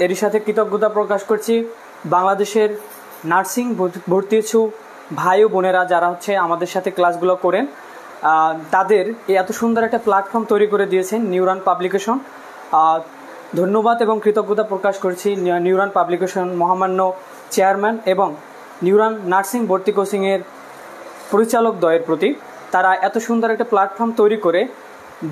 এরই সাথে কৃতজ্ঞতা প্রকাশ করছি বাংলাদেশের নার্সিং ভর্তি ইচ্ছু ভাই ও বোনেরা যারা হচ্ছে আমাদের সাথে ক্লাসগুলো করেন, তাদের এত সুন্দর একটা প্ল্যাটফর্ম তৈরি করে দিয়েছেন নিউরান পাবলিকেশন। ধন্যবাদ এবং কৃতজ্ঞতা প্রকাশ করছি নিউরান পাবলিকেশন মহামান্য চেয়ারম্যান এবং নিউরান নার্সিং ভর্তি কোচিংয়ের পরিচালক দ্বয়ের প্রতি। তারা এত সুন্দর একটা প্ল্যাটফর্ম তৈরি করে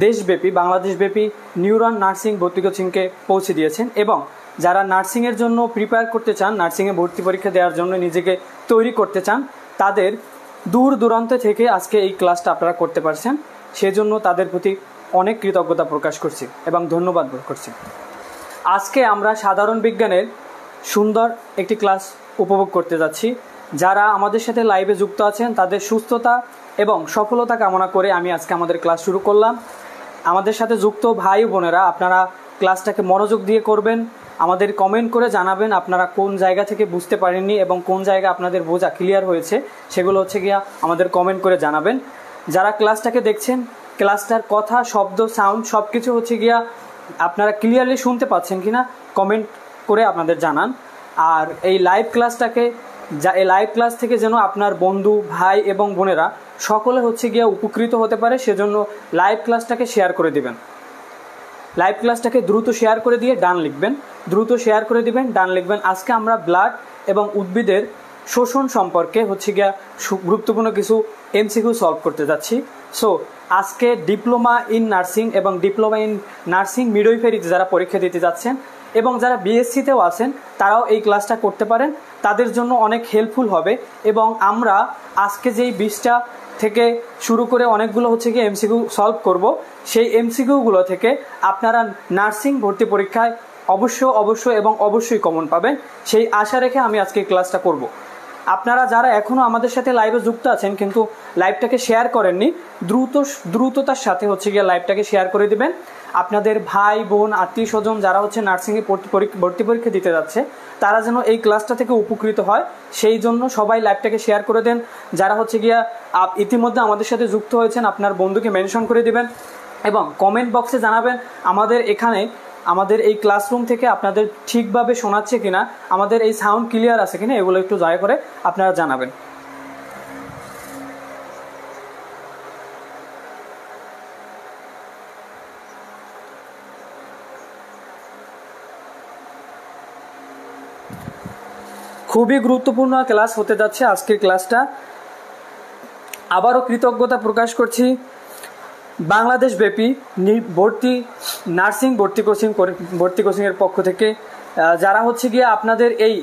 দেশব্যাপী বাংলাদেশব্যাপী নিউরান নার্সিং ভর্তি কোচিংকে পৌঁছে দিয়েছেন এবং যারা নার্সিংয়ের জন্য প্রিপেয়ার করতে চান, নার্সিংয়ে ভর্তি পরীক্ষা দেওয়ার জন্য নিজেকে তৈরি করতে চান, তাদের দূর দূরান্ত থেকে আজকে এই ক্লাসটা আপনারা করতে পারছেন, সেজন্য তাদের প্রতি অনেক কৃতজ্ঞতা প্রকাশ করছি এবং ধন্যবাদ করছি। আজকে আমরা সাধারণ বিজ্ঞানের সুন্দর একটি ক্লাস উপভোগ করতে যাচ্ছি। যারা আমাদের সাথে লাইভে যুক্ত আছেন তাদের সুস্থতা এবং সফলতা কামনা করে আমি আজকে আমাদের ক্লাস শুরু করলাম। আমাদের সাথে যুক্ত ভাই বোনেরা, আপনারা ক্লাসটাকে মনোযোগ দিয়ে করবেন, আমাদের কমেন্ট করে জানাবেন আপনারা কোন জায়গা থেকে বুঝতে পারেননি এবং কোন জায়গা আপনাদের বোঝা ক্লিয়ার হয়েছে, সেগুলো হচ্ছে গিয়া আমাদের কমেন্ট করে জানাবেন। যারা ক্লাসটাকে দেখছেন, ক্লাসটার কথা, শব্দ, সাউন্ড সব কিছু হচ্ছে গিয়া আপনারা ক্লিয়ারলি শুনতে পাচ্ছেন কিনা কমেন্ট করে আপনাদের জানান। আর এই লাইভ ক্লাস থেকে যেন আপনার বন্ধু, ভাই এবং বোনেরা সকলে হচ্ছে গিয়া উপকৃত হতে পারে, সেজন্য লাইভ ক্লাসটাকে শেয়ার করে দিবেন। লাইভ ক্লাসটাকে দ্রুত শেয়ার করে দিয়ে ডান লিখবেন, দ্রুত শেয়ার করে দিবেন, ডান লিখবেন। আজকে আমরা ব্লাড এবং উদ্ভিদের শোষণ সম্পর্কে হচ্ছে গিয়া গুরুত্বপূর্ণ কিছু এমসিকিউ সলভ করতে যাচ্ছি। সো আজকে ডিপ্লোমা ইন নার্সিং এবং ডিপ্লোমা ইন নার্সিং মিডওয়াইফারিতে যারা পরীক্ষা দিতে যাচ্ছেন এবং যারা বিএসসিতেও আছেন তারাও এই ক্লাসটা করতে পারেন, তাদের জন্য অনেক হেল্পফুল হবে। এবং আমরা আজকে যেই 20টা থেকে শুরু করে অনেকগুলো হচ্ছে গিয়ে এমসিকিউ সলভ করব, সেই এমসিকিউগুলো থেকে আপনারা নার্সিং ভর্তি পরীক্ষায় অবশ্যই কমন পাবেন, সেই আশা রেখে আমি আজকে ক্লাসটা করব। আপনারা যারা এখনও আমাদের সাথে লাইভে যুক্ত আছেন কিন্তু লাইভটাকে শেয়ার করেননি, দ্রুততার সাথে হচ্ছে গিয়ে লাইভটাকে শেয়ার করে দিবেন। আপনাদের ভাই বোন, আত্মীয় স্বজন যারা হচ্ছে নার্সিংয়ে ভর্তি পরীক্ষা দিতে যাচ্ছে তারা যেন এই ক্লাসটা থেকে উপকৃত হয়, সেই জন্য সবাই লাইভটাকে শেয়ার করে দেন। যারা হচ্ছে গিয়া ইতিমধ্যে আমাদের সাথে যুক্ত হয়েছেন আপনার বন্ধুকে মেনশন করে দিবেন এবং কমেন্ট বক্সে জানাবেন আমাদের এই ক্লাসরুম থেকে আপনাদের ঠিকভাবে শোনাচ্ছে কিনা, আমাদের এই সাউন্ড ক্লিয়ার আছে কিনা, এগুলো একটু দয়া করে আপনারা জানাবেন। খুবই গুরুত্বপূর্ণ ক্লাস হতে যাচ্ছে আজকের ক্লাসটা। আবারও কৃতজ্ঞতা প্রকাশ করছি বাংলাদেশব্যাপী নার্সিং ভর্তি কোচিংয়ের পক্ষ থেকে, যারা হচ্ছে গিয়ে আপনাদের এই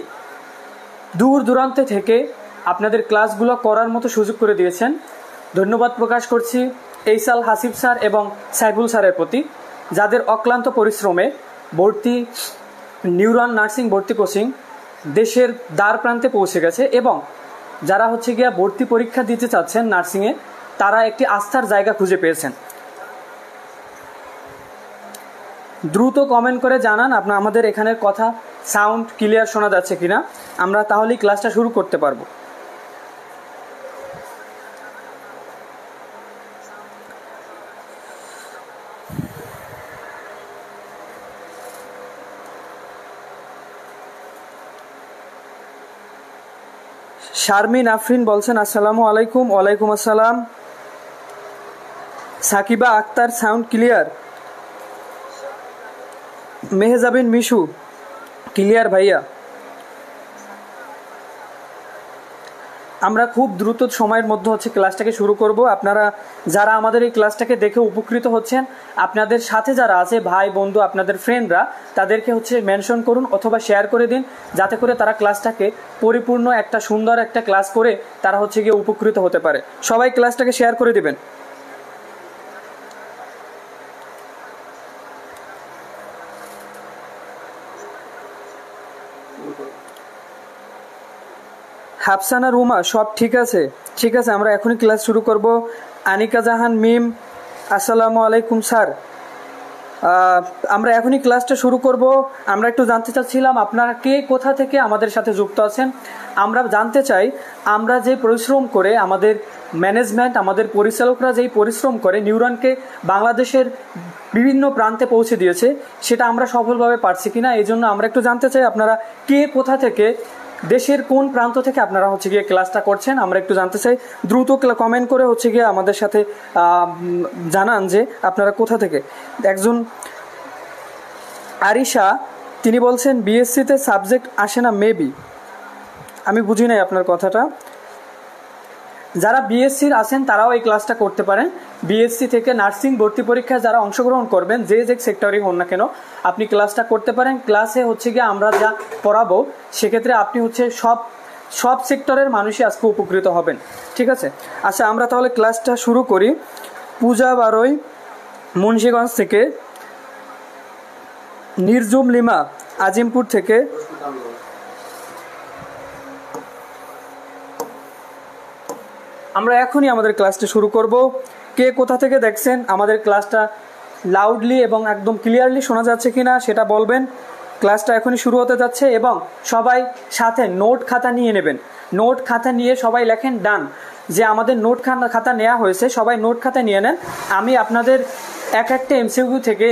দূর দূরান্ত থেকে আপনাদের ক্লাসগুলো করার মতো সুযোগ করে দিয়েছেন। ধন্যবাদ প্রকাশ করছি এইসাল হাসিব স্যার এবং সাইফুল স্যারের প্রতি, যাদের অক্লান্ত পরিশ্রমে নিউরান নার্সিং ভর্তি কোচিং দেশের দ্বার প্রান্তে পৌঁছে গেছে এবং যারা হচ্ছে গিয়া ভর্তি পরীক্ষা দিতে চাচ্ছেন নার্সিংয়ে, তারা একটি আস্থার জায়গা খুঁজে পেয়েছেন। দ্রুত কমেন্ট করে জানান আমাদের এখানের কথা সাউন্ড ক্লিয়ার শোনা যাচ্ছে কিনা, আমরা তাহলেই ক্লাসটা শুরু করতে পারবো। শারমিন আফরিন বলছেন আসসালামু আলাইকুম। ওয়ালাইকুম আসসালাম। Sakiba Akhtar sound clear. Mehjabin Mishu clear ভাইয়া। আমরা খুব দ্রুত সময়ের মধ্যে হচ্ছে ক্লাসটাকে শুরু করব। আপনারা যারা আমাদের এই ক্লাসটাকে দেখে উপকৃত হচ্ছেন, আপনাদের সাথে যারা আছে ভাই বন্ধু, আপনাদের ফ্রেন্ডরা, তাদেরকে হচ্ছে মেনশন করুন অথবা শেয়ার করে দিন, যাতে করে তারা ক্লাসটাকে পরিপূর্ণ একটা সুন্দর একটা ক্লাস করে তারা হচ্ছে গিয়ে উপকৃত হতে পারে। সবাই ক্লাসটাকে শেয়ার করে দিবেন। হাফসানা রুমা সব ঠিক আছে? ঠিক আছে, আমরা এখনই ক্লাস শুরু করব। আনিকা জাহান মিম আসসালামু আলাইকুম স্যার। আমরা এখনই ক্লাসটা শুরু করব। আমরা একটু জানতে চাচ্ছিলাম আপনারা কে কোথা থেকে আমাদের সাথে যুক্ত আছেন। আমরা জানতে চাই আমরা যে পরিশ্রম করে, আমাদের ম্যানেজমেন্ট, আমাদের পরিচালকরা যেই পরিশ্রম করে নিউরনকে বাংলাদেশের বিভিন্ন প্রান্তে পৌঁছে দিয়েছে, সেটা আমরা সফলভাবে পারছি কিনা। এই জন্য আমরা একটু জানতে চাই আপনারা কে কোথা থেকে, দেশের কোন প্রান্ত থেকে আপনারা গিয়ে ক্লাসটা করছেন। আমরা একটু জানতে চাই, দ্রুত কমেন্ট করে গিয়ে আমাদের সাথে জানান যে আপনারা কোথা থেকে। একজন আরিশা, তিনি বলছেন বিএসসিতে সাবজেক্ট আসে না মেবি। আমি বুঝি নাই আপনার কথাটা। যারা বিএসসির আছেন তারাও এই ক্লাসটা করতে পারেন। বিএসসি থেকে নার্সিং ভর্তি পরীক্ষায় যারা অংশগ্রহণ করবেন, যে সেক্টরই হন না কেন, আপনি ক্লাসটা করতে পারেন। ক্লাসে গিয়ে আমরা যা পড়াবো সেক্ষেত্রে আপনি সব সেক্টরের মানুষই আজকে উপকৃত হবেন। ঠিক আছে, আচ্ছা আমরা তাহলে ক্লাসটা শুরু করি। পূজা বারোই মুন্সিগঞ্জ থেকে, নির্জুম লিমা আজিমপুর থেকে, আমরা এখনই আমাদের ক্লাসটা শুরু করব। কে কোথা থেকে দেখছেন, আমাদের ক্লাসটা লাউডলি এবং একদম ক্লিয়ারলি শোনা যাচ্ছে কিনা সেটা বলবেন। ক্লাসটা এখনই শুরু হতে যাচ্ছে এবং সবাই সাথে নোট খাতা নিয়ে নেবেন। নোট খাতা নিয়ে সবাই লেখেন ডান, যে আমাদের নোট খাতা নেওয়া হয়েছে, সবাই নোট খাতা নিয়ে নেন। আমি আপনাদের একটা এমসিকিউ থেকে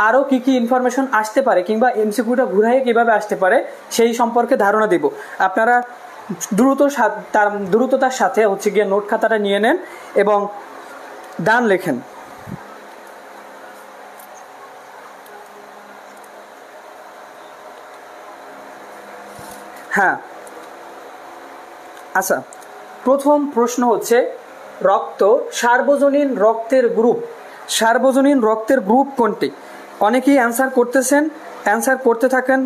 আরও কী কী ইনফরমেশন আসতে পারে কিংবা এমসিকিউটা ঘুরাইয়ে কীভাবে আসতে পারে সেই সম্পর্কে ধারণা দেব। আপনারা দ্রুততার সাথে গিয়ে নোট খাতাটা নিয়ে নেন এবং ডান লেখেন। হ্যাঁ, আচ্ছা, প্রথম প্রশ্ন রক্ত, সার্বজনীন রক্তের গ্রুপ। সার্বজনীন রক্তের গ্রুপ কোনটি? অনেকেই অ্যান্সার করতেছেন, অ্যান্সার করতে থাকেন।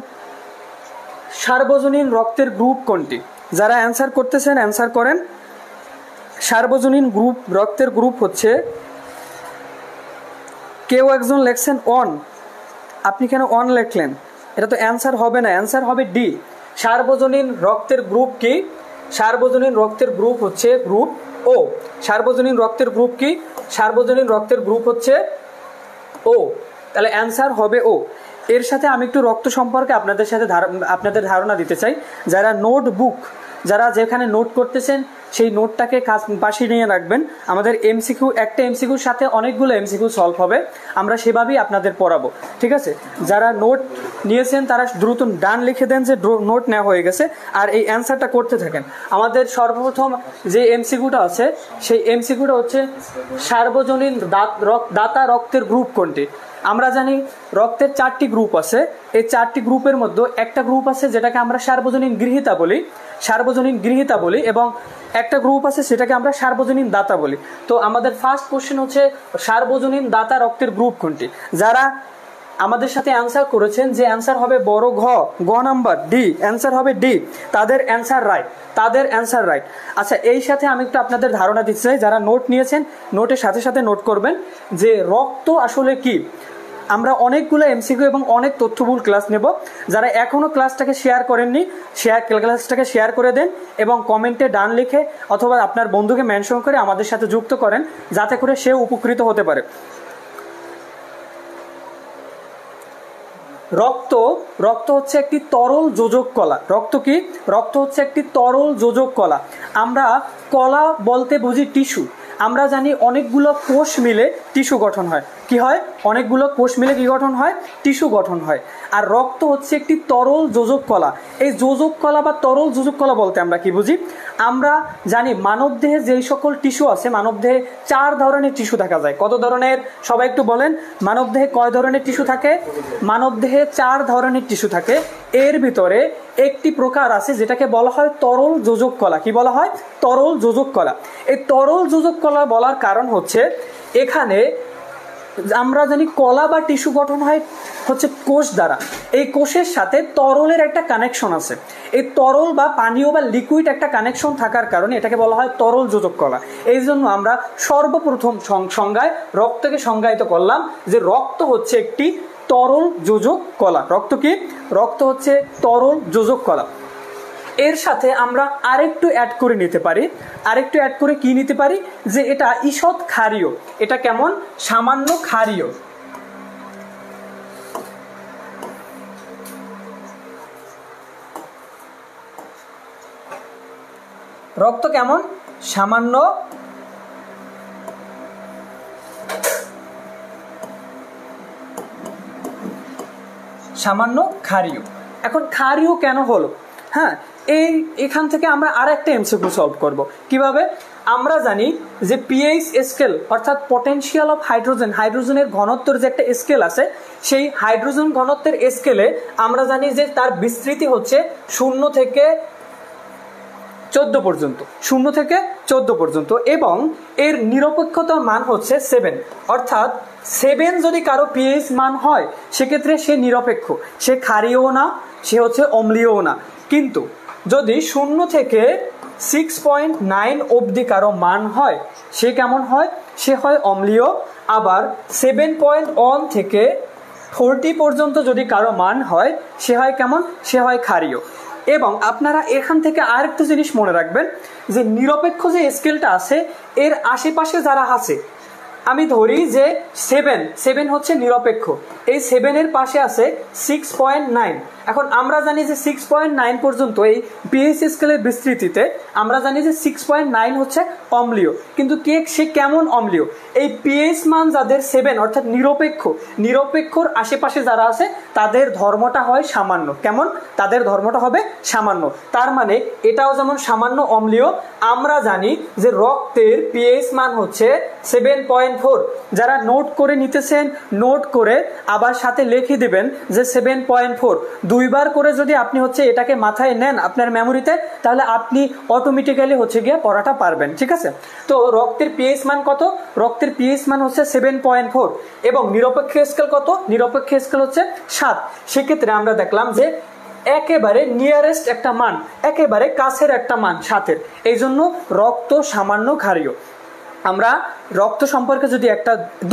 সার্বজনীন রক্তের গ্রুপ কোনটি? যারা অ্যান্সার করতেছেন অ্যান্সার করেন। সার্বজনীন রক্তের গ্রুপ কেউ একজন লেখছেন অন। আপনি কেন অন লেখলেন? এটা তো অ্যান্সার হবে না, অ্যান্সার হবে ডি। সার্বজনীন রক্তের গ্রুপ কি? সার্বজনীন রক্তের গ্রুপ গ্রুপ ও। সার্বজনীন রক্তের গ্রুপ কি? সার্বজনীন রক্তের গ্রুপ ও। তাহলে অ্যান্সার হবে ও। এর সাথে আমি একটু রক্ত সম্পর্কে আপনাদের ধারণা দিতে চাই। যারা নোটবুক, যারা যেখানে নোট করতেছেন সেই নোটটাকে পাশে নিয়ে রাখবেন। আমাদের একটা এমসিকিউর সাথে অনেকগুলো এমসিকিউ সলভ হবে, আমরা সেভাবেই আপনাদের পড়াবো। ঠিক আছে, যারা নোট নিয়েছেন তারা দ্রুত ডান লিখে দেন যে নোট নেওয়া হয়ে গেছে, আর এই অ্যান্সারটা করতে থাকেন। আমাদের সর্বপ্রথম যে এমসিকিউটা আছে সেই এমসিকিউটা সার্বজনীন দাতা রক্তের গ্রুপ কোনটি? আমরা জানি রক্তের 4টি গ্রুপ আছে। এই 4টি গ্রুপের মধ্যে একটা গ্রুপ আছে যেটাকে আমরা সার্বজনীন গৃহীতা বলি, এবং একটা গ্রুপ আছে সেটাকে আমরা সার্বজনীন দাতা বলি। তো আমাদের ফার্স্ট কোশ্চেন সার্বজনীন দাতা রক্তের গ্রুপ কোনটি? যারা আমাদের সাথে অ্যান্সার করেছেন যে অ্যান্সার হবে বড় গ নাম্বার ডি, অ্যান্সার হবে ডি, তাদের অ্যান্সার রাইট। আচ্ছা, এই সাথে আমি একটু আপনাদের ধারণা দিতে চাই। যারা নোট নিয়েছেন নোটের সাথে সাথে নোট করবেন যে রক্ত আসলে কি। আমরা অনেকগুলো এমসিকিউ এবং অনেক তথ্যবহুল ক্লাস নেব। যারা এখনো ক্লাসটাকে শেয়ার করেননি, ক্লাসটাকে শেয়ার করে দেন এবং কমেন্টে ডান লিখে অথবা আপনার বন্ধুকে মেনশন করে আমাদের সাথে যুক্ত করেন, যাতে করে সেও উপকৃত হতে পারে। রক্ত একটি তরল যোজক কলা। রক্ত কি? রক্ত একটি তরল যোজক কলা। আমরা কলা বলতে বুঝি টিস্যু। আমরা জানি অনেকগুলো কোষ মিলে টিস্যু গঠন হয়। কি হয়? অনেকগুলো কোষ মিলে কি গঠন হয়? টিস্যু গঠন হয়। আর রক্ত একটি তরল যোজক কলা। এই যোজক কলা বা তরল যোজক কলা বলতে আমরা কি বুঝি? আমরা জানি মানবদেহে যেই সকল টিস্যু আছে, মানবদেহে 4 ধরনের টিস্যু দেখা যায়। কত ধরনের? সবাই একটু বলেন, মানবদেহে কয় ধরনের টিস্যু থাকে? মানবদেহে 4 ধরনের টিস্যু থাকে। এর ভিতরে একটি প্রকার আছে যেটাকে বলা হয় তরল যোজক কলা। কি বলা হয়? তরল যোজক কলা। এই তরল যোজক কলা বলার কারণ এখানে আমরা জানি কলা বা টিস্যু গঠন হয় কোষ দ্বারা। এই কোষের সাথে তরলের একটা কানেকশন আছে। এই তরল বা পানীয় বা লিকুইড একটা কানেকশন থাকার কারণে এটাকে বলা হয় তরল যোজক কলা। এই জন্য আমরা সর্বপ্রথম সংজ্ঞায় রক্তকে সংজ্ঞায়িত করলাম যে রক্ত একটি তরল যোজক কলা। রক্ত কি? রক্ত তরল যোজক কলা। এর সাথে আমরা আরেকটু অ্যাড করে নিতে পারি। আরেকটু অ্যাড করে কি নিতে পারি? যে এটা ঈষৎ ক্ষারীয়। এটা কেমন? সামান্য ক্ষারীয়। রক্ত কেমন? সামান্য ক্ষারীয়। এখন ক্ষারীয় কেন হলো? হ্যাঁ, এখান থেকে আমরা আর একটা এমসিকিউ সলভ করব। কিভাবে? আমরা জানি যে পিএইচ স্কেল অর্থাৎ পটেনশিয়াল অফ হাইড্রোজেন, হাইড্রোজেনের ঘনত্বের যে একটা স্কেল আছে, সেই হাইড্রোজেন ঘনত্বের স্কেলে আমরা জানি যে তার বিস্তৃতি হচ্ছে 0 থেকে 14 পর্যন্ত, 0 থেকে 14 পর্যন্ত, এবং এর নিরপেক্ষতার মান হচ্ছে 7। অর্থাৎ 7 যদি কারো পিএইচ মান হয় সেক্ষেত্রে সে নিরপেক্ষ, সে ক্ষারীয়ও না, সে হচ্ছে অম্লীয়ও না। কিন্তু যদি 0 থেকে 6.9 অবধি কারো মান হয় সে কেমন হয়? সে হয় অম্লীয়। আবার 7.1 থেকে 40 পর্যন্ত যদি কারো মান হয় সে হয় কেমন? সে হয় ক্ষারীয়। এবং আপনারা এখান থেকে আরেকটা জিনিস মনে রাখবেন যে নিরপেক্ষ যে স্কেলটা আছে এর আশেপাশে যারা আছে, আমি ধরি যে 7 হচ্ছে নিরপেক্ষ, এই 7 এর পাশে আছে 6.9। এখন আমরা জানি যে 6.9 পর্যন্ত এই পিএইচ স্কেলের বিস্তৃতিতে আমরা জানি যে 6.9 হচ্ছে অম্লীয়। কিন্তু সে কেমন অম্লীয়? এই পিএইচ মান যাদের 7 অর্থাৎ নিরপেক্ষর আশেপাশে যারা আছে তাদের ধর্মটা হয় সামান্য। কেমন? তাদের ধর্মটা হবে সামান্য। তার মানে এটাও যেমন সামান্য অম্লীয়, আমরা জানি যে রক্তের পিএইচ মান হচ্ছে 7.4। যারা নোট করে নিতেছেন নোট করে আবার সাথে লিখে দিবেন যে 7.4। দুইবার করে যদি আপনি হচ্ছে এটাকে মাথায় নেন আপনার মেমোরিতে, তাহলে আপনি অটোমেটিক্যালি হচ্ছে গিয়ে পড়াটা পারবেন। ঠিক আছে? তো রক্তের পিএইচ মান কত? রক্তের পিএইচ মান হচ্ছে 7.4 এবং নিরপেক্ষ স্কেল কত? নিরপেক্ষ স্কেল হচ্ছে 7। সেক্ষেত্রে আমরা দেখলাম যে একেবারে নিয়ারেস্ট একটা মান, একেবারে কাছের একটা মান 7-এর, এই জন্য রক্ত সামান্য ক্ষারীয়। আমরা রক্ত সম্পর্কে যদি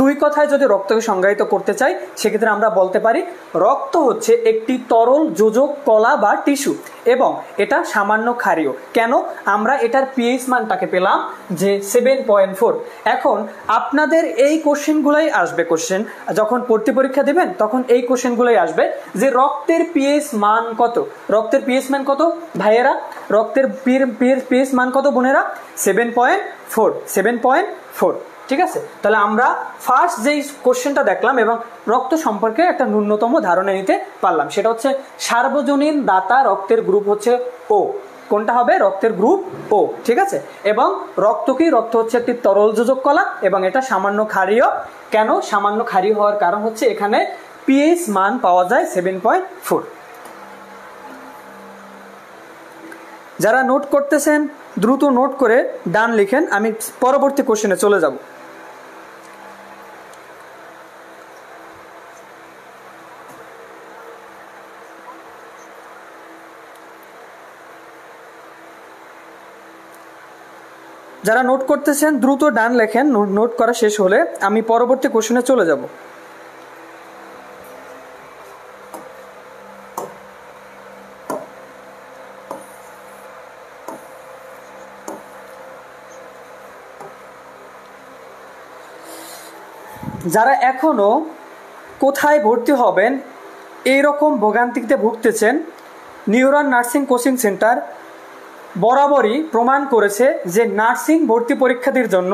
দুই কথায় যদি রক্তকে সংজ্ঞায়িত করতে চাই সেক্ষেত্রে আমরা বলতে পারি রক্ত হচ্ছে একটি তরল যোজক কলা বা টিস্যু এবং এটা সামান্য ক্ষারীয়। কেন? আমরা এটার পিএইচ মানটাকে পেলাম যে 7.4। এখন আপনাদের এই কোশ্চেনগুলোই আসবে, কোশ্চেন যখন ভর্তি পরীক্ষা দেবেন তখন এই কোশ্চেনগুলোই আসবে যে রক্তের পিএইচ মান কত? রক্তের পিএইচ মান কত ভাইয়েরা? রক্তের পিএইচ মান কত বোনেরা? 7.4। ঠিক আছে? তাহলে আমরা ফার্স্ট যেই কোশ্চেনটা দেখলাম এবং রক্ত সম্পর্কে একটা ন্যূনতম ধারণা নিতে পারলাম, সেটা হচ্ছে সার্বজনীন দাতা রক্তের গ্রুপ হচ্ছে ও। কোনটা হবে? রক্তের গ্রুপ ও। ঠিক আছে? এবং রক্ত হচ্ছে একটি তরল যোজক কলা এবং এটা সামান্য ক্ষারীয়। কেন সামান্য ক্ষারীয় হওয়ার কারণ হচ্ছে এখানে পিএইচ মান পাওয়া যায় 7.4। যারা নোট করতেছেন দ্রুত নোট করে ডান লিখেন, আমি পরবর্তী কোশ্চেনে চলে যাব। যারা নোট করতেছেন দ্রুত ডান লেখেন, নোট করা শেষ হলে আমি পরবর্তী কোশ্চেনে চলে যাব। যারা এখনো কোথায় ভর্তি হবেন এইরকম ভোগান্তিতে ভুগতেছেন, নিউরন নার্সিং কোচিং সেন্টার বরাবরই প্রমাণ করেছে যে নার্সিং ভর্তি পরীক্ষার্থীর জন্য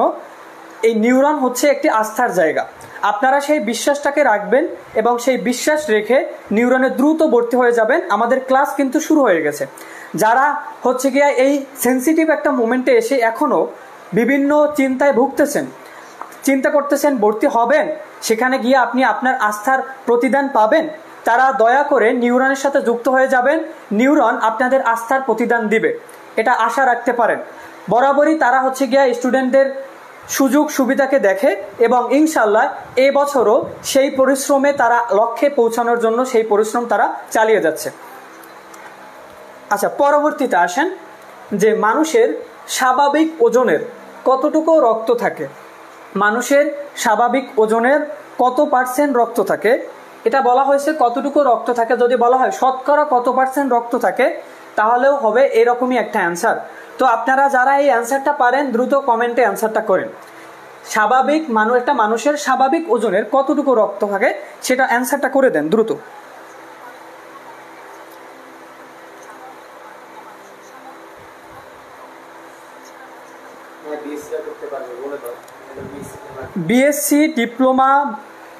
এই নিউরন হচ্ছে একটি আস্থার জায়গা। আপনারা সেই বিশ্বাসটাকে রাখবেন এবং সেই বিশ্বাস রেখে নিউরনে দ্রুত ভর্তি হয়ে যাবেন। আমাদের ক্লাস কিন্তু শুরু হয়ে গেছে। যারা হচ্ছে গিয়া এই সেন্সিটিভ একটা মোমেন্টে এসে এখনও বিভিন্ন চিন্তায় ভুগতেছেন, চিন্তা করতেছেন ভর্তি হবেন, সেখানে গিয়ে আপনি আপনার আস্থার প্রতিদান পাবেন, তারা দয়া করে নিউরনের সাথে যুক্ত হয়ে যাবেন। নিউরন আপনাদের আস্থার প্রতিদান দিবে, এটা আশা রাখতে পারেন। বরাবরই তারা হচ্ছে গিয়া স্টুডেন্টদের সুযোগ সুবিধাকে দেখে এবং ইনশাল্লাহ এবছরও সেই পরিশ্রমে তারা লক্ষ্যে পৌঁছানোর জন্য সেই পরিশ্রম তারা চালিয়ে যাচ্ছে। আচ্ছা, পরবর্তীতে আসেন যে মানুষের স্বাভাবিক ওজনের কতটুকু রক্ত থাকে। মানুষের স্বাভাবিক ওজনের কত পার্সেন্ট রক্ত থাকে এটা বলা হয়েছে। কতটুকু রক্ত থাকে যদি বলা হয় শতকরা কত পার্সেন্ট রক্ত থাকে তাহলেও হবে এরকমই একটা অ্যান্সার। তো আপনারা যারা এই অ্যান্সারটা পারেন দ্রুত কমেন্টে অ্যান্সারটা করেন। স্বাভাবিক একটা মানুষের স্বাভাবিক ওজনের কতটুকু রক্ত থাকে সেটা অ্যান্সারটা করে দেন দ্রুত। বিএসসি ডিপ্লোমা,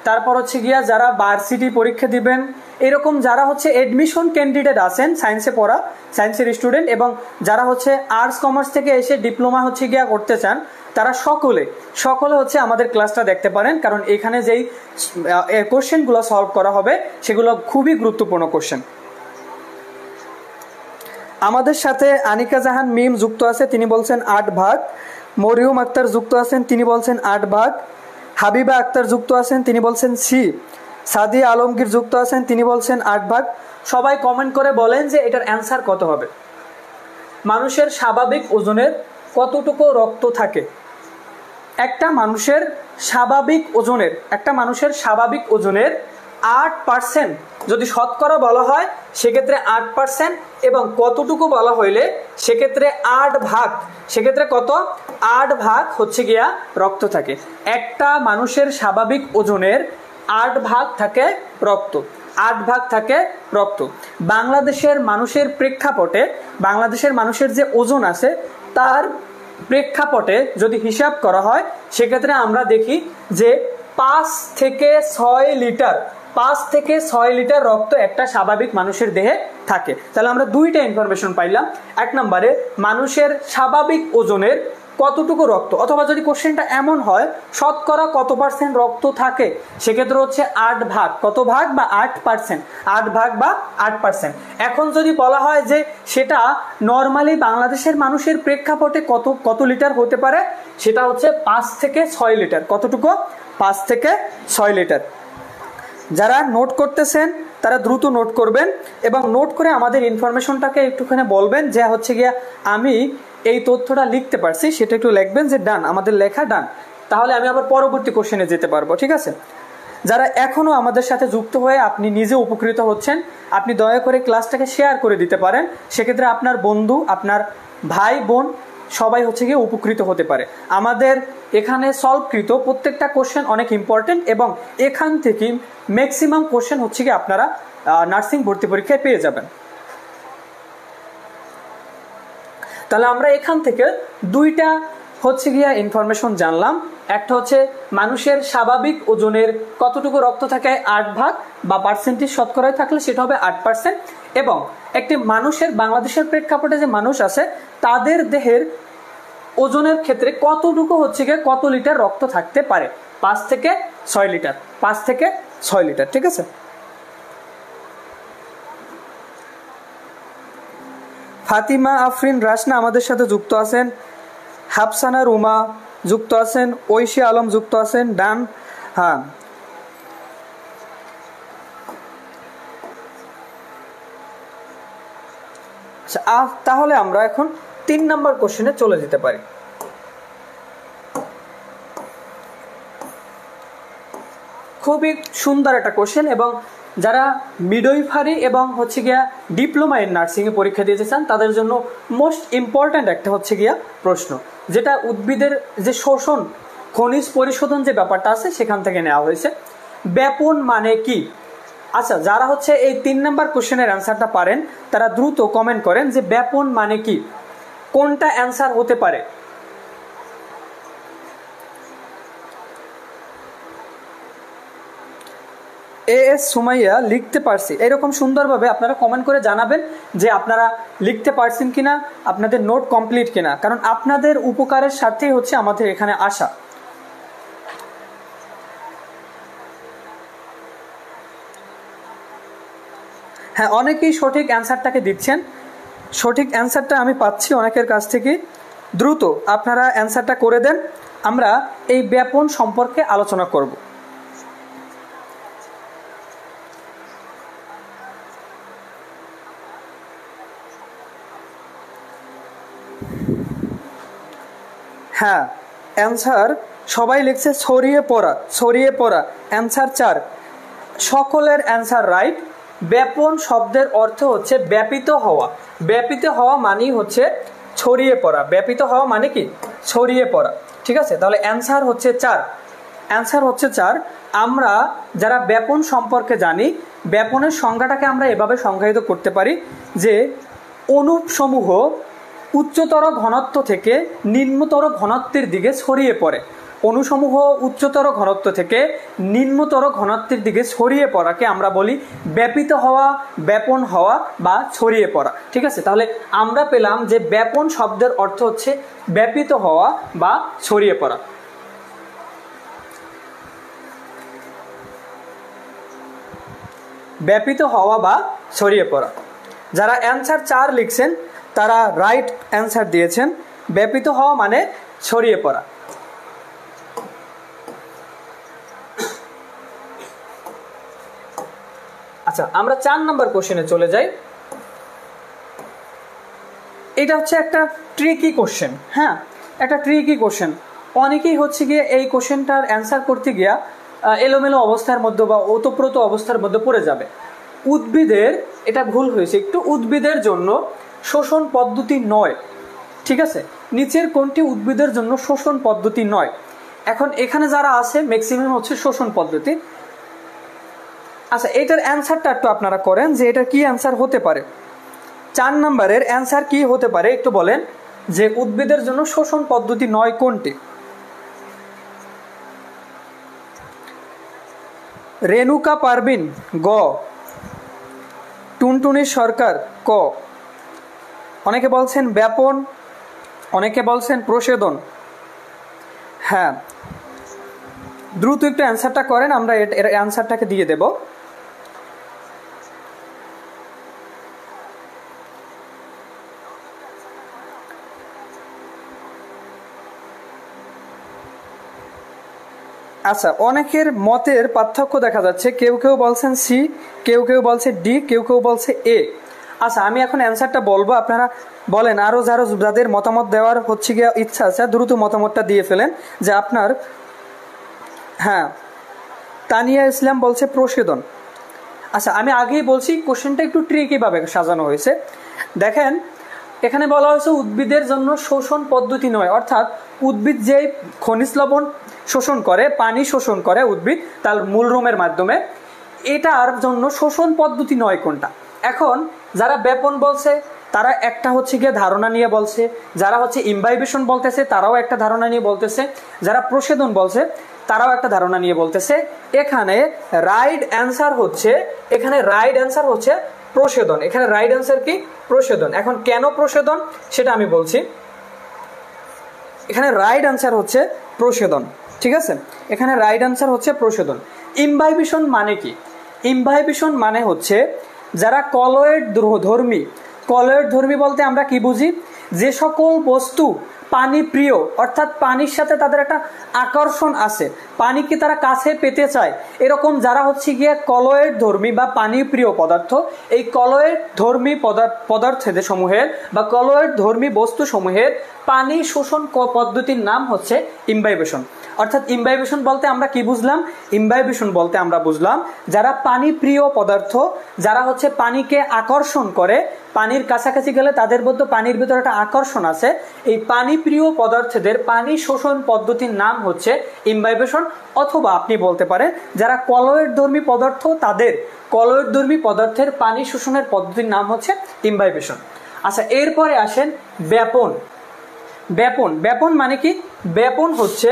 তারপর হচ্ছে গিয়া যারা ভার্সিটি পরীক্ষা দিবেন, এরকম যারা হচ্ছে এডমিশন ক্যান্ডিডেট আছেন, সায়েন্সে পড়া, সায়েন্সের স্টুডেন্ট, এবং যারা হচ্ছে আর্টস কমার্স থেকে এসে ডিপ্লোমা হচ্ছে গিয়া করতে চান, তারা সকলে হচ্ছে আমাদের ক্লাসটা দেখতে পারেন, কারণ এখানে যেই কোশ্চেনগুলো সলভ করা হবে সেগুলো খুবই গুরুত্বপূর্ণ কোশ্চেন। আমাদের সাথে আনিকা জাহান মিম যুক্ত আছে, তিনি বলছেন 8 ভাগ। মরিয়ম আক্তার যুক্ত আছেন, তিনি বলছেন 8 ভাগ। হাবিবা আক্তার যুক্ত আছেন, তিনি বলছেন সি। সাদিয়া আলমগীর যুক্ত আছেন, তিনি বলছেন 8 ভাগ। সবাই কমেন্ট করে বলেন যে এটার অ্যান্সার কত হবে। মানুষের স্বাভাবিক ওজনের কতটুকু রক্ত থাকে? একটা মানুষের স্বাভাবিক ওজনের 8% যদি শতকরা বলা হয় সেক্ষেত্রে 8%, এবং কতটুকু বলা হইলে সেক্ষেত্রে 8 ভাগ, সেক্ষেত্রে কত? 8 ভাগ হচ্ছে গিয়া রক্ত থাকে। একটা মানুষের স্বাভাবিক ওজনের 8 ভাগ থাকে রক্ত, 8 ভাগ থাকে রক্ত। বাংলাদেশের মানুষের প্রেক্ষাপটে, বাংলাদেশের মানুষের যে ওজন আছে তার প্রেক্ষাপটে যদি হিসাব করা হয় সেক্ষেত্রে আমরা দেখি যে 5 থেকে 6 লিটার রক্ত একটা স্বাভাবিক মানুষের দেহে থাকে। তাহলে আমরা দুইটা ইনফরমেশন পাইলাম। এক নম্বরে মানুষের স্বাভাবিক ওজনের কতটুকু রক্ত, অথবা যদি কোশ্চেনটা এমন হয় শতকরা কত পার্সেন্ট রক্ত থাকে, সেক্ষেত্রে হচ্ছে 8 ভাগ। কত ভাগ? বা 8%, 8 ভাগ বা 8%। এখন যদি বলা হয় যে সেটা নর্মালি বাংলাদেশের মানুষের প্রেক্ষাপটে কত লিটার হতে পারে, সেটা হচ্ছে 5 থেকে 6 লিটার। কতটুকু? 5 থেকে 6 লিটার। যারা নোট করতেছেন তারা দ্রুত নোট করবেন, এবং নোট করে আমাদের ইনফরমেশনটাকে একটুখানি বলবেন যে হচ্ছে গিয়া আমি এই তথ্যটা লিখতে পারছি, সেটা একটু লিখবেন যে ডান, আমাদের লেখা ডান। তাহলে আমি আবার পরবর্তী কোশ্চেনে যেতে পারবো, ঠিক আছে? যারা এখনো আমাদের সাথে যুক্ত হয়ে আপনি নিজে উপকৃত হচ্ছেন, আপনি দয়া করে ক্লাসটাকে শেয়ার করে দিতে পারেন, সেক্ষেত্রে আপনার বন্ধু, আপনার ভাই বোন সবাই হচ্ছে গিয়ে উপকৃত হতে পারে। আমাদের এখানে সলভকৃত প্রত্যেকটা কোশ্চেন অনেক ইম্পর্টেন্ট, এবং এখান থেকে ম্যাক্সিমাম কোশ্চেন হচ্ছে গিয়ে আপনারা নার্সিং ভর্তি পরীক্ষায় পেয়ে যাবেন। তাহলে আমরা এখান থেকে দুইটা হচ্ছে গিয়া ইনফরমেশন জানলাম। একটা হচ্ছে মানুষের স্বাভাবিক ওজনের কতটুকু রক্ত থাকে 8 ভাগ, বা পার্সেন্টেজ শতকরায় থাকলে সেটা হবে 8%, এবং একটি মানুষের, বাংলাদেশের প্রেক্ষাপটে যে মানুষ আছে তাদের দেহের ওজনের ক্ষেত্রে কতটুকু হচ্ছে গিয়ে কত লিটার রক্ত থাকতে পারে, 5 থেকে 6 লিটার, 5 থেকে 6 লিটার, ঠিক আছে? ফাতিমা আফরিন রাসনা আমাদের সাথে যুক্ত আছেন, হাফসানা রুমা যুক্ত আছেন, ঐশী আলম যুক্ত আছেন, ডান। হ্যাঁ, তাহলে আমরা এখন 3 নম্বর কোশ্চেনে চলে যেতে পারি। খুবই সুন্দর একটা কোশ্চেন, এবং যারা মিডওয়াইফারি এবং হচ্ছে গিয়া ডিপ্লোমা ইন নার্সিংয়ে পরীক্ষা দিতে চান তাদের জন্য মোস্ট ইম্পর্ট্যান্ট একটা হচ্ছে গিয়া প্রশ্ন, যেটা উদ্ভিদের যে শোষণ, খনিজ পরিশোধন যে ব্যাপারটা আছে সেখান থেকে নেওয়া হয়েছে। ব্যাপন মানে কি? আচ্ছা, যারা হচ্ছে এই 3 নম্বর কোশ্চেনের অ্যান্সারটা পারেন তারা দ্রুত কমেন্ট করেন যে ব্যাপন মানে কি, কোনটা অ্যান্সার হতে পারে। এস সুমাইয়া লিখতে পারছি, এরকম সুন্দরভাবে আপনারা কমেন্ট করে জানাবেন যে আপনারা লিখতে পারছেন কিনা, আপনাদের নোট কমপ্লিট কিনা, কারণ আপনাদের উপকারের স্বার্থেই হচ্ছে আমাদের এখানে আসা। হ্যাঁ, অনেকেই সঠিক অ্যান্সারটাকে দিচ্ছেন, সঠিক অ্যান্সারটা আমি পাচ্ছি অনেকের কাছ থেকে। দ্রুত আপনারা অ্যান্সারটা করে দেন, আমরা এই ব্যাপন সম্পর্কে আলোচনা করব। হ্যাঁ, অ্যান্সার সবাই লিখছে ছড়িয়ে পড়া, ছড়িয়ে পড়া, অ্যান্সার 4। সকলের অ্যান্সার রাইট। ব্যাপন শব্দের অর্থ হচ্ছে ব্যাপিত হওয়া, ব্যাপিত হওয়া মানেই হচ্ছে ছড়িয়ে পড়া, ব্যাপিত হওয়া মানে কি? ছড়িয়ে পড়া, ঠিক আছে? তাহলে অ্যান্সার হচ্ছে 4, অ্যান্সার হচ্ছে 4। আমরা যারা ব্যাপন সম্পর্কে জানি, ব্যাপনের সংজ্ঞাটাকে আমরা এভাবে সংজ্ঞায়িত করতে পারি যে অণুসমূহ উচ্চতর ঘনত্ব থেকে নিম্নতর ঘনত্বের দিকে ছড়িয়ে পড়ে, অণুসমূহ উচ্চতর ঘনত্ব থেকে নিম্নতর ঘনত্বের দিকে ছড়িয়ে পড়াকে আমরা বলি ব্যাপিত হওয়া, ব্যাপন হওয়া বা ছড়িয়ে পড়া। ঠিক আছে, তাহলে আমরা পেলাম যে ব্যাপন শব্দের অর্থ হচ্ছে ব্যাপিত হওয়া বা ছড়িয়ে পড়া। ব্যাপিত হওয়া বা ছড়িয়ে পড়া। যারা অ্যান্সার 4 লিখছেন তারা রাইট অ্যান্সার দিয়েছেন। ব্যাপিত হওয়া মানে ছড়িয়ে পড়া। আচ্ছা, আমরা 4 নম্বর কোশ্চেনে চলে যাই। এটা হচ্ছে একটা ট্রিকি কোশ্চেন। হ্যাঁ, একটা ট্রিকি কোশ্চেন। অনেকেই হচ্ছে গিয়ে এই কোশ্চেনটার অ্যান্সার করতে গিয়া এলোমেলো অবস্থার মধ্যে বা ওতপ্রোত অবস্থার মধ্যে পড়ে যাবে। উদ্ভিদের, এটা ভুল হয়েছে একটু, উদ্ভিদের জন্য শোষণ পদ্ধতি নয়। ঠিক আছে, নিচের কোনটি উদ্ভিদের জন্য শোষণ পদ্ধতি নয়? এখন এখানে যারা আছে ম্যাক্সিমাম হচ্ছে শোষণ পদ্ধতি। আচ্ছা, এটার অ্যান্সারটা একটু আপনারা করেন যে এটা কি অ্যান্সার হতে পারে। 4 নম্বরের অ্যান্সার কি হতে পারে একটু বলেন যে উদ্ভিদের জন্য শোষণ পদ্ধতি নয় কোনটি? রেণুকা পারভিন গ, টুনটুনি সরকার ক, অনেকে বলছেন ব্যাপন, অনেকে বলছেন প্রসেদন। হ্যাঁ, দ্রুত একটু অ্যান্সারটা করেন, আমরা এর অ্যান্সারটাকে দিয়ে দেব। আচ্ছা, অনেকের মতের পার্থক্য দেখা যাচ্ছে। কেউ কেউ বলছেন সি, কেউ কেউ বলছে ডি, কেউ কেউ বলছে এ। আচ্ছা, আমি এখন অ্যান্সারটা বলবো, আপনারা বলেন। আরও যাদের মতামত দেওয়ার হচ্ছে গিয়ে ইচ্ছা আছে দ্রুত মতামতটা দিয়ে ফেলেন যে আপনার। হ্যাঁ, তানিয়া ইসলাম বলছে প্রসেদন। আচ্ছা, আমি আগেই বলছি কোশ্চেনটা একটু ট্রিকিভাবে সাজানো হয়েছে। দেখেন, এখানে বলা হয়েছে উদ্ভিদের জন্য শোষণ পদ্ধতি নয়, অর্থাৎ উদ্ভিদ যে খনিজ লবণ শোষণ করে, পানি শোষণ করে উদ্ভিদ তার মূলরোমের মাধ্যমে, এটার জন্য শোষণ পদ্ধতি নয় কোনটা। এখন যারা ব্যাপন বলছে তারা একটা হচ্ছে গিয়ে ধারণা নিয়ে বলছে, যারা হচ্ছে ইমবাইবেশন বলতেছে তারাও একটা ধারণা নিয়ে বলতেছে, যারা প্রসেদন বলছে তারাও একটা ধারণা নিয়ে বলতেছে। এখানে রাইট অ্যান্সার হচ্ছে প্রসেদন। এখানে রাইট অ্যান্সার কি? প্রসেদন। এখন কেন প্রসেদন সেটা আমি বলছি। এখানে রাইট অ্যান্সার হচ্ছে প্রসেদন। ঠিক আছে, এখানে রাইট অ্যান্সার হচ্ছে প্রসেদন। ইমবাইবেশন মানে কি? ইমবাইবেশন মানে হচ্ছে যারা কলয়েড ধর্মী। কলয়েড ধর্মী বলতে আমরা কি বুঝি? যে সকল বস্তু পানি প্রিয়, অর্থাৎ পানির সাথে তাদের একটা আকর্ষণ আছে, পানিকে তারা কাছে পেতে চায়, এরকম যারা হচ্ছে গিয়ে কলয়েড ধর্মী বা পানি প্রিয় পদার্থ, এই কলয়েড ধর্মী পদার্থের সমূহের বা কলয়েড ধর্মী বস্তু সমূহের পানি শোষণ পদ্ধতির নাম হচ্ছে ইমবাইবেশন। অর্থাৎ ইমবাইবেশন বলতে আমরা কি বুঝলাম? ইমবাইবেশন বলতে আমরা বুঝলাম যারা পানি প্রিয় পদার্থ, যারা হচ্ছে পানিকে আকর্ষণ করে, পানির কাছাকাছি গেলে তাদের মধ্যে পানির ভিতরে একটা আকর্ষণ আছে, এই পানি প্রিয় পদার্থদের পানি শোষণ পদ্ধতির নাম হচ্ছে ইমবাইবেশন। অথবা আপনি বলতে পারেন যারা কলয়েড ধর্মী পদার্থ তাদের কলয়েড ধর্মী পদার্থের পানি শোষণের পদ্ধতির নাম হচ্ছে ইমবাইবেশন। আচ্ছা, এরপরে আসেন ব্যাপন। ব্যাপন মানে কি? ব্যাপন হচ্ছে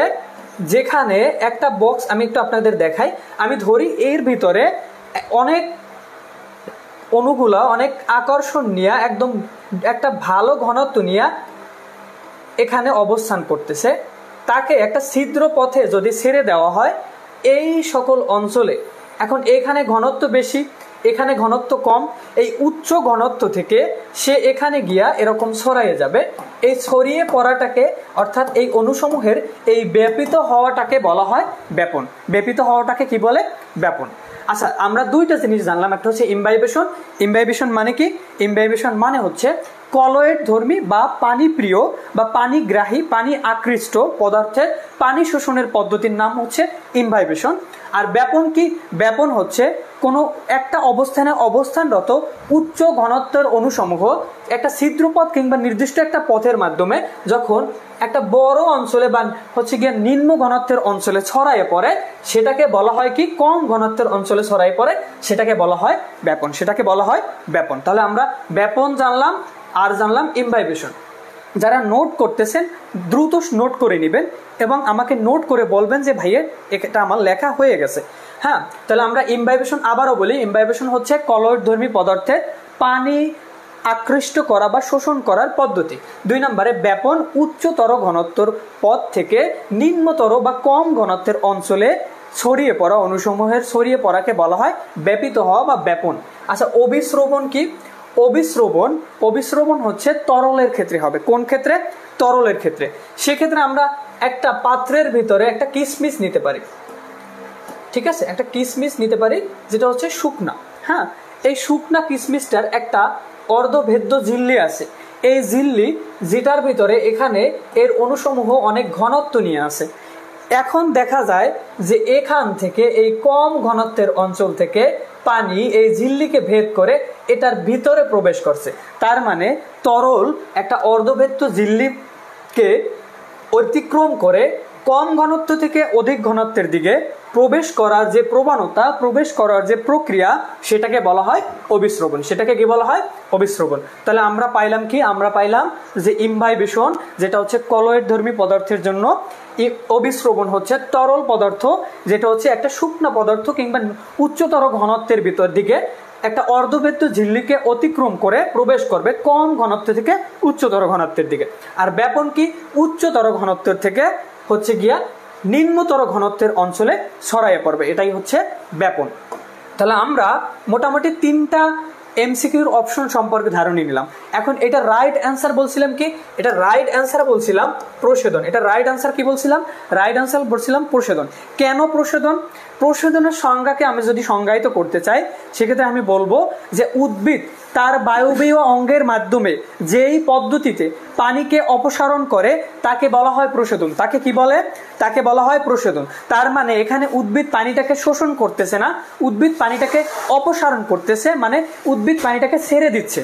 যেখানে একটা বক্স, আমি একটু আপনাদের দেখাই, আমি ধরি এর ভিতরে অনেক অণুগুলা অনেক আকর্ষণ নিয়ে একদম একটা ভালো ঘনত্ব নিয়ে এখানে অবস্থান করতেছে, তাকে একটা ছিদ্র পথে যদি ছেড়ে দেওয়া হয় এই সকল অঞ্চলে, এখন এখানে ঘনত্ব বেশি, এখানে ঘনত্ব কম, এই উচ্চ ঘনত্ব থেকে সে এখানে গিয়া এরকম ছড়াইয়ে যাবে। এই ছড়িয়ে পড়াটাকে, অর্থাৎ এই অণুসমূহের এই ব্যাপিত হওয়াটাকে বলা হয় ব্যাপন। ব্যাপিত হওয়াটাকে কি বলে? ব্যাপন। আচ্ছা, আমরা দুইটা জিনিস জানলাম, একটা হচ্ছে ইমবাইবেশন। ইমবাইবেশন মানে কি? ইমবাইবেশন মানে হচ্ছে কলয়েড ধর্মী বা পানি প্রিয় বা পানিগ্রাহী, পানি আকৃষ্ট পদার্থের পানি শোষণের পদ্ধতির নাম হচ্ছে ইমবাইবেশন। আর ব্যাপন কি? ব্যাপন হচ্ছে কোনো একটা অবস্থানে অবস্থানরত উচ্চ ঘনত্বের অণুসমূহ একটা ছিদ্রপথ কিংবা নির্দিষ্ট একটা পথের মাধ্যমে যখন একটা বড় অঞ্চলে বা হচ্ছে গিয়ে নিম্ন ঘনত্বের অঞ্চলে ছড়াইয়ে পড়ে, সেটাকে বলা হয় কি? কম ঘনত্বের অঞ্চলে ছড়াইয়ে পড়ে, সেটাকে বলা হয় ব্যাপন। সেটাকে বলা হয় ব্যাপন। তাহলে আমরা ব্যাপন জানলাম আর জানলাম ইমবাইবেশন। যারা নোট করতেছেন দ্রুত নোট করে নেবেন এবং আমাকে নোট করে বলবেন যে ভাইয়া এটা আমার লেখা হয়ে গেছে। হ্যাঁ, তাহলে আমরা ইমবাইবেশন আবারও বলি, ইমবাইবেশন হচ্ছে কলয়ধর্মী পদার্থে পানি আকৃষ্ট করা বা শোষণ করার পদ্ধতি। 2 নম্বরে ব্যাপন, উচ্চতর ঘনত্বর পথ থেকে নিম্নতর বা কম ঘনত্বের অঞ্চলে ছড়িয়ে পড়া অণুসমূহের ছড়িয়ে পড়াকে বলা হয় ব্যাপিত হওয়া বা ব্যাপন। আচ্ছা, অভিস্রবণ কি? অভিস্রবণ হচ্ছে তরলের ক্ষেত্রে হবে। কোন ক্ষেত্রে? তরলের ক্ষেত্রে। সেক্ষেত্রে আমরা একটা পাত্রের ভিতরে একটা কিশমিশ নিতে পারি, ঠিক আছে, একটা কিশমিশ নিতে পারি যেটা হচ্ছে শুকনা। হ্যাঁ, এই শুকনা কিশমিশটার একটা অর্ধভেদ্য ঝিল্লি আছে। এই ঝিল্লি যেটার ভিতরে এখানে এর অণুসমূহ অনেক ঘনত্ব নিয়ে আছে। এখন দেখা যায় যে এখান থেকে এই কম ঘনত্বের অঞ্চল থেকে পানি এই ঝিল্লিকে ভেদ করে এটার ভিতরে প্রবেশ করছে। তার মানে তরল একটা অর্ধভেদ্য ঝিল্লিকে অতিক্রম করে কম ঘনত্ব থেকে অধিক ঘনত্বের দিকে প্রবেশ করার যে প্রবণতা, প্রবেশ করার যে প্রক্রিয়া, সেটাকে বলা হয় অভিস্রবণ। সেটাকে কি বলা হয়? অভিস্রবণ। তাহলে আমরা পাইলাম কি? আমরা পাইলাম যে ইমবাইবেশন যেটা হচ্ছে কলয়েডধর্মী পদার্থের জন্য, অভিস্রবণ হচ্ছে তরল পদার্থ যেটা হচ্ছে একটা শুকনো পদার্থ কিংবা উচ্চতর ঘনত্বের ভিতর দিকে একটা অর্ধভেদ্য ঝিল্লিকে অতিক্রম করে প্রবেশ করবে কম ঘনত্ব থেকে উচ্চতর ঘনত্বের দিকে। আর ব্যাপন কি? উচ্চতর ঘনত্বের থেকে হচ্ছে গিয়া নিম্নতর ঘনত্বের অঞ্চলে ছড়াইয়ে পড়বে, এটাই হচ্ছে ব্যাপন। তাহলে আমরা মোটামুটি 3টা এমসিকিউর অপশন সম্পর্কে ধারণা নিলাম। এখন এটা রাইট অ্যান্সার বলছিলাম কি? এটা রাইট অ্যান্সার বলছিলাম প্রশোধন। এটা রাইট অ্যান্সার কি বলছিলাম? রাইট অ্যান্সার বলছিলাম প্রশোধন। কেন প্রশোধন? প্রশোধনের সংজ্ঞাকে আমি যদি সংজ্ঞায়িত করতে চাই সেক্ষেত্রে আমি বলবো যে উদ্ভিদ তার বায়বীয় অঙ্গের মাধ্যমে যেই পদ্ধতিতে পানিকে অপসারণ করে তাকে বলা হয় প্রশোধন। তাকে কি বলে? তাকে বলা হয় প্রশোধন। তার মানে এখানে উদ্ভিদ পানিটাকে শোষণ করতেছে না, উদ্ভিদ পানিটাকে অপসারণ করতেছে, মানে উদ্ভিদ পানিটাকে ছেড়ে দিচ্ছে।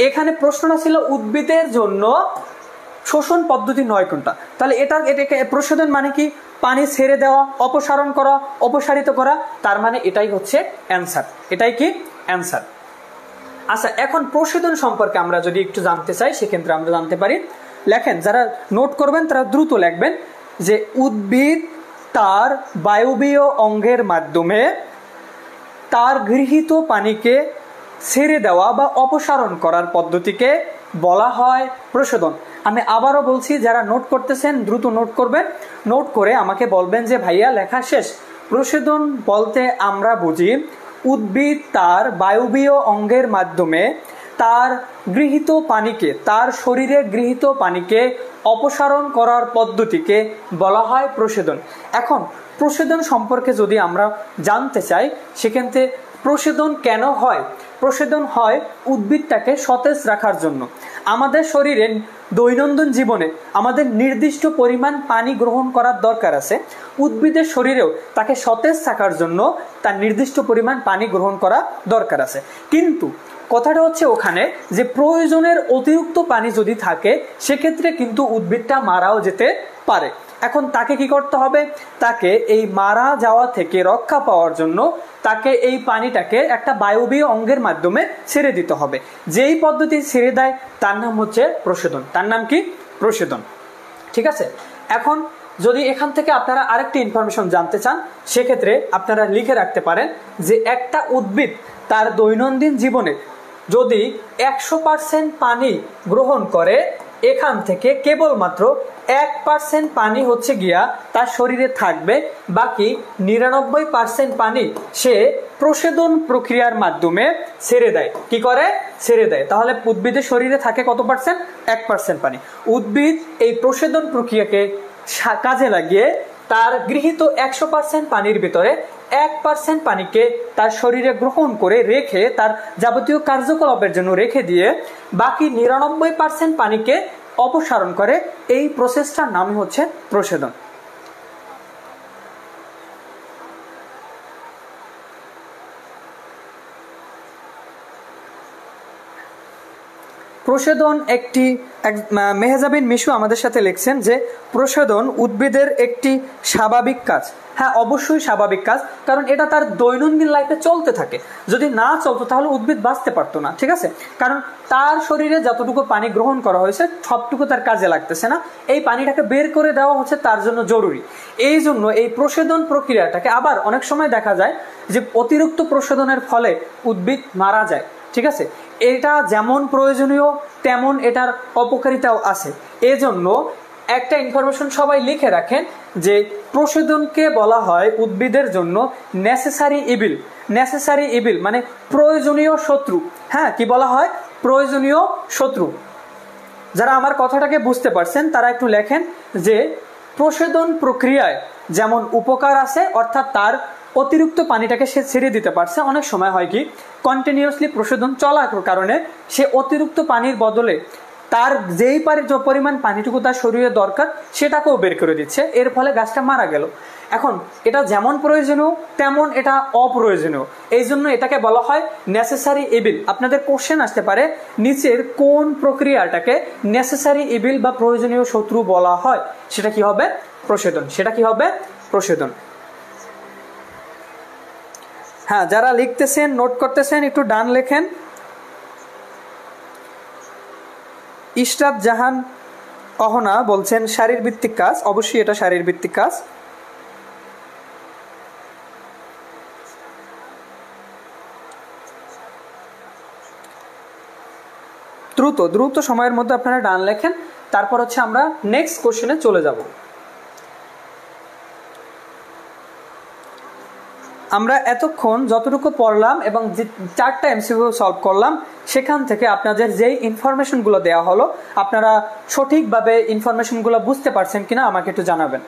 এখানে প্রশ্নটা ছিল উদ্ভিদের জন্য শোষণ পদ্ধতি 9 কোনটা। তাহলে এটাকে প্রশোধন মানে কি? পানি ছেড়ে দেওয়া, অপসারণ করা, অপসারিত করা। তার মানে এটাই হচ্ছে অ্যান্সার। এটাই কি? অ্যান্সার। আচ্ছা, এখন প্রশোধন সম্পর্কে আমরা যদি একটু জানতে চাই সেক্ষেত্রে আমরা জানতে পারি। লেখেন, যারা নোট করবেন তারা দ্রুত লিখবেন যে উদ্ভিদ তার বায়বীয় অঙ্গের মাধ্যমে তার গৃহীত পানিকে ছেড়ে দেওয়া বা অপসারণ করার পদ্ধতিকে বলা হয় প্রশোধন। আমি আবারও বলছি, যারা নোট করতেছেন দ্রুত নোট করবেন, নোট করে আমাকে বলবেন যে ভাইয়া লেখা শেষ। প্রশোধন বলতে আমরা বুঝি উদ্ভিদ তার বায়বীয় অঙ্গের মাধ্যমে তার গৃহীত পানিকে, তার শরীরে গৃহীত পানিকে অপসারণ করার পদ্ধতিকে বলা হয় প্রশোধন। এখন প্রশোধন সম্পর্কে যদি আমরা জানতে চাই সেক্ষেত্রে প্রশোধন কেন হয়? প্রশোধন হয় উদ্ভিদটাকে সতেজ রাখার জন্য। আমাদের শরীরে দৈনন্দিন জীবনে আমাদের নির্দিষ্ট পরিমাণ পানি গ্রহণ করার দরকার আছে। উদ্ভিদের শরীরেও তাকে সতেজ থাকার জন্য তার নির্দিষ্ট পরিমাণ পানি গ্রহণ করা দরকার আছে। কিন্তু কথাটা হচ্ছে ওখানে যে প্রয়োজনের অতিরিক্ত পানি যদি থাকে সেক্ষেত্রে কিন্তু উদ্ভিদটা মারাও যেতে পারে। এখন তাকে কি করতে হবে? তাকে এই মারা যাওয়া থেকে রক্ষা পাওয়ার জন্য তাকে এই পানিটাকে একটা বায়বীয় অঙ্গের মাধ্যমে ছেড়ে দিতে হবে। যেই পদ্ধতি ছেড়ে দেয় তার নাম হচ্ছে প্রশোধন। তার নাম কি? প্রশোধন। ঠিক আছে। এখন যদি এখান থেকে আপনারা আরেকটি ইনফরমেশন জানতে চান সেক্ষেত্রে আপনারা লিখে রাখতে পারেন যে একটা উদ্ভিদ তার দৈনন্দিন জীবনে যদি 100% পানি গ্রহণ করে, এখান থেকে কেবলমাত্র 1% পানি হচ্ছে গিয়া তার শরীরে থাকবে, বাকি 99% পানি সে প্রশোধন প্রক্রিয়ার মাধ্যমে ছেড়ে দেয়। কি করে? ছেড়ে দেয়। তাহলে উদ্ভিদের শরীরে থাকে কত পার্সেন্ট? 1% পানি। উদ্ভিদ এই প্রশোধন প্রক্রিয়াকে কাজে লাগিয়ে তার গৃহীত 100% পানির ভিতরে 1% পানিকে তার শরীরে গ্রহণ করে রেখে তার যাবতীয় কার্যকলাপের জন্য রেখে দিয়ে বাকি 99% পানিকে অপসারণ করে। এই প্রসেসটার নাম হচ্ছে প্রশোধন। প্রশোধন একটি মেহজাবিন মিশু আমাদের সাথে লিখছেন যে প্রশোধন উদ্ভিদের একটি স্বাভাবিক কাজ। হ্যাঁ, অবশ্যই স্বাভাবিক কাজ, কারণ এটা তার দৈনন্দিন লাইফে চলতে থাকে। যদি না চলতো তাহলে উদ্ভিদ বাঁচতে পারতো না, ঠিক আছে? কারণ তার শরীরে যতটুকু পানি গ্রহণ করা হয়েছে সবটুকু তার কাজে লাগতেছে না, এই পানিটাকে বের করে দেওয়া হচ্ছে তার জন্য জরুরি। এই জন্য এই প্রশোধন প্রক্রিয়াটাকে, আবার অনেক সময় দেখা যায় যে অতিরিক্ত প্রশোধনের ফলে উদ্ভিদ মারা যায়, ঠিক আছে? এটা যেমন প্রয়োজনীয় তেমন এটার অপকারিতাও আছে। এজন্য একটা ইনফরমেশন সবাই লিখে রাখেন যে প্রশোধনকে বলা হয় উদ্ভিদের জন্য নেসেসারি ইভিল। নেসেসারি ইভিল মানে প্রয়োজনীয় শত্রু। হ্যাঁ, কি বলা হয়? প্রয়োজনীয় শত্রু। যারা আমার কথাটাকে বুঝতে পারছেন তারা একটু লেখেন যে প্রশোধন প্রক্রিয়ায় যেমন উপকার আছে, অর্থাৎ তার অতিরিক্ত পানিটাকে সে ছেড়ে দিতে পারছে। অনেক সময় হয় কি, কন্টিনিউয়াসলি প্রশোধন চলার কারণে সে অতিরিক্ত পানির বদলে তার যেই পরিমাণ পানিটুকু তার শরীরে দরকার সেটাকেও বের করে দিচ্ছে, এর ফলে গাছটা মারা গেল। এখন এটা যেমন প্রয়োজনীয় তেমন এটা অপ্রয়োজনীয়, এই জন্য এটাকে বলা হয় নেসেসারি ইভিল। আপনাদের কোশ্চেন আসতে পারে নিচের কোন প্রক্রিয়াটাকে নেসেসারি ইভিল বা প্রয়োজনীয় শত্রু বলা হয়? সেটা কি হবে? প্রশোধন। সেটা কি হবে? প্রশোধন। হ্যাঁ, যারা লিখতেছেন, নোট করতেছেন, একটু ডান লেখেন। ইশরাত জাহান অহনা বলছেন শারীরভিত্তিক কাজ। অবশ্যই এটা শারীরভিত্তিক কাজ। দ্রুত দ্রুত সময়ের মধ্যে আপনারা ডান লেখেন, তারপর হচ্ছে আমরা নেক্সট কোশ্চেনে চলে যাব। আমরা এতক্ষণ যতটুকু পড়লাম এবং যে 4টা এমসিকিউ সলভ করলাম, সেখান থেকে আপনাদের যেই ইনফরমেশনগুলো দেওয়া হলো আপনারা সঠিকভাবে ইনফরমেশনগুলো বুঝতে পারছেন কিনা আমাকে একটু জানাবেন।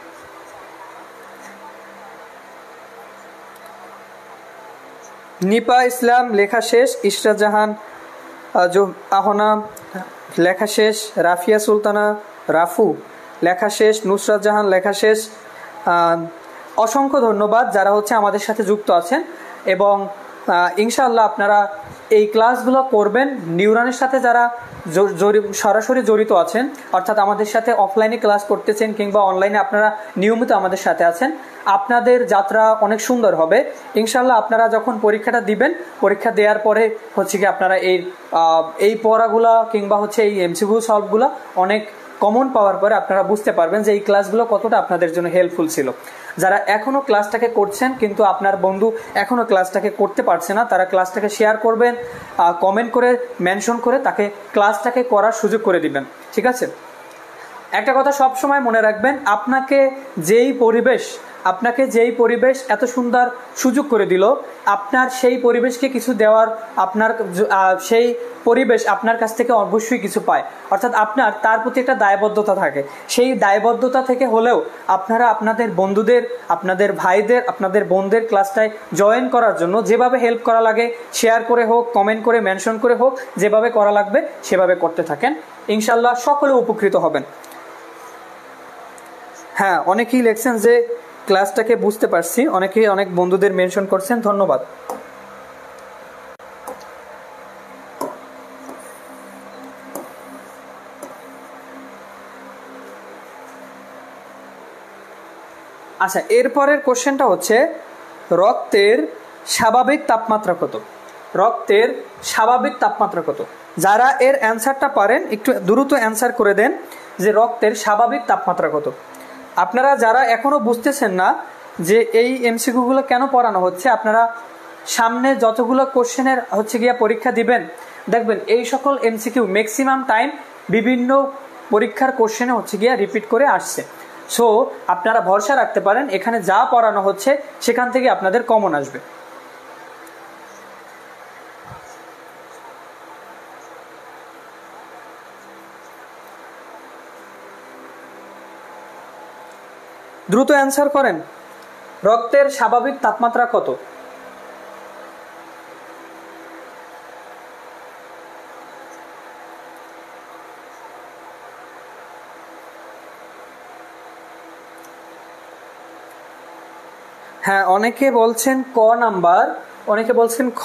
নিপা ইসলাম লেখা শেষ, ইশরাত জাহান আহনা লেখা শেষ, রাফিয়া সুলতানা রাফু লেখা শেষ, নুসরাত জাহান লেখা শেষ। অসংখ্য ধন্যবাদ যারা হচ্ছে আমাদের সাথে যুক্ত আছেন, এবং ইনশাআল্লাহ আপনারা এই ক্লাসগুলো করবেন। নিউরানের সাথে যারা সরাসরি জড়িত আছেন, অর্থাৎ আমাদের সাথে অফলাইনে ক্লাস করতেছেন কিংবা অনলাইনে আপনারা নিয়মিত আমাদের সাথে আছেন, আপনাদের যাত্রা অনেক সুন্দর হবে ইনশাআল্লাহ। আপনারা যখন পরীক্ষাটা দিবেন, পরীক্ষা দেওয়ার পরে হচ্ছে কি আপনারা এই পড়াগুলা কিংবা হচ্ছে এই এমসিকিউ সলভগুলো অনেক কমন পাওয়ার পরে আপনারা বুঝতে পারবেন যে এই ক্লাসগুলো কতটা আপনাদের জন্য হেল্পফুল ছিল। যারা এখনো ক্লাসটাকে করছেন কিন্তু আপনার বন্ধু এখনো ক্লাসটাকে করতে পারছে না, তারা ক্লাসটাকে শেয়ার করবেন, কমেন্ট করে মেনশন করে তাকে ক্লাসটাকে করার সুযোগ করে দিবেন, ঠিক আছে? একটা কথা সব সময় মনে রাখবেন, আপনাকে যেই পরিবেশ এত সুন্দর সুযোগ করে দিল, আপনার সেই পরিবেশকে কিছু দেওয়ার, আপনার সেই পরিবেশ আপনার কাছ থেকে অবশ্যই কিছু পায়, অর্থাৎ আপনার তার প্রতি একটা দায়বদ্ধতা থাকে। সেই দায়বদ্ধতা থেকে হলেও আপনারা আপনাদের বন্ধুদের, আপনাদের ভাইদের, আপনাদের বোনদের ক্লাসটায় জয়েন করার জন্য যেভাবে হেল্প করা লাগে, শেয়ার করে হোক, কমেন্ট করে মেনশন করে হোক, যেভাবে করা লাগবে সেভাবে করতে থাকেন, ইনশাল্লাহ সকলে উপকৃত হবেন। হ্যাঁ, অনেকেই লেখছেন যে ক্লাসটাকে বুঝতে পারছি, অনেকেই অনেক বন্ধুদের মেনশন করছেন, ধন্যবাদ। আচ্ছা, এরপরের কোশ্চেনটা হচ্ছে রক্তের স্বাভাবিক তাপমাত্রা কত? রক্তের স্বাভাবিক তাপমাত্রা কত? যারা এর অ্যান্সারটা পারেন একটু দ্রুত অ্যান্সার করে দেন যে রক্তের স্বাভাবিক তাপমাত্রা কত। আপনারা যারা এখনো বুঝতেছেন না যে এই এমসিকিউগুলো কেন পড়ানো হচ্ছে, আপনারা সামনে যতগুলো কোশ্চেনের হচ্ছে গিয়া পরীক্ষা দিবেন, দেখবেন এই সকল এমসিকিউ ম্যাক্সিমাম টাইম বিভিন্ন পরীক্ষার কোশ্চেনে হচ্ছে গিয়া রিপিট করে আসছে। সো আপনারা ভরসা রাখতে পারেন এখানে যা পড়ানো হচ্ছে সেখান থেকে আপনাদের কমন আসবে। দ্রুত অ্যান্সার করেন, রক্তের স্বাভাবিক তাপমাত্রা কত? হ্যাঁ, অনেকে বলছেন ক নাম্বার, অনেকে বলছেন খ,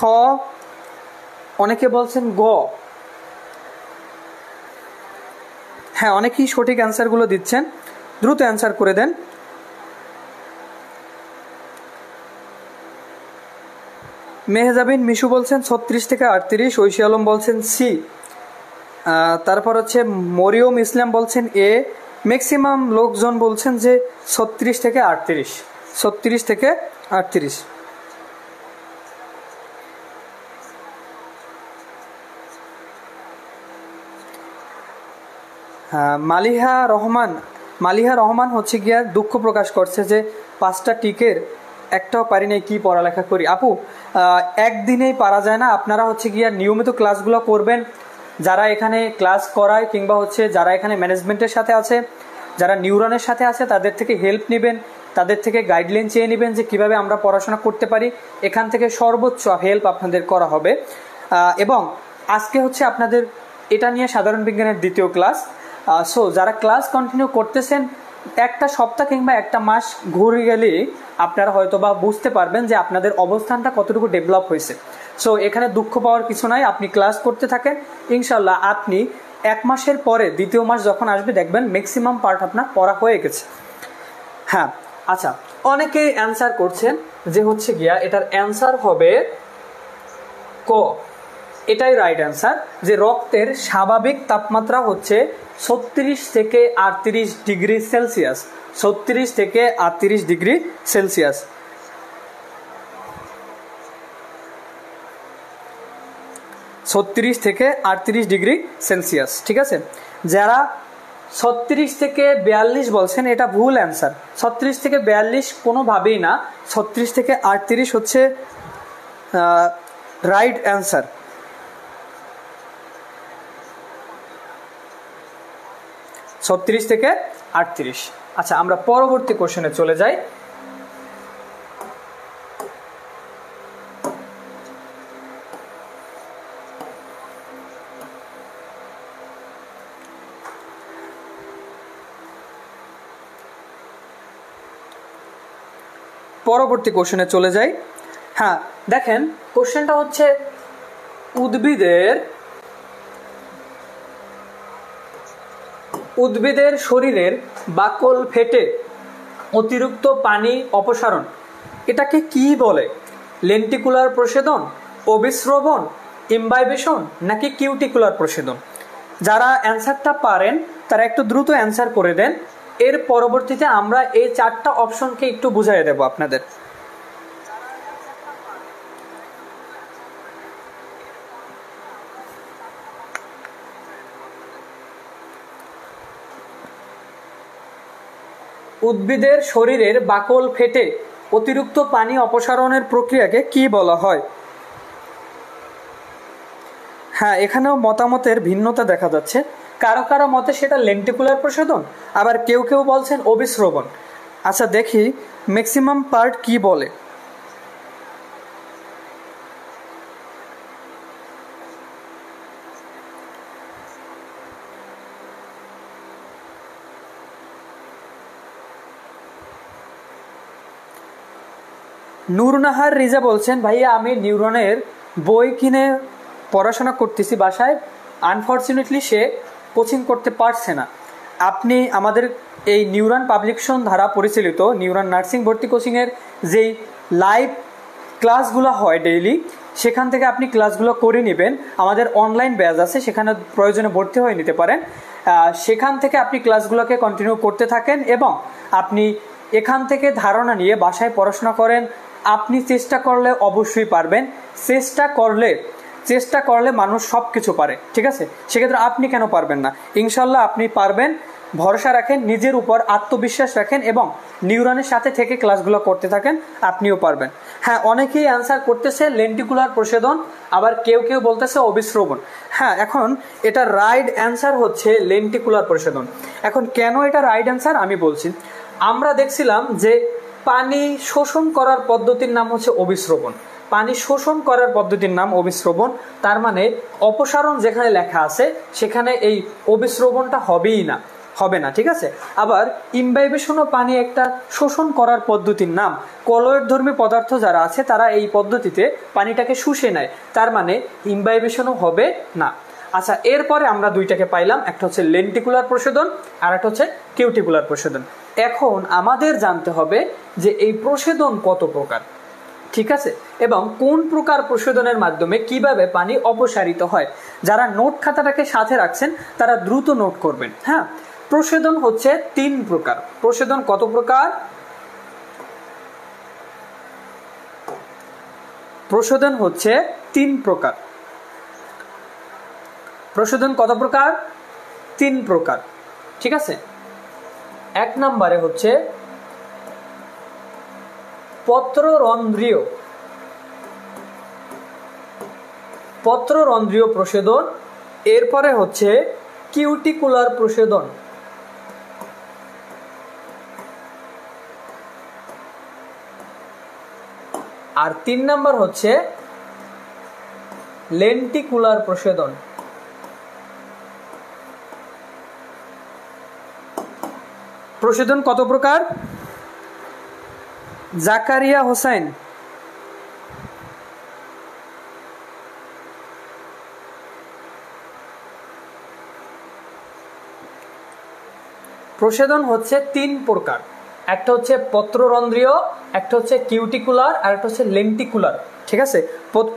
অনেকে বলছেন গ। হ্যাঁ, অনেকেই সঠিক অ্যান্সারগুলো দিচ্ছেন, দ্রুত অ্যান্সার করে দেন। মেহজাবিন মিশু বলছেন 36 থেকে 38, ঐশী আলম বলছেন সি, তারপর হচ্ছে মরিয়ম ইসলাম বলছেন এ, ম্যাক্সিমাম লোকজন বলছেন যে 36 থেকে 38, 36 থেকে 38। হ্যাঁ, মালিহা রহমান হচ্ছে গিয়া দুঃখ প্রকাশ করছে যে 5টা টিকের একটাও পারি নাই, কি পড়ালেখা করি। আপু, একদিনেই পারা যায় না, আপনারা হচ্ছে গিয়া নিয়মিত ক্লাসগুলো করবেন। যারা এখানে ক্লাস করায় কিংবা হচ্ছে যারা এখানে ম্যানেজমেন্টের সাথে আছে, যারা নিউরনের সাথে আছে, তাদের থেকে হেল্প নেবেন, তাদের থেকে গাইডলাইন চেয়ে নেবেন যে কিভাবে আমরা পড়াশোনা করতে পারি। এখান থেকে সর্বোচ্চ হেল্প আপনাদের করা হবে। এবং আজকে হচ্ছে আপনাদের এটা নিয়ে সাধারণ বিজ্ঞানের 2য় ক্লাস। সো যারা ক্লাস কন্টিনিউ করতেছেন, একটা সপ্তাহ কিংবা একটা মাস ঘুরে গেলে আপনারা হয়তো বা বুঝতে পারবেন যে আপনাদের অবস্থানটা কতটুকু ডেভেলপ হয়েছে। সো এখানে দুঃখ পাওয়ার কিছু নাই, আপনি ক্লাস করতে থাকেন, ইনশাল্লাহ আপনি 1 মাসের পরে 2য় মাস যখন আসবে দেখবেন ম্যাক্সিমাম পার্ট আপনার পড়া হয়ে গেছে। হ্যাঁ, আচ্ছা, অনেকেই অ্যান্সার করছেন যে হচ্ছে গিয়া এটার অ্যান্সার হবে ক। এটাই রাইট অ্যান্সার, যে রক্তের স্বাভাবিক তাপমাত্রা হচ্ছে 36 থেকে 38 ডিগ্রি সেলসিয়াস, 36 থেকে 38 ডিগ্রি সেলসিয়াস। থেকে 38 ডিগ্রি সেলসিয়াস, ঠিক আছে। যারা 36 থেকে 42 বলছেন, এটা ভুল অ্যান্সার। 36 থেকে 42 কোনোভাবেই না, 36 থেকে 38 হচ্ছে রাইট অ্যান্সার। 36 থেকে 38। আচ্ছা, আমরা পরবর্তী কোশ্চেনে চলে যাই। হ্যাঁ, দেখেন কোশ্চেনটা হচ্ছে উদ্ভিদের শরীরের বাকল ফেটে অতিরিক্ত পানি অপসারণ, এটাকে কি বলে? লেন্টিকুলার প্রসেদন, অভিস্রবণ, ইমবাইবেশন নাকি কিউটিকুলার প্রসেদন? যারা অ্যান্সারটা পারেন তারা একটু দ্রুত অ্যান্সার করে দেন। এর পরবর্তীতে আমরা এই 4টা অপশনকে একটু বুঝাই দেব আপনাদের। উদ্ভিদের শরীরের বাকল ফেটে অতিরিক্ত পানি অপসারণের প্রক্রিয়াকে কি বলা হয়? হ্যাঁ, এখানেও মতামতের ভিন্নতা দেখা যাচ্ছে। কারো কারো মতে সেটা লেন্টিকুলার প্রশোধন, আবার কেউ কেউ বলছেন অভিস্রবণ। আচ্ছা, দেখি ম্যাক্সিমাম পার্ট কি বলে। নূরনাহার রিজা বলছেন, ভাইয়া আমি নিউরনের বই কিনে পড়াশোনা করতেছি বাসায়, আনফর্চুনেটলি সে কোচিং করতে পারছে না। আপনি আমাদের এই নিউরন পাবলিকেশন দ্বারা পরিচালিত নিউরন নার্সিং ভর্তি কোচিংয়ের যেই লাইভ ক্লাসগুলো হয় ডেইলি, সেখান থেকে আপনি ক্লাসগুলো করে নেবেন। আমাদের অনলাইন ব্যাচ আছে, সেখানে প্রয়োজনে ভর্তি হয়ে নিতে পারেন। সেখান থেকে আপনি ক্লাসগুলোকে কন্টিনিউ করতে থাকেন এবং আপনি এখান থেকে ধারণা নিয়ে বাসায় পড়াশোনা করেন। আপনি চেষ্টা করলে অবশ্যই পারবেন। চেষ্টা করলে মানুষ সব কিছু পারে, ঠিক আছে? সেক্ষেত্রে আপনি কেন পারবেন না? ইনশাল্লাহ আপনি পারবেন। ভরসা রাখেন, নিজের উপর আত্মবিশ্বাস রাখেন এবং নিউরনের সাথে থেকে ক্লাসগুলো করতে থাকেন, আপনিও পারবেন। হ্যাঁ, অনেকেই অ্যান্সার করতেছে লেন্টিকুলার প্রসেদন, আবার কেউ কেউ বলতেছে অভিস্রবণ। হ্যাঁ, এখন এটা রাইট অ্যান্সার হচ্ছে লেন্টিকুলার প্রসেদন। এখন কেন এটা রাইট অ্যান্সার আমি বলছি। আমরা দেখছিলাম যে পানি শোষণ করার পদ্ধতির নাম হচ্ছে অভিস্রবণ। পানি শোষণ করার পদ্ধতির নাম অভিস্রবণ। তার মানে অপসারণ যেখানে লেখা আছে সেখানে এই অভিস্রবণটা হবে না, ঠিক আছে? আবার ইমবাইবেশনও পানি একটা শোষণ করার পদ্ধতির নাম। কলয়েডধর্মী পদার্থ যারা আছে তারা এই পদ্ধতিতে পানিটাকে শুষে নেয়, তার মানে ইমবাইবেশনও হবে না। আচ্ছা, এরপরে আমরা দুইটাকে পাইলাম, একটা হচ্ছে লেন্টিকুলার প্রশোধন আর একটা হচ্ছে কিউটিকুলার প্রশোধন। এখন আমাদের জানতে হবে যে এই প্রশোধন কত প্রকার, ঠিক আছে, এবং কোন প্রকার প্রশোধনের মাধ্যমে কিভাবে পানি অপসারিত হয়। যারা নোট খাতাটাকে সাথে রাখছেন তারা দ্রুত নোট করবেন। হ্যাঁ, প্রশোধন হচ্ছে 3 প্রকার। প্রশোধন কত প্রকার? প্রশোধন হচ্ছে 3 প্রকার। প্রশোধন কত প্রকার? 3 প্রকার, ঠিক আছে। 1 নম্বরে হচ্ছে পত্ররন্ধ্রীয় প্রশোধন, এরপরে হচ্ছে কিউটিকুলার প্রশোধন, আর 3 নম্বর হচ্ছে লেন্টিকুলার প্রশোধন। প্রশোধন কত প্রকার? জাকারিয়া হোসেন, প্রশোধন হচ্ছে 3 প্রকার। একটা হচ্ছে পত্ররন্ধ্রীয়, একটা হচ্ছে কিউটিকুলার, আর একটা হচ্ছে লেন্টিকুলার, ঠিক আছে।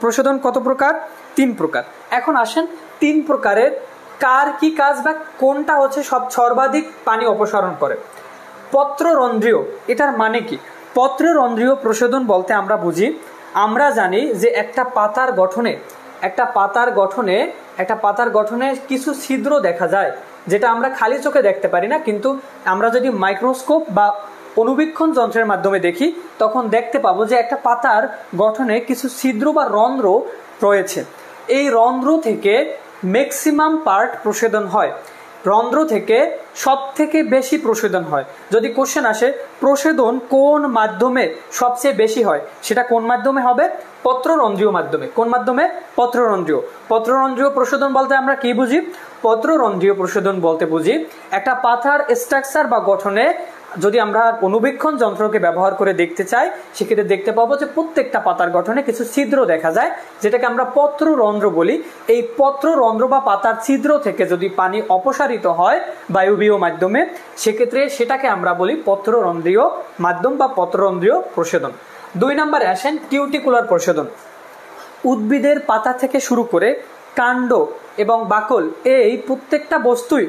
প্রশোধন কত প্রকার? 3 প্রকার। এখন আসেন 3 প্রকারের কার কি কাজ বা কোনটা হচ্ছে সর্বাধিক পানি অপসারণ করে। পত্ররন্ধ্রীয়, এটার মানে কি? পত্ররন্ধ্রীয় প্রশোধন বলতে আমরা জানি যে একটা পাতার গঠনে কিছু ছিদ্র দেখা যায়, যেটা আমরা খালি চোখে দেখতে পারি না, কিন্তু আমরা যদি মাইক্রোস্কোপ বা অনুবীক্ষণ যন্ত্রের মাধ্যমে দেখি তখন দেখতে পাবো যে একটা পাতার গঠনে কিছু ছিদ্র বা রন্ধ্র রয়েছে। এই রন্ধ্র থেকে ম্যাক্সিমাম পার্ট প্রশোধন হয়, রন্ধ্র থেকে সব থেকে বেশি প্রশোধন হয়। যদি কোশ্চেন আসে প্রশোধন কোন মাধ্যমে সবচেয়ে বেশি হয়, সেটা কোন মাধ্যমে হবে? পত্ররন্ধ্রীয় মাধ্যমে। কোন মাধ্যমে? পত্ররন্ধ্রীয় প্রশোধন বলতে আমরা কি বুঝি? পত্ররন্ধ্রীয় প্রশোধন বলতে বুঝি একটা পাতার স্ট্রাকচার বা গঠনে যদি আমরা অনুবীক্ষণ যন্ত্রকে ব্যবহার করে দেখতে চাই, সেক্ষেত্রে দেখতে পাবো যে প্রত্যেকটা পাতার গঠনে কিছু ছিদ্র দেখা যায়, যেটাকে আমরা পত্ররন্ধ্র বলি। এই পত্ররন্ধ্র বা পাতার ছিদ্র থেকে যদি পানি অপসারিত হয় বায়বীয় মাধ্যমে, সেক্ষেত্রে সেটাকে আমরা বলি পত্ররন্ধ্রীয় মাধ্যম বা পত্ররন্ধ্রীয় প্রশোধন। 2 নম্বরে আসেন কিউটিকুলার প্রশোধন। উদ্ভিদের পাতা থেকে শুরু করে কাণ্ড এবং বাকল, এই প্রত্যেকটা বস্তুই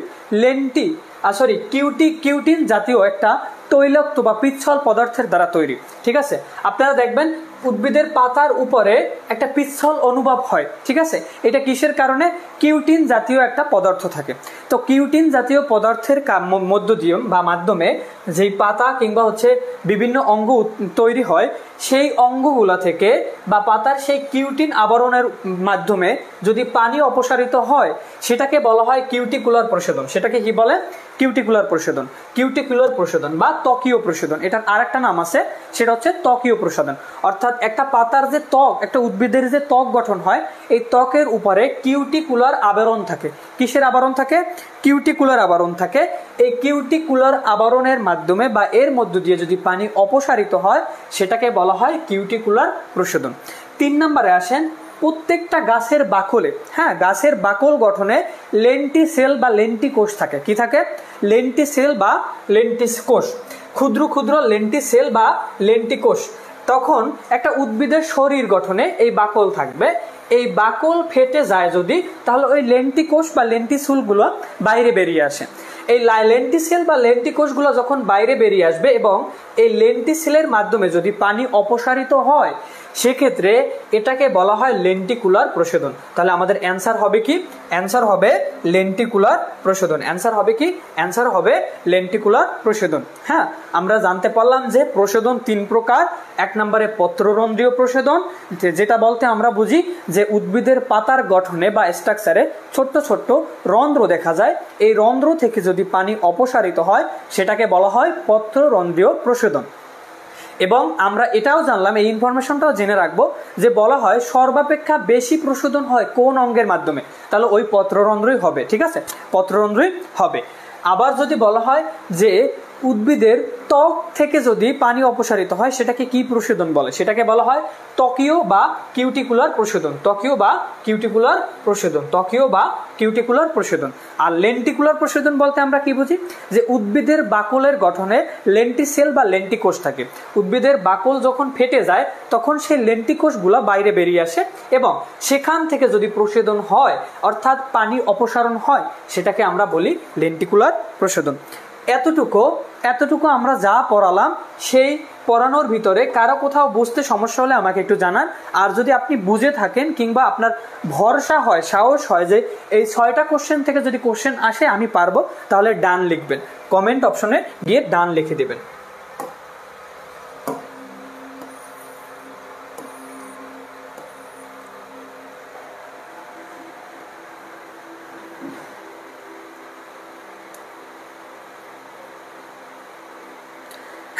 কিউটিন জাতীয় একটা তৈলাক্ত বা পিচ্ছল পদার্থের দ্বারা তৈরি, ঠিক আছে। আপনারা দেখবেন উদ্ভিদের পাতার উপরে একটা পিচ্ছল অনুভব হয়, ঠিক আছে। এটা কিসের কারণে? কিউটিন জাতীয় একটা পদার্থ থাকে। তো কিউটিন জাতীয় পদার্থের মধ্য দিয়ে বা মাধ্যমে যেই পাতা কিংবা হচ্ছে বিভিন্ন অঙ্গ তৈরি হয়, সেই অঙ্গগুলা থেকে বা পাতার সেই কিউটিন আবরণের মাধ্যমে যদি পানি অপসারিত হয়, সেটাকে বলা হয় কিউটিকুলার প্রশোধন। সেটাকে কি বলে? কিউটিকুলার প্রশোধন বা ত্বকীয় প্রশোধন। এটার আরেকটা নাম আছে, সেটা হচ্ছে ত্বকীয় প্রশোধন। অর্থাৎ একটা পাতার যে ত্বক, একটা উদ্ভিদের যে ত্বক গঠন হয়, এই ত্বকের উপরে কিউটিকুলার আবরণ থাকে। কিসের আবরণ থাকে? কিউটিকুলার আবরণ থাকে। এই কিউটিকুলার আবরণের মাধ্যমে বা এর মধ্য দিয়ে যদি পানি অপসারিত হয়, সেটাকে বলা হয় কিউটিকুলার প্রশোধন। 3 নম্বরে আসেন প্রত্যেকটা গাছের বাকলে, গাছের বাকল গঠনে লেন্টিসেল বা লেন্টিকোষ থাকে। কি থাকে? লেন্টিসেল বা লেন্টিকোষ, ক্ষুদ্র ক্ষুদ্র লেন্টিসেল বা লেন্টিকোষ। তখন একটা উদ্ভিদের শরীর গঠনে এই বাকল থাকবে। এই বাকল ফেটে যায় যদি, তাহলে ওই লেন্টিকোষ বা লেন্টিসেলগুলো বাইরে বেরিয়ে আসে। এই লেন্টিসেল বা লেন্টিকোষগুলো যখন বাইরে বেরিয়ে আসবে এবং এই লেন্টিসেলের মাধ্যমে যদি পানি অপসারিত হয়, সেক্ষেত্রে এটাকে বলা হয় লেন্টিকুলার প্রশোধন। তাহলে আমাদের অ্যান্সার হবে কি? অ্যান্সার হবে লেন্টিকুলার প্রশোধন। অ্যান্সার হবে কি? অ্যান্সার হবে লেন্টিকুলার প্রশোধন। হ্যাঁ, আমরা জানতে পারলাম যে প্রশোধন 3 প্রকার। 1 নম্বরে পত্ররন্ধ্রীয় প্রশোধন, যেটা বলতে আমরা বুঝি যে উদ্ভিদের পাতার গঠনে বা স্ট্রাকচারে ছোট্ট ছোট্ট রন্ধ্র দেখা যায়, এই রন্ধ্র থেকে যদি পানি অপসারিত হয়, সেটাকে বলা হয় পত্ররন্ধ্রীয় প্রশোধন। এবং আমরা এটাও জানলাম, এই ইনফরমেশনটাও জেনে রাখবো যে বলা হয় সর্বাপেক্ষা বেশি প্রশোধন হয় কোন অঙ্গের মাধ্যমে, তাহলে ওই পত্ররন্ধ্রই হবে, ঠিক আছে, পত্ররন্ধ্রই হবে। আবার যদি বলা হয় যে উদ্ভিদের ত্বক থেকে যদি পানি অপসারিত হয় সেটাকে কি প্রশোধন বলে? সেটাকে বলা হয় ত্বকীয় বা কিউটিকুলার প্রশোধন। ত্বকীয় বা কিউটিকুলার প্রশোধন, ত্বকীয় বা কিউটিকুলার প্রশোধন। আর লেন্টিকুলার প্রশোধন বলতে আমরা কি বুঝি? যে উদ্ভিদের বাকলের গঠনে লেন্টিসেল বা লেন্টিকোষ থাকে। উদ্ভিদের বাকল যখন ফেটে যায় তখন সেই লেন্টিকোষগুলো বাইরে বেরিয়ে আসে এবং সেখান থেকে যদি প্রশোধন হয় অর্থাৎ পানি অপসারণ হয় সেটাকে আমরা বলি লেন্টিকুলার প্রশোধন। এতটুকু আমরা যা পড়ালাম সেই পড়ানোর ভিতরে কারো কোথাও বুঝতে সমস্যা হলে আমাকে একটু জানান। আর যদি আপনি বুঝে থাকেন কিংবা আপনার ভরসা হয়, সাহস হয় যে এই 6টা কোশ্চেন থেকে যদি কোশ্চেন আসে আমি পারবো, তাহলে ডান লিখবেন, কমেন্ট অপশনে গিয়ে ডান লিখে দেবেন।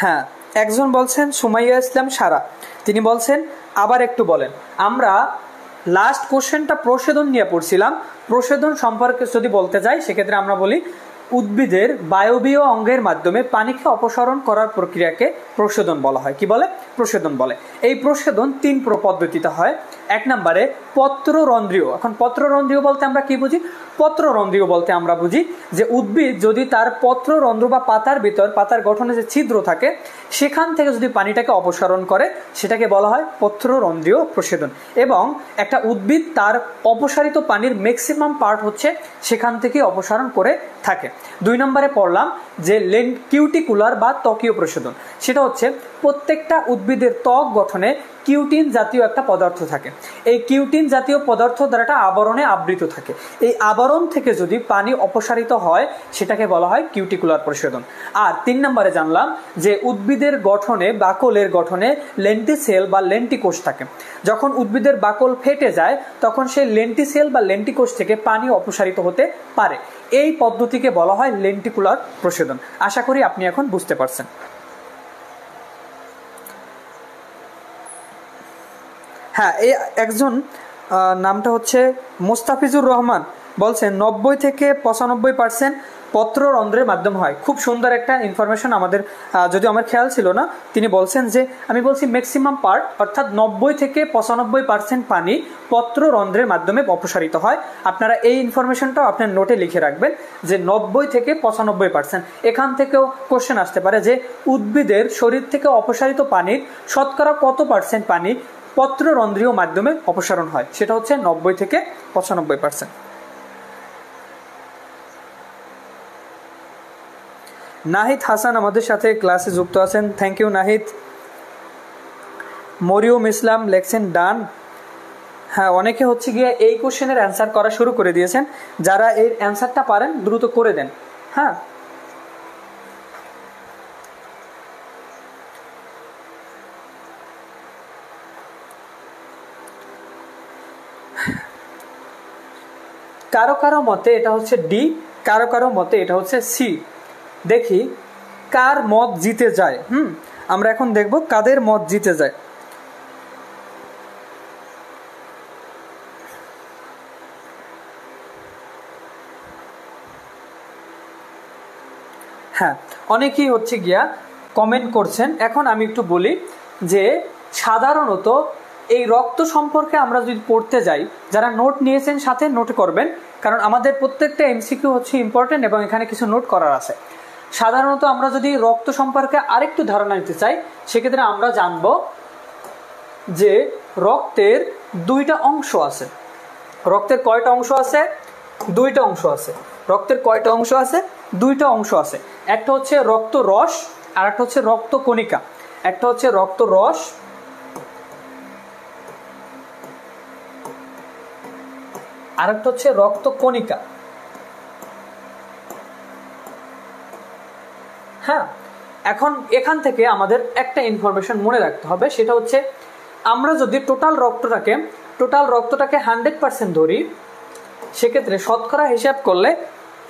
হ্যাঁ, একজন বলছেন সুমাইয়া ইসলাম সারা, তিনি বলছেন আবার একটু বলেন। আমরা লাস্ট কোশ্চেনটা প্রশোধন নিয়ে পড়ছিলাম। প্রশোধন সম্পর্কে যদি বলতে যাই সেক্ষেত্রে আমরা বলি উদ্ভিদের বায়বীয় অঙ্গের মাধ্যমে পানিকে অপসারণ করার প্রক্রিয়াকে প্রশোধন বলা হয়। কি বলে? প্রশোধন বলে। এই প্রশোধন 3 পদ্ধতিতে হয়। 1 নম্বরে পত্ররন্ধ্রীয়। এখন পত্ররন্ধ্রীয় বলতে আমরা কি বুঝি? পত্ররন্ধ্রীয় বলতে আমরা বুঝি যে উদ্ভিদ যদি তার পত্ররন্ধ্র বা পাতার ভিতর, পাতার গঠনে যে ছিদ্র থাকে সেখান থেকে যদি পানিটাকে অপসারণ করে সেটাকে বলা হয় পত্ররন্ধ্রীয় প্রশোধন। এবং একটা উদ্ভিদ তার অপসারিত পানির ম্যাক্সিমাম পার্ট হচ্ছে সেখান থেকে অপসারণ করে থাকে। 2 নম্বরে পড়লাম যে কিউটিকুলার বা ত্বকীয় প্রশোধন। সেটা হচ্ছে প্রত্যেকটা উদ্ভিদের ত্বক গঠনে কিউটিন জাতীয় একটা পদার্থ থাকে। এই কিউটিন জাতীয় পদার্থ দ্বারা আবরণে আবৃত থাকে। এই আবরণ থেকে যদি পানি অপসারিত হয় সেটাকে বলা হয় কিউটিকুলার প্রশোধন। আর 3 নম্বরে জানলাম যে উদ্ভিদের গঠনে, বাকলের গঠনে লেন্টিসেল বা লেন্টিকোষ থাকে। যখন উদ্ভিদের বাকল ফেটে যায় তখন সেই লেন্টিসেল বা লেন্টিকোষ থেকে পানি অপসারিত হতে পারে। এই পদ্ধতিকে বলা হয় লেন্টিকুলার প্রশোধন। আশা করি আপনি এখন বুঝতে পারছেন। হ্যাঁ, এই একজন নামটা হচ্ছে মোস্তাফিজুর রহমান বলছেন 90 থেকে 95% পত্ররন্ধ্রের মাধ্যমে হয়। খুব সুন্দর একটা ইনফরমেশন আমাদের, যদিও আমার খেয়াল ছিল না। তিনি বলছেন যে আমি বলছি ম্যাক্সিমাম পার্ট অর্থাৎ 90 থেকে 95% পানি পত্ররন্ধ্রের মাধ্যমে অপসারিত হয়। আপনারা এই ইনফরমেশনটাও আপনার নোটে লিখে রাখবেন যে 90 থেকে 95%। এখান থেকেও কোশ্চেন আসতে পারে যে উদ্ভিদের শরীর থেকে অপসারিত পানির শতকরা কত পার্সেন্ট পানি পত্ররন্ধ্রীয় মাধ্যমে অপসারণ হয়, সেটা হচ্ছে 90 থেকে 95%। নাহিদ হাসান আমাদের সাথে ক্লাসে যুক্ত আছেন, থ্যাংক ইউ নাহিদ। মরিয়ম ইসলাম লেখছেন ডান। হ্যাঁ, অনেকে হচ্ছে গিয়ে এই কোশ্চেনের অ্যান্সার করা শুরু করে দিয়েছেন। যারা এই অ্যান্সারটা পারেন দ্রুত করে দেন। হ্যাঁ, কারো কারো মতে এটা হচ্ছে ডি, কারো কারো মতে এটা হচ্ছে সি। দেখি কার মত জিতে যায়। আমরা এখন দেখব কাদের মত জিতে যায়। হ্যাঁ, অনেকেই হচ্ছে গিয়া কমেন্ট করছেন। এখন আমি একটু বলি যে সাধারণত এই রক্ত সম্পর্কে আমরা যদি পড়তে যাই, যারা নোট নিয়েছেন সাথে নোট করবেন, কারণ আমাদের প্রত্যেকটা এমসিকিউ হচ্ছে ইম্পর্টেন্ট এবং এখানে কিছু নোট করার আছে। সাধারণত আমরা যদি রক্ত সম্পর্কে আরেকটু ধারণা নিতে চাই সেক্ষেত্রে আমরা জানব যে রক্তের 2টা অংশ আছে। রক্তের কয়টা অংশ আছে? 2টা অংশ আছে। রক্তের কয়টা অংশ আছে? 2টা অংশ আছে। একটা হচ্ছে রক্ত রস আর একটা হচ্ছে রক্ত কণিকা। একটা হচ্ছে রক্ত রস আর একটা হচ্ছে রক্ত কণিকা। হ্যাঁ, এখন এখান থেকে আমাদের একটা ইনফরমেশন মনে রাখতে হবে, সেটা হচ্ছে আমরা যদি টোটাল রক্তটাকে 100% ধরি সেক্ষেত্রে শতকরা হিসাব করলে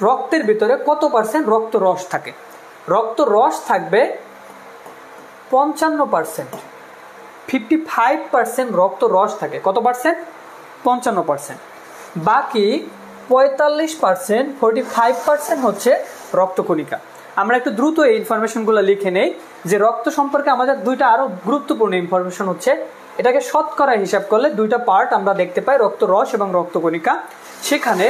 রক্তের ভিতরে কত পার্সেন্ট রক্ত রস থাকে? রক্ত রস থাকবে 55%। 55% রক্ত রস থাকে। কত পার্সেন্ট? 55%। বাকি 45%, 45% হচ্ছে রক্তকণিকা। আমরা একটু দ্রুত এই ইনফরমেশনগুলো লিখে নেই যে রক্ত সম্পর্কে আমাদের দুইটা আরো গুরুত্বপূর্ণ ইনফরমেশন হচ্ছে, এটাকে শতকরা হিসাব করলে দুইটা পার্ট আমরা দেখতে পাই, রক্ত রস এবং রক্তকণিকা। সেখানে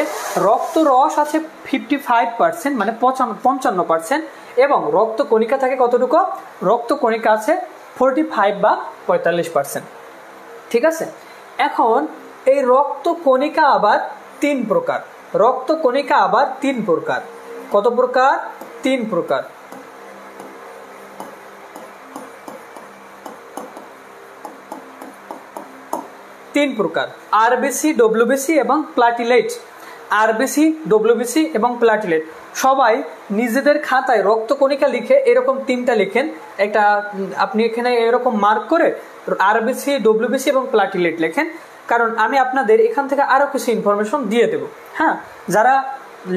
রক্ত রস আছে 55%, মানে 55%, এবং রক্তকণিকা থাকে কতটুকু? রক্তকণিকা আছে 45 বা 45%। ঠিক আছে, এখন এই রক্তকণিকা আবার 3 প্রকার। রক্তকণিকা আবার 3 প্রকার। কত প্রকার? 3 প্রকার। আরবিসি, ডব্লিউবিসি এবং প্লাটিলেট। আরবিসি, ডব্লিউবিসি এবং প্লাটিলেট। সবাই নিজেদের খাতায় রক্তকণিকা লিখে এরকম 3টা লিখেন, একটা আপনি এখানে এরকম মার্ক করে আরবিসি, ডব্লিউবিসি এবং প্লাটিলেট লেখেন, কারণ আমি আপনাদের এখান থেকে আরো কিছু ইনফরমেশন দিয়ে দেব। হ্যাঁ, যারা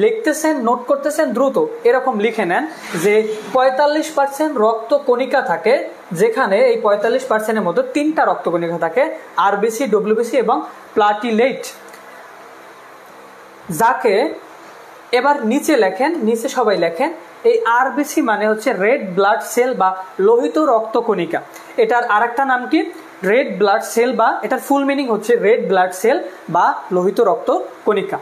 লিখতেছেন, নোট করতেছেন, দ্রুত এরকম লিখে নেন যে 45% রক্তকণিকা থাকে, যেখানে এই 45%-এর মধ্যে 3টা রক্তকণিকা থাকে, আরবিসি, ডব্লিউবিসি এবং প্লাটিলেট। যাকে এবার নিচে লেখেন, নিচে সবাই লেখেন, এই আরবিসি মানে হচ্ছে রেড ব্লাড সেল বা লোহিত রক্তকণিকা। এটার আরেকটা নাম কি? রেড ব্লাড সেল, বা এটার ফুল মিনিং হচ্ছে রেড ব্লাড সেল বা লোহিত রক্তকণিকা।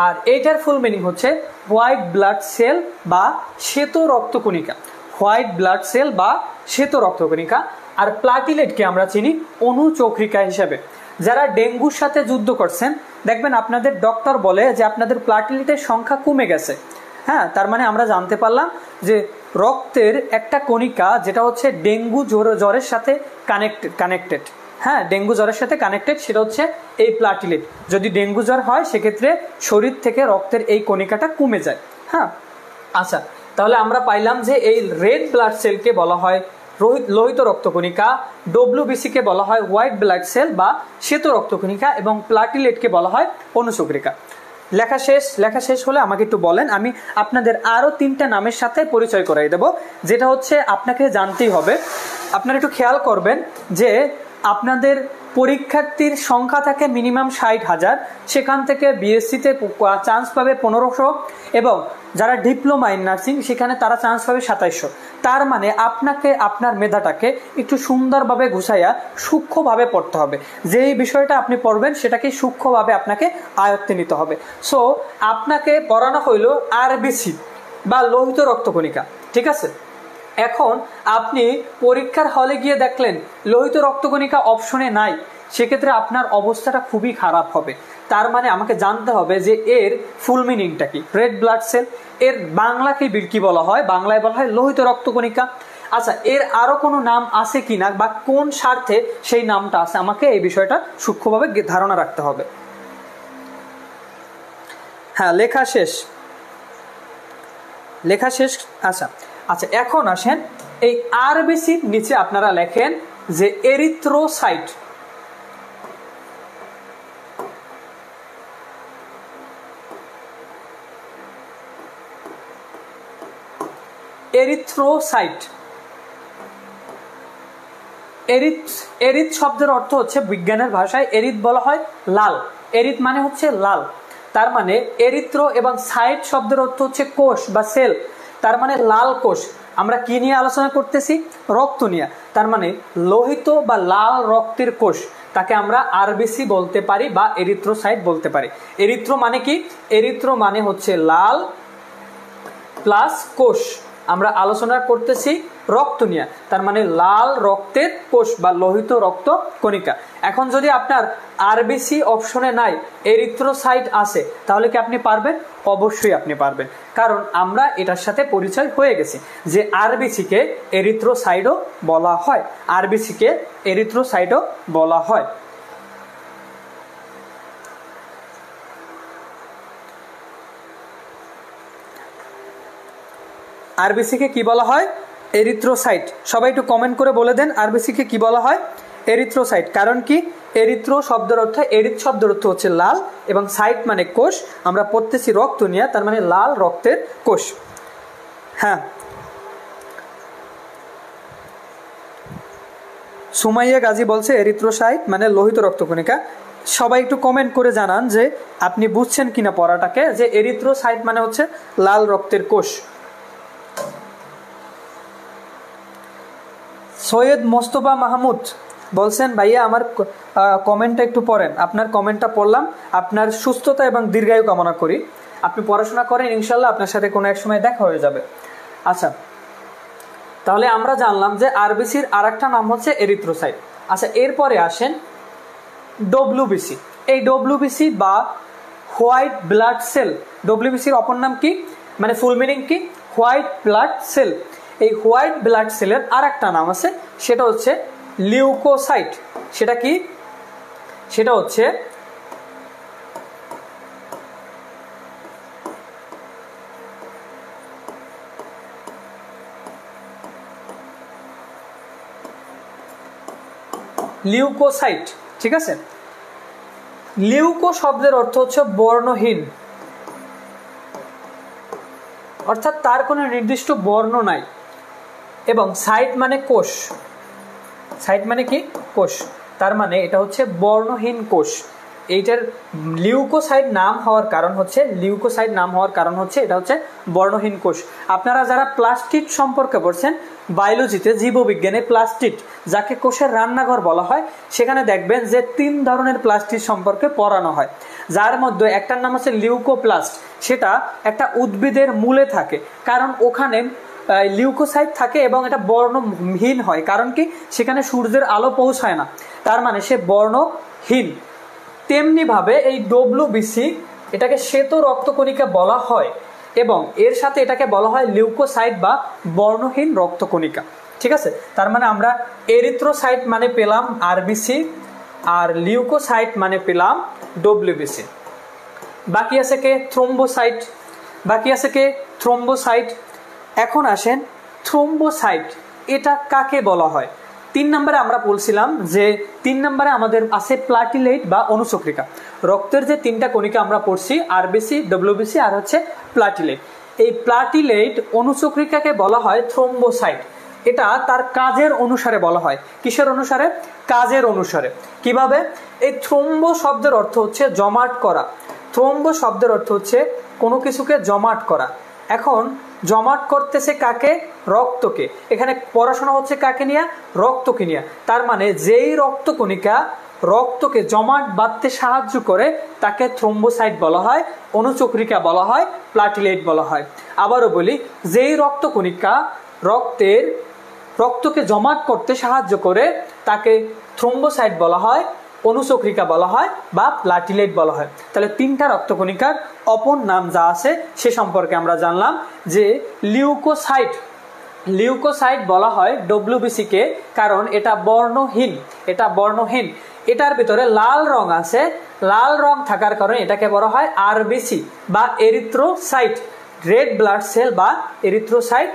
আর এইটার ফুল মিনিং হচ্ছে হোয়াইট ব্লাড সেল বা শ্বেত রক্তকণিকা। হোয়াইট ব্লাড সেল বা শ্বেত রক্তকণিকা। আর প্লাটিলেটকে আমরা চিনি অনুচক্রিকা হিসাবে। যারা ডেঙ্গুর সাথে যুদ্ধ করছেন, দেখবেন আপনাদের ডক্টর বলে যে আপনাদের প্লাটিলেটের সংখ্যা কমে গেছে। হ্যাঁ, তার মানে আমরা জানতে পারলাম যে রক্তের একটা কণিকা যেটা হচ্ছে ডেঙ্গু জ্বরের সাথে কানেক্টেড। হ্যাঁ, ডেঙ্গু জ্বরের সাথে কানেক্টেড, সেটা হচ্ছে এই প্লাটিলেট। যদি ডেঙ্গু জ্বর হয় সেক্ষেত্রে শরীর থেকে রক্তের এই কণিকাটা কমে যায়। হ্যাঁ, আচ্ছা, তাহলে আমরা পাইলাম যে এই রেড ব্লাড সেলকে বলা হয় লোহিত রক্তকণিকা, ডব্লিউবিসি কে বলা হয় হোয়াইট ব্লাড সেল বা শ্বেত রক্তকণিকা, এবং প্লাটিলেটকে বলা হয় অনুচক্রিকা। লেখা শেষ হলে আমাকে একটু বলেন, আমি আপনাদের আরো 3টা নামের সাথে পরিচয় করাই দেব, যেটা হচ্ছে আপনাকে জানতেই হবে। আপনারা একটু খেয়াল করবেন যে আপনাদের পরীক্ষার্থীর সংখ্যা থাকে মিনিমাম 60,000, সেখান থেকে বিএসসিতে চান্স পাবে 1500, এবং যারা ডিপ্লোমা ইন নার্সিং সেখানে তারা চান্স পাবে 2700। তার মানে আপনাকে আপনার মেধাটাকে একটু সুন্দরভাবে গুছাইয়া সূক্ষ্মভাবে পড়তে হবে। যেই বিষয়টা আপনি পড়বেন সেটাকে সূক্ষ্মভাবে আপনাকে আয়ত্তে নিতে হবে। সো আপনাকে পড়ানো হইল আরবিসি বা লোহিত রক্তকণিকা। ঠিক আছে, এখন আপনি পরীক্ষার হলে গিয়ে দেখলেন লোহিত রক্তকণিকা অপশনে নাই, সেক্ষেত্রে আপনার অবস্থাটা খুবই খারাপ হবে। তার মানে আমাকে জানতে হবে যে এর ফুল মিনিংটা কি। রেড ব্লাড সেল এর বাংলাকে কি বলা হয়? বাংলায় বলা হয় লোহিত রক্তকণিকা। আচ্ছা, এর আরো কোনো নাম আছে কিনা বা কোন স্বার্থে সেই নামটা আছে, আমাকে এই বিষয়টা সূক্ষ্মভাবে ধারণা রাখতে হবে। হ্যাঁ, লেখা শেষ। আচ্ছা, এখন আসেন এই আরবিসির নিচে আপনারা লেখেন যে এরিথ্রোসাইট। এরিথ শব্দের অর্থ হচ্ছে, বিজ্ঞানের ভাষায় এরিথ বলা হয় লাল। এরিথ মানে হচ্ছে লাল। তার মানে এরিথ্রো এবং সাইট শব্দের অর্থ হচ্ছে কোষ বা সেল। তার মানে লাল কোষ। আমরা কি নিয়ে আলোচনা করতেছি? রক্ত নিয়ে। তার মানে লোহিত বা লাল রক্তের কোষ, তাকে আমরা আরবিসি বলতে পারি বা এরিথ্রোসাইট বলতে পারি। এরিথ্রো মানে কি? এরিথ্রো মানে হচ্ছে লাল প্লাস কোষ। আমরা আলোচনা করতেছি রক্ত নিয়ে, তার মানে লাল রক্তের কোষ বা লোহিত রক্ত কণিকা। এখন যদি আপনার আরবিসি অপশনে নাই, এরিথ্রোসাইট আছে, তাহলে কি আপনি পারবেন? অবশ্যই আপনি পারবেন, কারণ আমরা এটার সাথে পরিচয় হয়ে গেছি যে আরবিসি কে এরিথ্রোসাইটও বলা হয়। আরবিসি কে এরিথ্রোসাইটও বলা হয়। আরবিসি কে কি বলা হয়? এরিথ্রোসাইট। সবাই একটু কমেন্ট করে বলে দেন আরবিসি কে কি বলা হয়? এরিথ্রোসাইট। কারণ কি? এরিথ্রো শব্দের অর্থ, এরিথ শব্দের অর্থ হচ্ছে লাল, এবং সাইট মানে কোষ। আমরা পড়তেছি রক্ত নিয়ে, তার মানে লাল রক্তের কোষ। হ্যাঁ, সুমাইয়া গাজী বলছে এরিথ্রোসাইট মানে লোহিত রক্তকণিকা। সবাই একটু কমেন্ট করে জানান যে আপনি বুঝছেন কিনা পড়াটাকে, যে এরিথ্রোসাইট মানে হচ্ছে লাল রক্তের কোষ। সৈয়দ মোস্তফা মাহমুদ বলছেন ভাইয়া আমার কমেন্টটা একটু পড়েন। আপনার কমেন্টটা পড়লাম, আপনার সুস্থতা এবং দীর্ঘায়ু কামনা করি। আপনি পড়াশোনা করেন, ইনশাল্লাহ আপনার সাথে কোনো এক সময় দেখা হয়ে যাবে। আচ্ছা, তাহলে আমরা জানলাম যে আরবিসির আর একটা নাম হচ্ছে এরিথ্রোসাইট। আচ্ছা, এরপরে আসেন ডব্লিউবিসি। এই ডব্লিউবিসি বা হোয়াইট ব্লাড সেল, ডব্লিউবিসির অপর নাম কি, মানে ফুল মিনিং কি, হোয়াইট ব্লাড সেল। এই হোয়াইট ব্লাড সেলের আর একটা নাম আছে, সেটা হচ্ছে লিউকোসাইট। সেটা কি, সেটা হচ্ছে লিউকোসাইট। ঠিক আছে, লিউকো শব্দের অর্থ হচ্ছে বর্ণহীন, অর্থাৎ তার কোনো নির্দিষ্ট বর্ণ নাই, এবং সাইট মানে কোষ। সাইট মানে কি, কোষ, তার মানে এটা হচ্ছে বর্ণহীন কোষ। এইটার লিউকোসাইট নাম হওয়ার কারণ হচ্ছে, লিউকোসাইট নাম হওয়ার কারণ হচ্ছে এটা হচ্ছে বর্ণহীন কোষ। আপনারা যারা প্লাস্টিড সম্পর্কে পড়ছেন বায়োলজিতে, জীববিজ্ঞানে প্লাস্টিড, যাকে কোষের রান্নাঘর বলা হয়, সেখানে দেখবেন যে 3 ধরনের প্লাস্টিড সম্পর্কে পড়ানো হয়, যার মধ্যে একটার নাম হচ্ছে লিউকোপ্লাস্ট। সেটা একটা উদ্ভিদের মূলে থাকে, কারণ ওখানে লিউকোসাইট থাকে এবং এটা বর্ণহীন হয়। কারণ কি, সেখানে সূর্যের আলো পৌঁছায় না, তার মানে সে বর্ণহীন। তেমনি ভাবে এই ডব্লিউবিসি, এটাকে শ্বেত রক্তকণিকা বলা হয়, এবং এর সাথে এটাকে বলা হয় লিউকোসাইট বা বর্ণহীন রক্তকণিকা। ঠিক আছে, তার মানে আমরা এরিথ্রোসাইট মানে পেলাম আরবিসি, আর লিউকোসাইট মানে পেলাম ডব্লিউবিসি। বাকি আছে কে, থ্রোম্বোসাইট। বাকি আছে কে, থ্রোম্বোসাইট। এখন আসেন থ্রোম্বোসাইট, এটা কাকে বলা হয়? 3 নম্বরে আমরা বলছিলাম যে 3 নম্বরে আমাদের আছে প্লাটিলেট বা অনুচক্রিকা। রক্তের যে 3টা কণিকা আমরা পড়ছি, আরবিসি, ডব্লিউবিসি আর হচ্ছে প্লাটিলেট। এই প্লাটিলেট অনুচক্রিকাকে বলা হয় থ্রোম্বোসাইট। এটা তার কাজের অনুসারে বলা হয়। কিসের অনুসারে? কাজের অনুসারে। কিভাবে? এই থ্রোম্বো শব্দের অর্থ হচ্ছে জমাট করা। থ্রোম্বো শব্দের অর্থ হচ্ছে কোনো কিছুকে জমাট করা। এখন জমাট করতেছে কাকে? রক্তকে। এখানে পড়াশোনা হচ্ছে কাকে নিয়ে? রক্তকে নিয়ে। তার মানে যেই রক্তকণিকা রক্তকে জমাট বাঁধতে সাহায্য করে তাকে থ্রোম্বোসাইট বলা হয়, অনুচক্রিকা বলা হয়, প্লাটিলেট বলা হয়। আবারও বলি, যেই রক্তকণিকা রক্তকে জমাট করতে সাহায্য করে তাকে থ্রোম্বোসাইট বলা হয়, অনুচক্রিকা বলা হয় বা প্লাটিলেট বলা হয়। তাহলে 3টা রক্তকণিকার অপর নাম যা আছে সে সম্পর্কে আমরা জানলাম যে লিউকোসাইট। লিউকোসাইট বলা হয় ডব্লিউবিসি কে, কারণ এটা বর্ণহীন। এটা বর্ণহীন, এটার ভিতরে লাল রং আছে। লাল রং থাকার কারণে এটাকে বলা হয় আরবিসি বা এরিথ্রোসাইট, রেড ব্লাড সেল বা এরিথ্রোসাইট।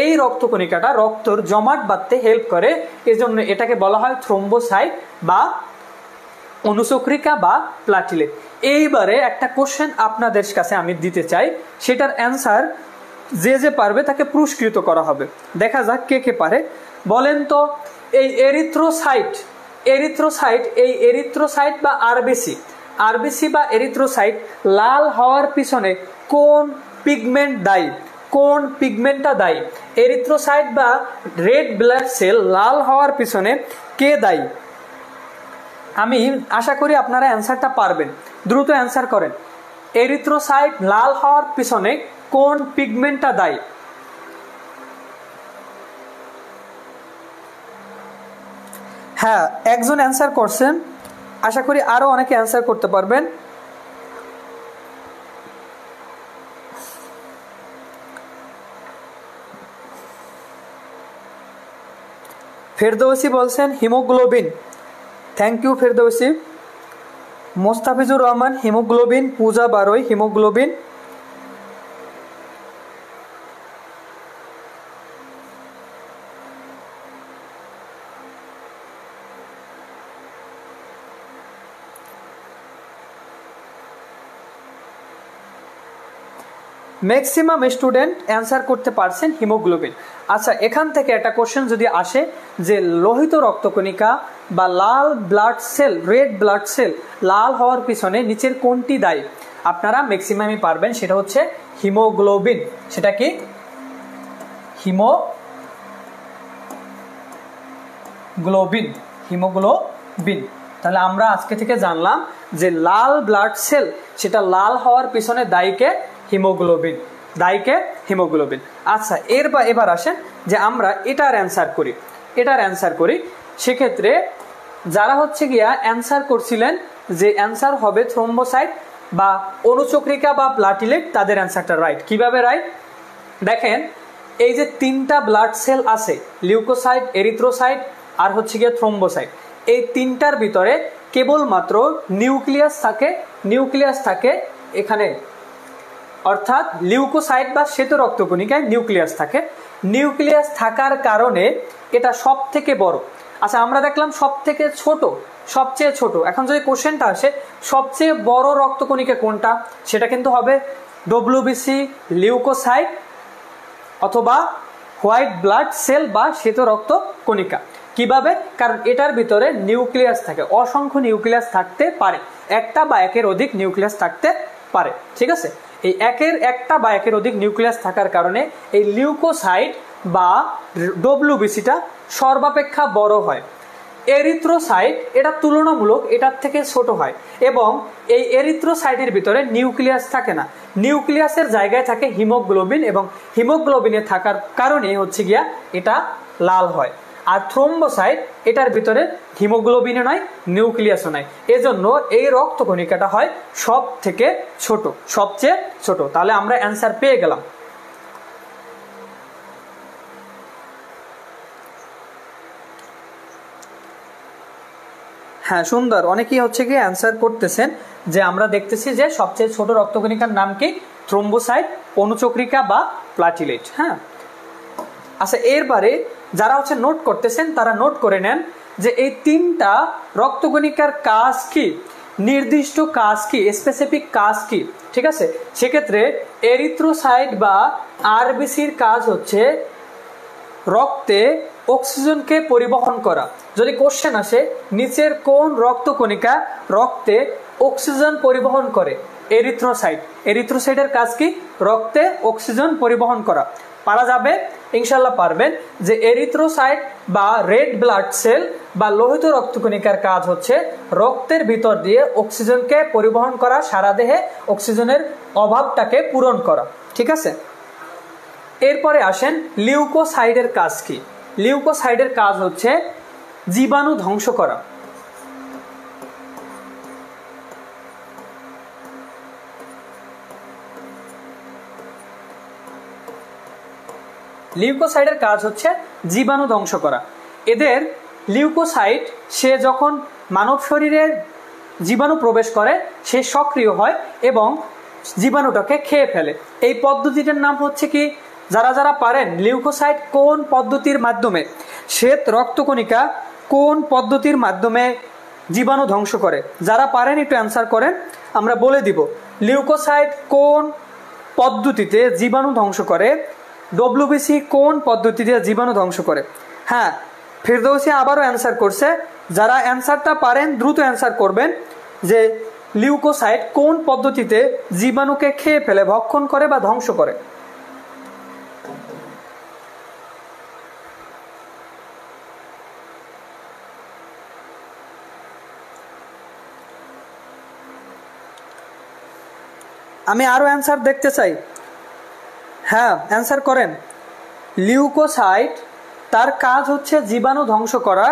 এই রক্তকণিকাটা রক্তর জমাট বাঁধতে হেল্প করে, এজন্য এটাকে বলা হয় থ্রোম্বোসাইট বা অনুচক্রিকা বা প্লাটিলেট। এইবারে একটা কোশ্চেন আপনাদের কাছে আমি দিতে চাই, সেটার অ্যান্সার যে পারবে তাকে পুরস্কৃত করা হবে। দেখা যাক কে কে পারে। বলেন তো, এই এরিথ্রোসাইট, এই এরিথ্রোসাইট বা আরবিসি বা এরিথ্রোসাইট লাল হওয়ার পিছনে কোন পিগমেন্ট দায়ী? কোন পিগমেন্টটা দায়ী? এরিথ্রোসাইট বা রেড ব্লাড সেল লাল হওয়ার পিছনে কে দায়ী? আমি আশা করি আপনারা অ্যান্সারটা পারবেন। দ্রুত অ্যান্সার করেন। এরিথ্রোসাইট লাল হওয়ার পিছনে কোন পিগমেন্টটা দায়ী? হ্যাঁ, একজন অ্যান্সার করছেন, আশা করি আরো অনেকে অ্যান্সার করতে পারবেন। ফেরদৌসি বলছেন haemoglobin. Thank you Ferdousi. Mostafizur Rahman haemoglobin. Puja Baroi haemoglobin. Maximum student answer করতে পারছেন হিমোগ্লোবিন। আচ্ছা, এখান থেকে একটা কোশ্চেন যদি আসে যে লোহিত রক্তকণিকা বা লাল blood cell, red blood cell লাল হওয়ার পিছনে নিচের কোনটি দায়ী? আপনারা ম্যাক্সিমামই পারবেন, সেটা হচ্ছে হিমোগ্লোবিন। সেটা কি? Haemoglobin, haemoglobin. তাহলে আমরা আজকে থেকে জানলাম যে লাল ব্লাড সেল সেটা লাল হওয়ার পিছনে দায়ীকে হিমোগ্লোবিন, দায়ীকে হিমোগ্লোবিন। আচ্ছা, এবার আসেন যে আমরা এটার অ্যান্সার করি। সেক্ষেত্রে যারা হচ্ছে গিয়া অ্যান্সার করছিলেন যে অ্যান্সার হবে থ্রোম্বোসাইট বা অনুচক্রিকা বা প্লাটিলেট, তাদের অ্যান্সারটা রাইট। কিভাবে রাইট? দেখেন, এই যে তিনটা ব্লাড সেল আছে, লিউকোসাইট, এরিথ্রোসাইট আর হচ্ছে গিয়ে থ্রোম্বোসাইট, এই তিনটার ভিতরে কেবলমাত্র নিউক্লিয়াস থাকে এখানে, অর্থাৎ লিউকোসাইট বা শ্বেত রক্তকণিকায় নিউক্লিয়াস থাকে। নিউক্লিয়াস থাকার কারণে এটা সব থেকে বড়। আচ্ছা, আমরা দেখলাম সবচেয়ে ছোট। এখন যদি কোশ্চেনটা আসে সবচেয়ে বড় রক্তকণিকা কোনটা, সেটা কিন্তু হবে ডব্লিউবিসি, লিউকোসাইট অথবা হোয়াইট ব্লাড সেল বা শ্বেত রক্ত কণিকা। কিভাবে? কারণ এটার ভিতরে নিউক্লিয়াস থাকে, অসংখ্য নিউক্লিয়াস থাকতে পারে, একটা বা একের অধিক নিউক্লিয়াস থাকতে পারে। ঠিক আছে, এই একটা বা একের অধিক নিউক্লিয়াস থাকার কারণে এই লিউকোসাইট বা ডব্লিউবিসিটা সর্বাপেক্ষা বড় হয়। এরিথ্রোসাইট এটা তুলনামূলক এটার থেকে ছোট হয় এবং এই এরিথ্রোসাইটের ভিতরে নিউক্লিয়াস থাকে না, নিউক্লিয়াসের জায়গায় থাকে হিমোগ্লোবিন এবং হিমোগ্লোবিনে থাকার কারণে হচ্ছে গিয়া এটা লাল হয়। আর থ্রোম্বোসাইট এটার ভিতরে হিমোগ্লোবিনও নাই, নিউক্লিয়াসও নাই, এজন্য এই রক্তকণিকাটা হয় সবচেয়ে ছোট। তাহলে আমরা অ্যান্সার পেয়ে গেলাম। হ্যাঁ, সুন্দর। অনেকেই হচ্ছে কি অ্যান্সার করতেছেন যে আমরা দেখতেছি যে সবচেয়ে ছোট রক্তকণিকার নাম কি? থ্রোম্বোসাইট, অনুচক্রিকা বা প্লাটিলেট। হ্যাঁ, আচ্ছা, এরবারে যারা হচ্ছে নোট করতেছেন তারা নোট করে নেন যে এই তিনটা রক্তকণিকার কাজ কি, নির্দিষ্ট কাজ কি, স্পেসিফিক কাজ কি। ঠিক আছে, সেক্ষেত্রে এরিথ্রোসাইট বা আরবিসির কাজ হচ্ছে রক্তে অক্সিজেনকে পরিবহন করা। যদি কোশ্চেন আসে নিচের কোন রক্তকণিকা রক্তে অক্সিজেন পরিবহন করে? এরিথ্রোসাইটের কাজ কি? রক্তে অক্সিজেন পরিবহন করা। পারা যাবে? ইনশাল্লাহ পারবেন। যে এরিথ্রোসাইট বা রেড ব্লাড সেল বা লোহিত রক্তকণিকার কাজ হচ্ছে রক্তের ভিতর দিয়ে অক্সিজেনকে পরিবহন করা, সারা দেহে অক্সিজেনের অভাবটাকে পূরণ করা। ঠিক আছে, এরপরে আসেন লিউকোসাইটের কাজ কি? লিউকোসাইটের কাজ হচ্ছে জীবাণু ধ্বংস করা। লিউকোসাইটের কাজ হচ্ছে জীবাণু ধ্বংস করা। এদের লিউকোসাইট সে যখন মানব শরীরে জীবাণু প্রবেশ করে সে সক্রিয় হয় এবং জীবাণুটাকে খেয়ে ফেলে। এই পদ্ধতিটার নাম হচ্ছে কি? যারা পারেন লিউকোসাইট কোন পদ্ধতির মাধ্যমে, শ্বেত রক্তকণিকা কোন পদ্ধতির মাধ্যমে জীবাণু ধ্বংস করে? যারা পারেন একটু অ্যান্সার করেন, আমরা বলে দিব লিউকোসাইট কোন পদ্ধতিতে জীবাণু ধ্বংস করে, ডব্লিউবিসি কোন পদ্ধতিতে জীবাণু ধ্বংস করে। হ্যাঁ, ফেরদৌসি আবারও অ্যান্সার করছে। যারা অ্যান্সারটা পারেন দ্রুত অ্যান্সার করবেন যে লিউকোসাইট কোন পদ্ধতিতে জীবাণুকে খেয়ে ফেলে, ভক্ষণ করে বা ধ্বংস করে। আমি আরো অ্যান্সার দেখতে চাই। হ্যাঁ, অ্যান্সার করেন। লিউকোসাইট তার কাজ হচ্ছে জীবাণু ধ্বংস করা।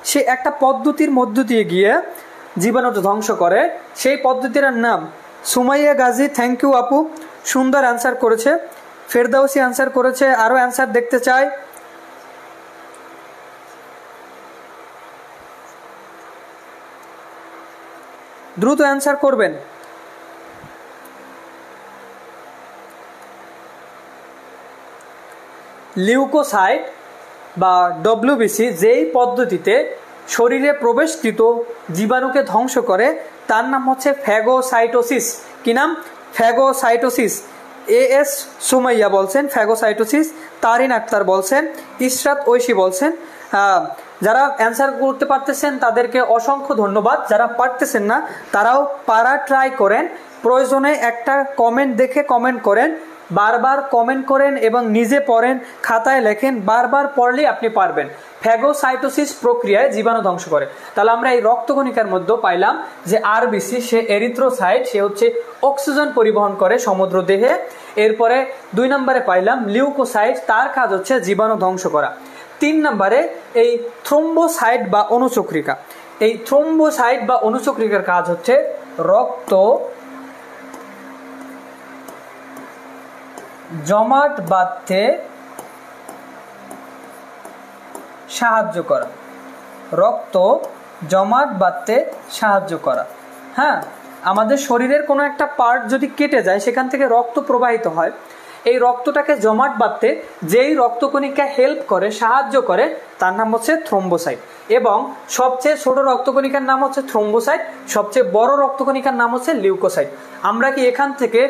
সে একটা পদ্ধতির মধ্য দিয়ে গিয়ে জীবাণুটা ধ্বংস করে, সেই পদ্ধতির নাম সুমাইয়া গাজী। থ্যাংক ইউ আপু, সুন্দর অ্যান্সার করেছে। ফেরদাউসি অ্যান্সার করেছে। আরো অ্যান্সার দেখতে চাই। দ্রুত অ্যান্সার করবেন। লিউকোসাইট বা ডব্লিউবিসি যেই পদ্ধতিতে শরীরে প্রবেশকৃত জীবাণুকে ধ্বংস করে তার নাম হচ্ছে ফ্যাগোসাইটোসিস। কি নাম? ফ্যাগোসাইটোসিস। এস সুমাইয়া বলছেন ফ্যাগোসাইটোসিস, তারিন আক্তার বলছেন, ইশরাত ঐশী বলছেন। যারা অ্যান্সার করতে পারতেছেন তাদেরকে অসংখ্য ধন্যবাদ। যারা পারতেছেন না তারাও পারা ট্রাই করেন। প্রয়োজনে একটা কমেন্ট দেখে কমেন্ট করেন, বারবার কমেন্ট করেন এবং নিজে পড়েন, খাতায় লেখেন। বারবার পড়লেই আপনি পারবেন। ফ্যাগোসাইটোসিস প্রক্রিয়ায় জীবাণু ধ্বংস করে। তাহলে আমরা এই রক্তকণিকার মধ্যে পাইলাম যে আরবিসি সে এরিথ্রোসাইট, সে হচ্ছে অক্সিজেন পরিবহন করে সমুদ্র দেহে। এরপরে 2 নম্বরে পাইলাম লিউকোসাইট, তার কাজ হচ্ছে জীবাণু ধ্বংস করা। 3 নম্বরে এই থ্রোম্বোসাইট বা অনুচক্রিকা, এই থ্রোম্বোসাইট বা অনুচক্রিকার কাজ হচ্ছে রক্ত জমাট বাঁধতে সাহায্য করা, রক্ত জমাট বাঁধতে সাহায্য করা। হ্যাঁ, আমাদের শরীরের কোনো একটা পার্ট যদি কেটে যায় সেখান থেকে রক্ত প্রবাহিত হয়, এই রক্তটাকে জমাট বাঁধতে যেই রক্তকণিকা হেল্প করে, সাহায্য করে, তার নাম হচ্ছে থ্রোম্বোসাইট। এবং সবচেয়ে ছোট রক্তকণিকার নাম হচ্ছে থ্রোম্বোসাইট, সবচেয়ে বড় রক্তকণিকার নাম হচ্ছে লিউকোসাইট। আমরা কি এখান থেকে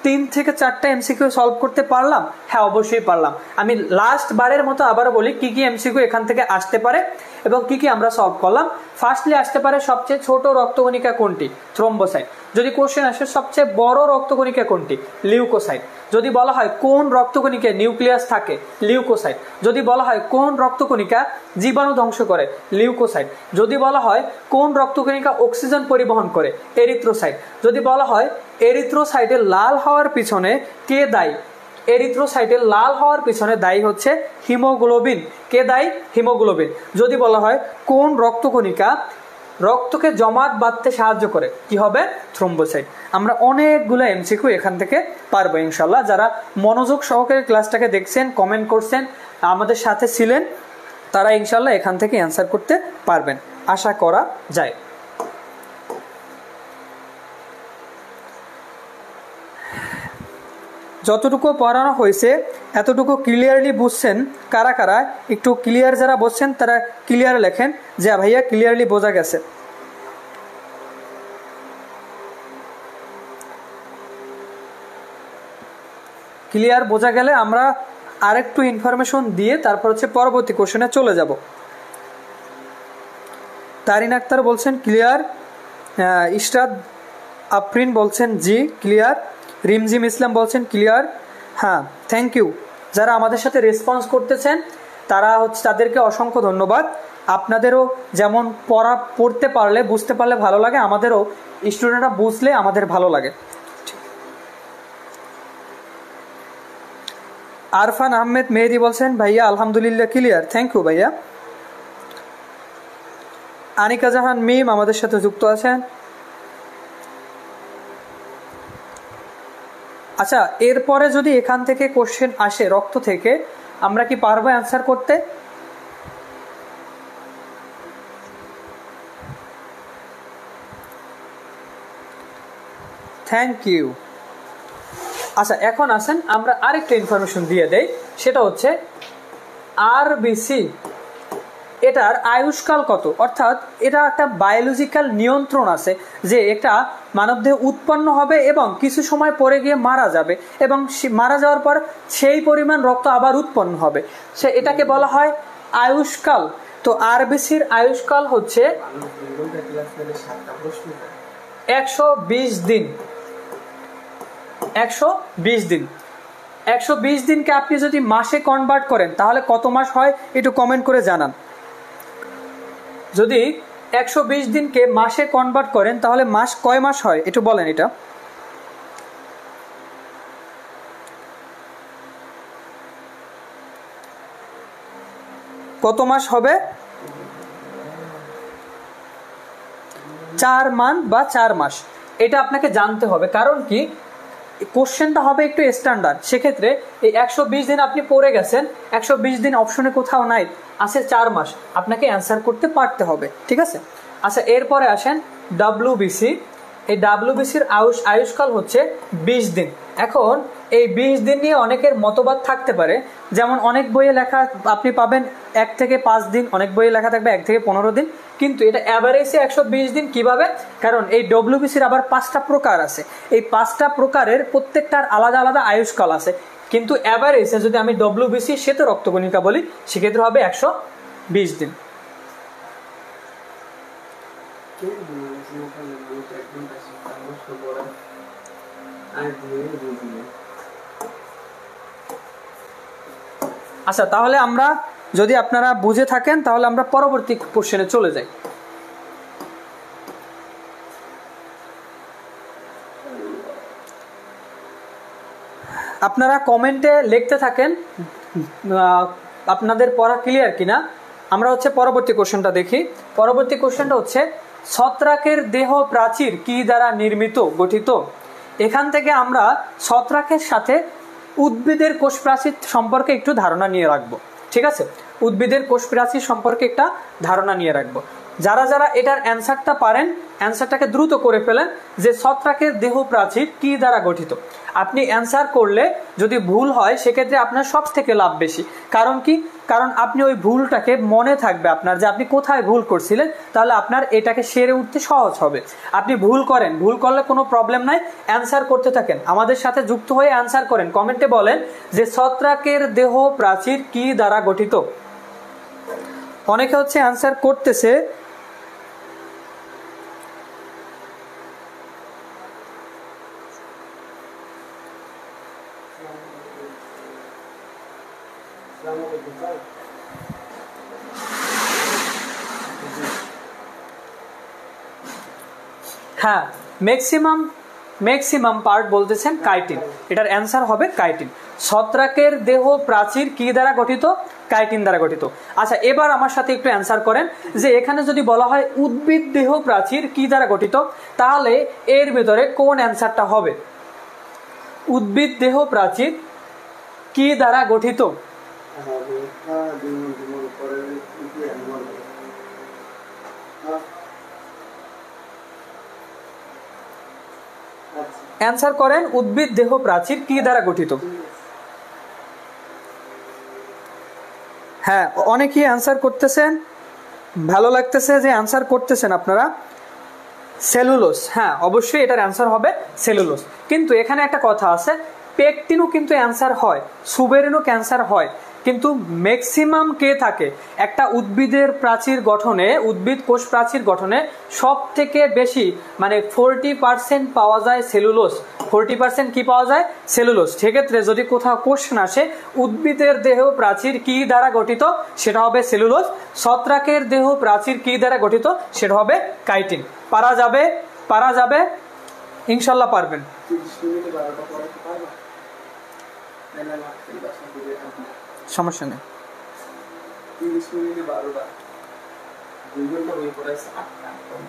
3 থেকে 4টা এমসিকিউ সলভ করতে পারলাম? হ্যাঁ, অবশ্যই পারলাম। আমি লাস্ট বারের মতো আবারও বলি কি কি এমসিকিউ এখান থেকে আসতে পারে এবং কি কি আমরা সলভ করলাম। ফার্স্টলি আসতে পারে সবচেয়ে ছোট রক্তকণিকা কোনটি? থ্রোম্বোসাইট। যদি কোশ্চেন আসে সবচেয়ে বড় রক্তকণিকা কোনটি? লিউকোসাইট। যদি বলা হয় কোন রক্তকণিকায় নিউক্লিয়াস থাকে? লিউকোসাইট। যদি বলা হয় কোন রক্তকণিকা জীবাণু ধ্বংস করে? লিউকোসাইট। যদি বলা হয় কোন রক্তকণিকা অক্সিজেন পরিবহন করে? এরিথ্রোসাইট। যদি বলা হয় এরিথ্রোসাইটের লাল হওয়ার পিছনে কে দায়ী? এরিথ্রোসাইটের লাল হওয়ার পিছনে দায়ী হচ্ছে হিমোগ্লোবিন। কে দায়ী? হিমোগ্লোবিন। যদি বলা হয় কোন রক্তকণিকা রক্তকে জমাট বাঁধতে সাহায্য করে? কি হবে? থ্রোম্বোসাইট। আমরা অনেকগুলো এমসিকিউ এখান থেকে পারবো ইনশাল্লাহ। যারা মনোযোগ সহকারে ক্লাসটাকে দেখছেন, কমেন্ট করছেন, আমাদের সাথে ছিলেন, তারা ইনশাল্লাহ এখান থেকে অ্যান্সার করতে পারবেন, আশা করা যায়। যতটুকু পড়ানো হয়েছে এতটুকু ক্লিয়ারলি বুঝছেন কারা কারা? একটু ক্লিয়ার যারা বুঝছেন তারা ক্লিয়ার লেখেন যে ভাইয়া ক্লিয়ারলি বোঝা গেছে। ক্লিয়ার বোঝা গেলে আমরা আরেকটু ইনফরমেশন দিয়ে তারপর হচ্ছে পরবর্তী কোশ্চেনে চলে যাব। তারিন আক্তার বলছেন ক্লিয়ার, ইশরাত আফরিন বলছেন জি ক্লিয়ার, রিমজিম ইসলাম বলছেন ক্লিয়ার। হ্যাঁ, থ্যাংক ইউ। যারা আমাদের সাথে রেসপন্স করতেছেন তারা হচ্ছে তাদেরকে অসংখ্য ধন্যবাদ। আপনাদেরও যেমন পড়তে পারলে, বুঝতে পারলে ভালো লাগে, আমাদেরও স্টুডেন্টরা বুঝলে আমাদের ভালো লাগে। আরফান আহমেদ মেহেদি বলছেন ভাইয়া আলহামদুলিল্লাহ ক্লিয়ার, থ্যাংক ইউ ভাইয়া। আনিকা জাহান মিম আমাদের সাথে যুক্ত আছেন। আচ্ছা, এরপরে যদি এখান থেকে কোশ্চেন আসে রক্ত থেকে, আমরা কি পারবো অ্যান্সার করতে? Thank you. আচ্ছা, এখন আসেন আমরা আরেকটা ইনফরমেশন দিয়ে দেই, সেটা হচ্ছে আরবিসি এটার আয়ুষ্কাল কত? অর্থাৎ এটা একটা বায়োলজিক্যাল নিয়ন্ত্রণ আছে যে এটা মানবদেহে উৎপন্ন হবে এবং কিছু সময় পরে গিয়ে মারা যাবে এবং মারা যাওয়ার পর সেই পরিমাণ রক্ত আবার উৎপন্ন হবে, সে এটাকে বলা হয় আয়ুষ্কাল। তো আরবিসির আয়ুষ্কাল হচ্ছে 120 দিন। 120 দিন। 120 দিনকে আপনি যদি মাসে কনভার্ট করেন তাহলে কত মাস হয় একটু কমেন্ট করে জানান। যদি 120 দিনকে মাসে কনভার্ট করেন তাহলে মাস কয় মাস হয় একটু বলেন। এটা কত মাস হবে? 4 মান্থ বা 4 মাস। এটা আপনাকে জানতে হবে, কারণ কি কোশ্চেনটা হবে একটু স্ট্যান্ডার্ড। সেক্ষেত্রে এই 120 দিন আপনি পড়ে গেছেন, 120 দিন অপশনে কোথাও নাই, আছে 4 মাস, আপনাকে অ্যান্সার করতে পারতে হবে, ঠিক আছে? আচ্ছা, এরপরে আসেন ডাব্লিউবিসি। এই ডাব্লিউবিসির আয়ুষ্কাল হচ্ছে 20 দিন। এখন এই 20 দিন নিয়ে অনেকের মতবাদ থাকতে পারে, যেমন অনেক বইয়ে লেখা আপনি পাবেন 1 থেকে 5 দিন, অনেক বইয়ে লেখা থাকবে 1 থেকে 15 দিন, কিন্তু এটা অ্যাভারেজে 120 দিন। কিভাবে? কারণ এই ডব্লিউবিসির আবার 5টা প্রকার আছে, এই 5টা প্রকারের প্রত্যেকটার আলাদা আলাদা আয়ুষ্কাল আছে, কিন্তু অ্যাভারেজে যদি আমি ডব্লিউবিসি শ্বেত রক্তকণিকা বলি সেক্ষেত্রে হবে 120 দিন। আচ্ছা, তাহলে আমরা যদি আপনারা বুঝে থাকেন তাহলে আমরা পরবর্তী কোশ্চেনে চলে যাই। আপনারা কমেন্টে লিখতে থাকেন আপনাদের পড়া ক্লিয়ার কিনা। আমরা হচ্ছে পরবর্তী কোশ্চেনটা দেখি। পরবর্তী কোশ্চেনটা হচ্ছে ছত্রাকের দেহ প্রাচীর কি দ্বারা নির্মিত গঠিত। এখান থেকে আমরা ছত্রাকের সাথে উদ্ভিদের কোষ প্রাচীর সম্পর্কে একটু ধারণা নিয়ে রাখবো। ঠিক আছে, উদ্ভিদের কোষ প্রাচীর সম্পর্কে একটা ধারণা নিয়ে রাখবো। যারা যারা এটার অ্যান্সারটা পারেন অ্যান্সারটাকে দ্রুত করে ফেলেন যে ছত্রাকের দেহ প্রাচীর কি দ্বারা গঠিত। আপনি অ্যান্সার করলে যদি ভুল হয় সেক্ষেত্রে আপনার সব থেকে লাভ বেশি। কারণ কি, কারণ আপনি ওই ভুলটাকে মনে থাকবে আপনার যে আপনি কোথায় ভুল করছিলেন, তাহলে আপনার এটাকে সেরে উঠতে সহজ হবে। আপনি ভুল করেন, ভুল করলে কোনো প্রবলেম নাই, অ্যান্সার করতে থাকেন, আমাদের সাথে যুক্ত হয়ে অ্যান্সার করেন। কমেন্টে বলেন যে ছত্রাকের দেহ প্রাচীর কি দ্বারা গঠিত। অনেকে হচ্ছে অ্যান্সার করতেছে। হ্যাঁ, ম্যাক্সিমাম পার্ট বলতেছেন কাইটিন। এটার অ্যান্সার হবে কাইটিন। ছত্রাকের দেহ প্রাচীর কি দ্বারা গঠিত? কাইটিন দ্বারা গঠিত। আচ্ছা, এবার আমার সাথে একটু অ্যান্সার করেন যে এখানে যদি বলা হয় উদ্ভিদ দেহ প্রাচীর কি দ্বারা গঠিত, তাহলে এর ভিতরে কোন অ্যান্সারটা হবে? উদ্ভিদ দেহ প্রাচীর কি দ্বারা গঠিত? অ্যান্সার করেন উদ্ভিদ দেহ প্রাচীর কি দ্বারা গঠিত। হ্যাঁ, অনেকেই অ্যান্সার করতেছেন, ভালো লাগতেছে যে অ্যান্সার করতেছেন আপনারা। সেলুলোজ, হ্যাঁ অবশ্যই এটার অ্যান্সার হবে সেলুলোজ। কিন্তু এখানে একটা কথা আছে, পেকটিনও কিন্তু অ্যান্সার হয়, সুবেরিনও ক্যান্সার হয়, কিন্তু ম্যাক্সিমাম কে থাকে? একটা উদ্ভিদের প্রাচীর গঠনে, উদ্ভিদ কোষ প্রাচীর গঠনে সব থেকে বেশি মানে 40% পাওয়া যায় সেলুলোজ। 40% কি পাওয়া যায়? সেলুলোজ। সেক্ষেত্রে যদি কোথাও কোশ্চেন আসে উদ্ভিদের দেহ প্রাচীর কি দ্বারা গঠিত, সেটা হবে সেলুলোজ। ছত্রাকের দেহ প্রাচীর কি দ্বারা গঠিত, সেটা হবে কাইটিন। পারা যাবে, পারা যাবে, ইনশাল্লাহ পারবেন। সমস্যা নেই।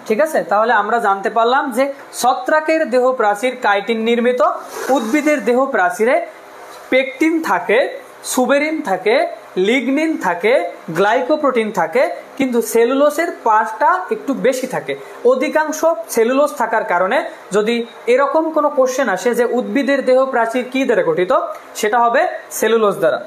ঠিক আছে, তাহলে আমরা জানতে পারলাম যে ছত্রাকের দেহ প্রাচীর কাইটিন নির্মিত, উদ্ভিদের দেহ প্রাচীরে পেকটিন থাকে, সুবেরিন থাকে, লিগনিন থাকে, গ্লাইকোপ্রোটিন থাকে, কিন্তু সেলুলোসের পার্টটা একটু বেশি থাকে। অধিকাংশ সেলুলোজ থাকার কারণে যদি এরকম কোনো কোশ্চেন আসে যে উদ্ভিদের দেহ প্রাচীর কি দ্বারা গঠিত, সেটা হবে সেলুলোজ দ্বারা।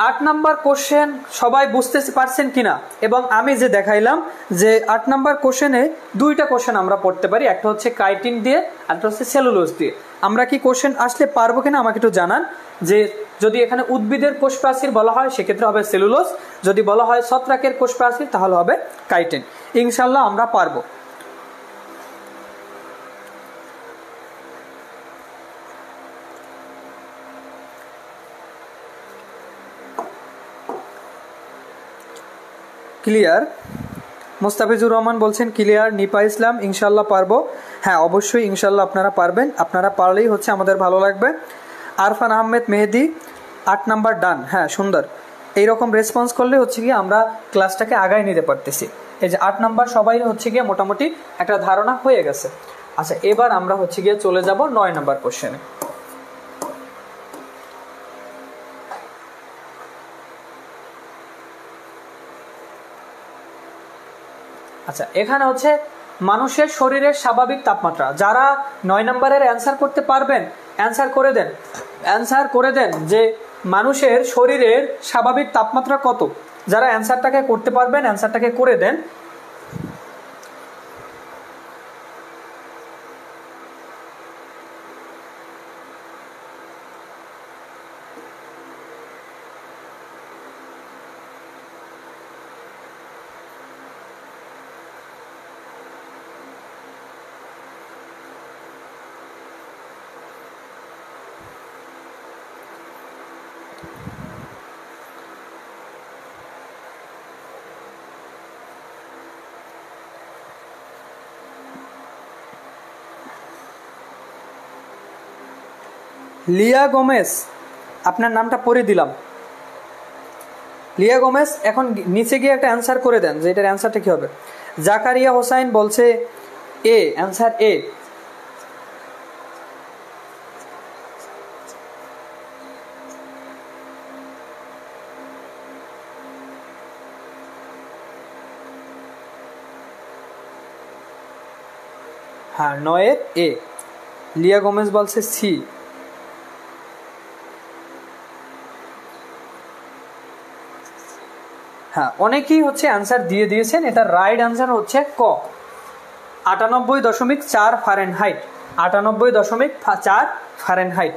8 নাম্বার কোশ্চেন সবাই বুঝতে পারছেন কিনা? এবং আমি যে দেখাইলাম যে 8 নাম্বার কোশ্চেনে দুইটা কোশ্চেন আমরা পড়তে পারি, একটা হচ্ছে কাইটিন দিয়ে আর একটা হচ্ছে সেলুলোজ দিয়ে। আমরা কি কোশ্চেন আসলে পারবো কিনা আমাকে একটু জানান। যে যদি এখানে উদ্ভিদের কোষ প্রাচীর বলা হয় সেক্ষেত্রে হবে সেলুলোজ, যদি বলা হয় ছত্রাকের কোষ প্রাচীর তাহলে হবে কাইটিন। ইনশাল্লাহ আমরা পারবো। ক্লিয়ার? মোস্তাফিজুর রহমান বলছেন ক্লিয়ার। নিপা ইসলাম ইনশাল্লাহ পারবো। হ্যাঁ অবশ্যই ইনশাল্লাহ আপনারা পারবেন, আপনারা পারলেই হচ্ছে আমাদের ভালো লাগবে। আরফান আহমেদ মেহেদি 8 নাম্বার ডান। হ্যাঁ সুন্দর, এইরকম রেসপন্স করলে হচ্ছে গিয়ে আমরা ক্লাসটাকে আগায় নিতে পারতেছি। এই যে 8 নাম্বার সবাই হচ্ছে গিয়ে মোটামুটি একটা ধারণা হয়ে গেছে। আচ্ছা, এবার আমরা হচ্ছে গিয়ে চলে যাব 9 নাম্বার কোশ্চেনে। আচ্ছা, এখানে হচ্ছে মানুষের শরীরের স্বাভাবিক তাপমাত্রা। যারা 9 নম্বরের অ্যান্সার করতে পারবেন অ্যান্সার করে দেন, অ্যান্সার করে দেন যে মানুষের শরীরের স্বাভাবিক তাপমাত্রা কত। যারা অ্যান্সারটাকে করতে পারবেন অ্যান্সারটাকে করে দেন। লিয়া গোমেজ, আপনার নামটা পড়ে দিলাম। লিয়া গোমেজ, এখন নিচে গিয়ে একটা অ্যান্সার করে দেন যে এটার অ্যান্সারটা কি হবে। জাকারিয়া হোসাইন বলছে এ, অ্যান্সার এ। হ্যাঁ, 9 এ। লিয়া গোমেজ বলছে সি। হ্যাঁ, অনেকেই হচ্ছে অ্যান্সার দিয়ে দিয়েছেন। এটা রাইট অ্যান্সার হচ্ছে ক, 98.4 ফারেনহাইট। 98.4 ফারেনহাইট।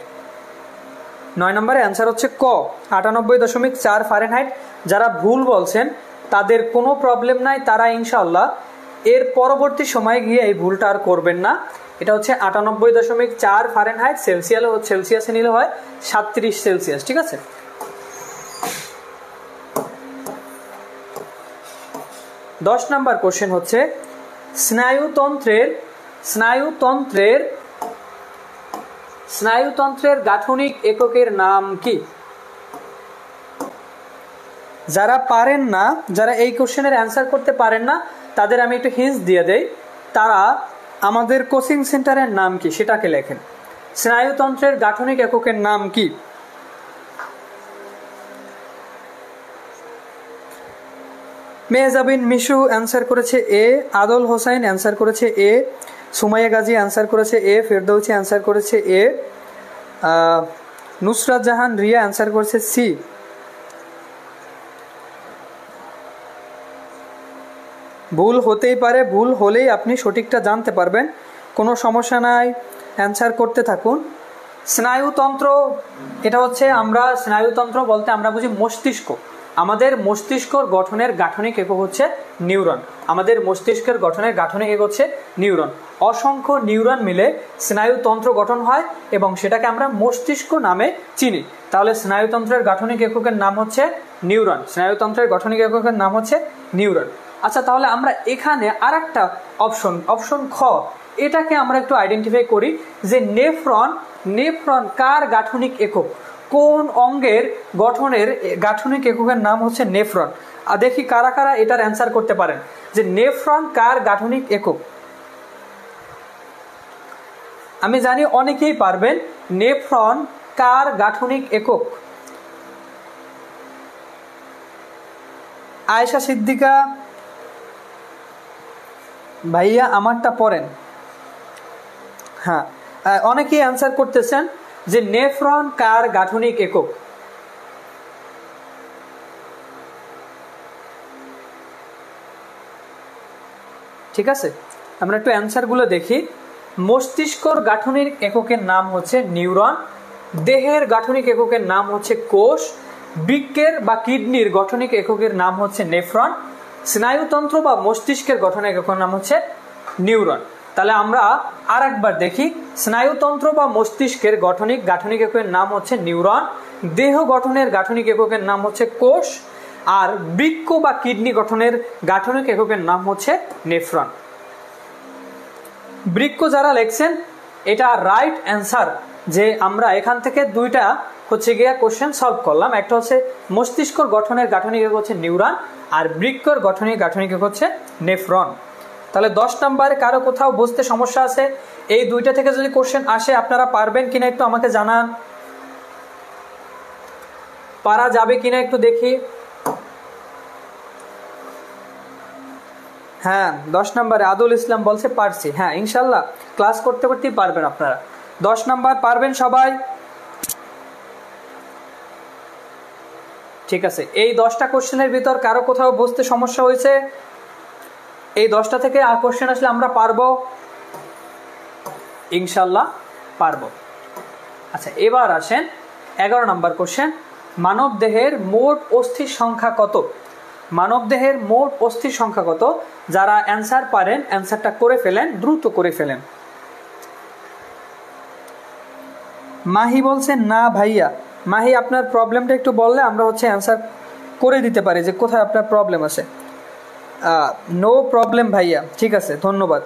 9 নম্বরে অ্যান্সার হচ্ছে ক, 98.4 ফারেনহাইট। যারা ভুল বলছেন তাদের কোনো প্রবলেম নাই, তারা ইনশাআল্লাহ এর পরবর্তী সময়ে গিয়ে এই ভুলটা আর করবেন না। এটা হচ্ছে 98.4 ফারেনহাইট। সেলসিয়াসে নিলে হয় 37 সেলসিয়াস। ঠিক আছে। দশ নাম্বার কোশ্চেন হচ্ছে স্নায়ুতন্ত্রের গাঠনিক এককের নাম কি? যারা পারেন না, যারা এই কোশ্চেনের অ্যান্সার করতে পারেন না, তাদের আমি একটু হিন্টস দিয়ে দেই। তারা আমাদের কোচিং সেন্টারের নাম কি সেটাকে লেখেন। স্নায়ুতন্ত্রের গাঠনিক এককের নাম কি? মেহজাবিন মিশু অ্যান্সার করেছে এ, আদল হোসাইন অ্যান্সার করেছে এ, সুমাইয়া গাজী অ্যান্সার করেছে এ, ফেরদৌসি অ্যান্সার করেছে এ, নুসরাত জাহান রিয়া অ্যান্সার করেছে সি। ভুল হতেই পারে, ভুল হলেই আপনি সঠিকটা জানতে পারবেন, কোনো সমস্যা নাই, অ্যান্সার করতে থাকুন। স্নায়ুতন্ত্র, এটা হচ্ছে আমরা স্নায়ুতন্ত্র বলতে আমরা বুঝি মস্তিষ্ক। আমাদের মস্তিষ্কর গঠনের গাঠনিক একক হচ্ছে নিউরন। আমাদের মস্তিষ্কের গঠনের গাঠনিক একক হচ্ছে নিউরন। অসংখ্য নিউরন মিলে স্নায়ুতন্ত্র গঠন হয় এবং সেটাকে আমরা মস্তিষ্ক নামে চিনি। তাহলে স্নায়ুতন্ত্রের গাঠনিক এককের নাম হচ্ছে নিউরন। স্নায়ুতন্ত্রের গঠনিক এককের নাম হচ্ছে নিউরন। আচ্ছা, তাহলে আমরা এখানে আর একটা অপশন খ, এটাকে আমরা একটু আইডেন্টিফাই করি যে নেফ্রন কার গাঠনিক একক, কোন অঙ্গের গঠনের গাঠনিক এককের নাম হচ্ছে নেফ্রন। আর দেখি কারা কারা এটার অ্যান্সার করতে পারেন যে নেফ্রন কার গাঠনিক একক। আমি জানি অনেকেই পারবেন। নেফ্রন কার গাঠনিক একক? আয়েশা সিদ্দিকা ভাইয়া আমারটা পড়েন। হ্যাঁ, অনেকেই অ্যান্সার করতেছেন যে নেফ্রন কার গাঠনিক একক। ঠিক আছে, আমরা একটু অ্যান্সারগুলো দেখি। মস্তিষ্কর গাঠনিক এককের নাম হচ্ছে নিউরন, দেহের গাঠনিক এককের নাম হচ্ছে কোষ, বৃক্কের বা কিডনির গঠনিক এককের নাম হচ্ছে নেফ্রন, স্নায়ুতন্ত্র বা মস্তিষ্কের গঠনিক এককের নাম হচ্ছে নিউরন। তাহলে আমরা আর একবার দেখি, স্নায়ুতন্ত্র বা মস্তিষ্কের গাঠনিক এককের নাম হচ্ছে নিউরন, দেহ গঠনের গাঠনিক এককের নাম হচ্ছে কোষ, আর বৃক্ক বা কিডনি গঠনের গাঠনিক এককের নাম হচ্ছে নেফ্রন। বৃক্ক যারা লেখছেন এটা রাইট অ্যান্সার, যে আমরা এখান থেকে দুইটা হচ্ছে গিয়ে কোশ্চেন সলভ করলাম। একটা হচ্ছে মস্তিষ্কর গঠনের গাঠনিক একক হচ্ছে নিউরন, আর বৃক্কর গঠনের গাঠনিক একক হচ্ছে নেফ্রন। তাহলে 10 নম্বরে কারো কোথাও বুঝতে সমস্যা আছে? এই দুইটা থেকে যদি কোশ্চেন আসে আপনারা পারবেন কিনা একটু আমাকে জানান, পারা যাবে কিনা একটু দেখি। হ্যাঁ, 10 নম্বরে আদুল ইসলাম বলছে পারছি। হ্যাঁ, ইনশাল্লাহ ক্লাস করতে করতেই পারবেন আপনারা। 10 নম্বর পারবেন সবাই? ঠিক আছে, এই 10টা কোশ্চেনের ভিতর কারো কোথাও বুঝতে সমস্যা হয়েছে? এই 10টা থেকে আর কোশ্চেন আসলে আমরা পারবো? ইনশাল্লাহ পারবো। আচ্ছা, এবার আসেন 11 নম্বর কোশ্চেন। মানব দেহের মোট অস্থির সংখ্যা কত? মানব দেহের মোট অস্থির সংখ্যা কত? যারা অ্যান্সার পারেন অ্যান্সারটা করে ফেলেন, দ্রুত করে ফেলেন। মাহি বলছেন না ভাইয়া। মাহি, আপনার প্রবলেমটা একটু বললে আমরা হচ্ছে অ্যান্সার করে দিতে পারি যে কোথায় আপনার প্রবলেম আছে। নো প্রবলেম ভাইয়া, ঠিক আছে, ধন্যবাদ।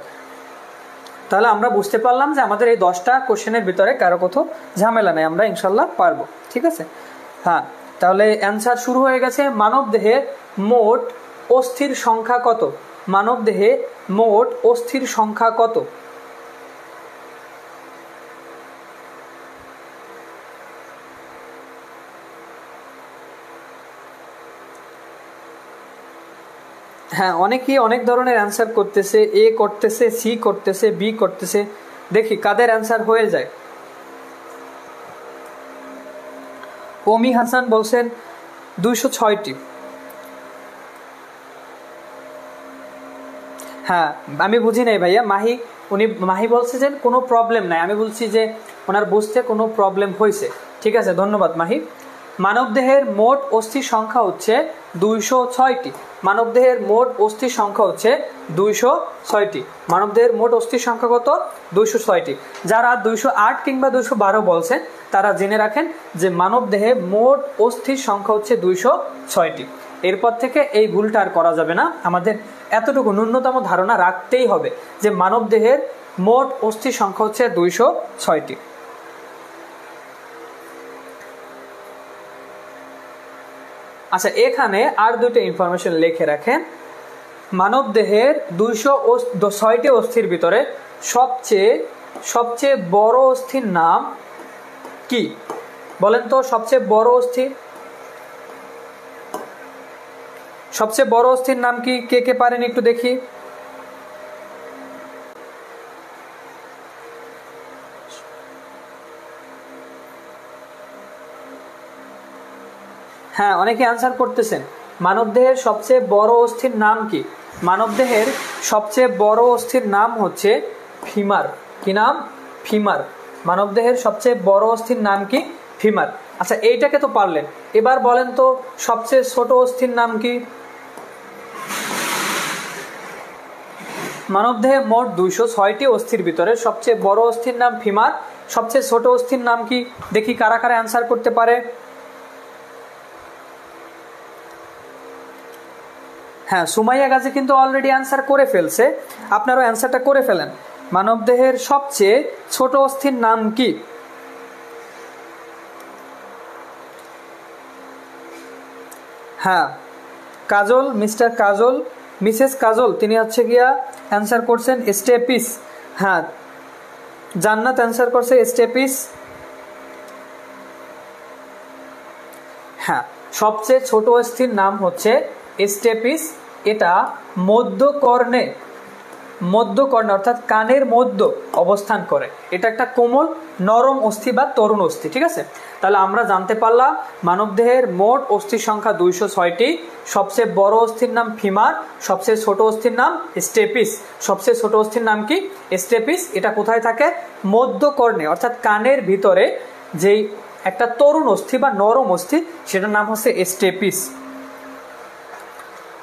তাহলে আমরা বুঝতে পারলাম যে আমাদের এই 10টা কোশ্চেনের ভিতরে কারো কোথাও ঝামেলা নেই, আমরা ইনশাল্লাহ পারবো। ঠিক আছে, হ্যাঁ, তাহলে অ্যান্সার শুরু হয়ে গেছে। মানব দেহে মোট অস্থির সংখ্যা কত? মানব দেহে মোট অস্থির সংখ্যা কত? হ্যাঁ, অনেকেই অনেক ধরনের অ্যান্সার করতেছে, এ করতেছে, সি করতেছে, বি করতেছে। দেখি কাদের অ্যান্সার হয়ে যায়। ওমি হাসান বলছেন 206টি। হ্যাঁ, আমি বুঝি নাই ভাইয়া। মাহি বলছে যে কোনো প্রবলেম নাই, আমি বলছি যে ওনার বুঝতে কোনো প্রবলেম হয়েছে। ঠিক আছে, ধন্যবাদ মাহি। মানবদেহের মোট অস্থির সংখ্যা হচ্ছে 206টি। মানবদেহের মোট অস্থির সংখ্যা হচ্ছে 206টি। মানবদেহের মোট অস্থির সংখ্যা কত? 206টি। যারা 208 কিংবা 212 বলছেন তারা জেনে রাখেন যে মানবদেহে মোট অস্থির সংখ্যা হচ্ছে 206টি। এরপর থেকে এই ভুলটা আর করা যাবে না, আমাদের এতটুকু ন্যূনতম ধারণা রাখতেই হবে যে মানবদেহের মোট অস্থির সংখ্যা হচ্ছে 206টি। আচ্ছা, এখানে আর দুটো ইনফরমেশন লিখে রাখেন। মানবদেহের 206টি অস্থির ভিতরে সবচেয়ে বড় অস্থির নাম কি? বলেন তো, সবচেয়ে বড় অস্থির নাম কি? কে কে পারেন একটু দেখি। হ্যাঁ, অনেকে অ্যান্সার করতেছেন। মানবদেহের সবচেয়ে বড় অস্থির নাম কি? মানবদেহের সবচেয়ে বড় অস্থির নাম হচ্ছে ফিমার। কি নাম? ফিমার। মানবদেহের সবচেয়ে বড় অস্থির নাম কি? ফিমার। আচ্ছা, এইটাকে তো পারলেন, এবার বলেন তো সবচেয়ে ছোট অস্থির নাম কি? মানবদেহে মোট 206টি অস্থির ভিতরে সবচেয়ে বড় অস্থির নাম ফিমার, সবচেয়ে ছোট অস্থির নাম কি? দেখি কারা কারা অ্যান্সার করতে পারে। হ্যাঁ, সুমাইয়া গাজী কিন্তু অলরেডি অ্যান্সার করে ফেলছে, আপনারাও অ্যান্সারটা করে ফেলেন। মানবদেহের সবচেয়ে ছোট অস্থির নাম কি? হ্যাঁ, কাজল, মিসেস কাজল তিনি হচ্ছে গিয়া অ্যান্সার করছেন স্টেপিস। হ্যাঁ, জান্নাত অ্যান্সার করছে স্টেপিস। হ্যাঁ, সবচেয়ে ছোট অস্থির নাম হচ্ছে স্টেপিস। এটা মধ্যকর্ণে অর্থাৎ কানের মধ্য অবস্থান করে। এটা একটা কোমল নরম অস্থি বা তরুণ অস্থি। ঠিক আছে, তাহলে আমরা জানতে পারলাম মানবদেহের মোট অস্থির সংখ্যা 206টি। সবচেয়ে বড় অস্থির নাম ফিমার, সবচেয়ে ছোট অস্থির নাম স্টেপিস। সবচেয়ে ছোট অস্থির নাম কি? স্টেপিস। এটা কোথায় থাকে? মধ্যকর্ণে অর্থাৎ কানের ভিতরে যেই একটা তরুণ অস্থি বা নরম অস্থি, সেটার নাম হচ্ছে স্টেপিস।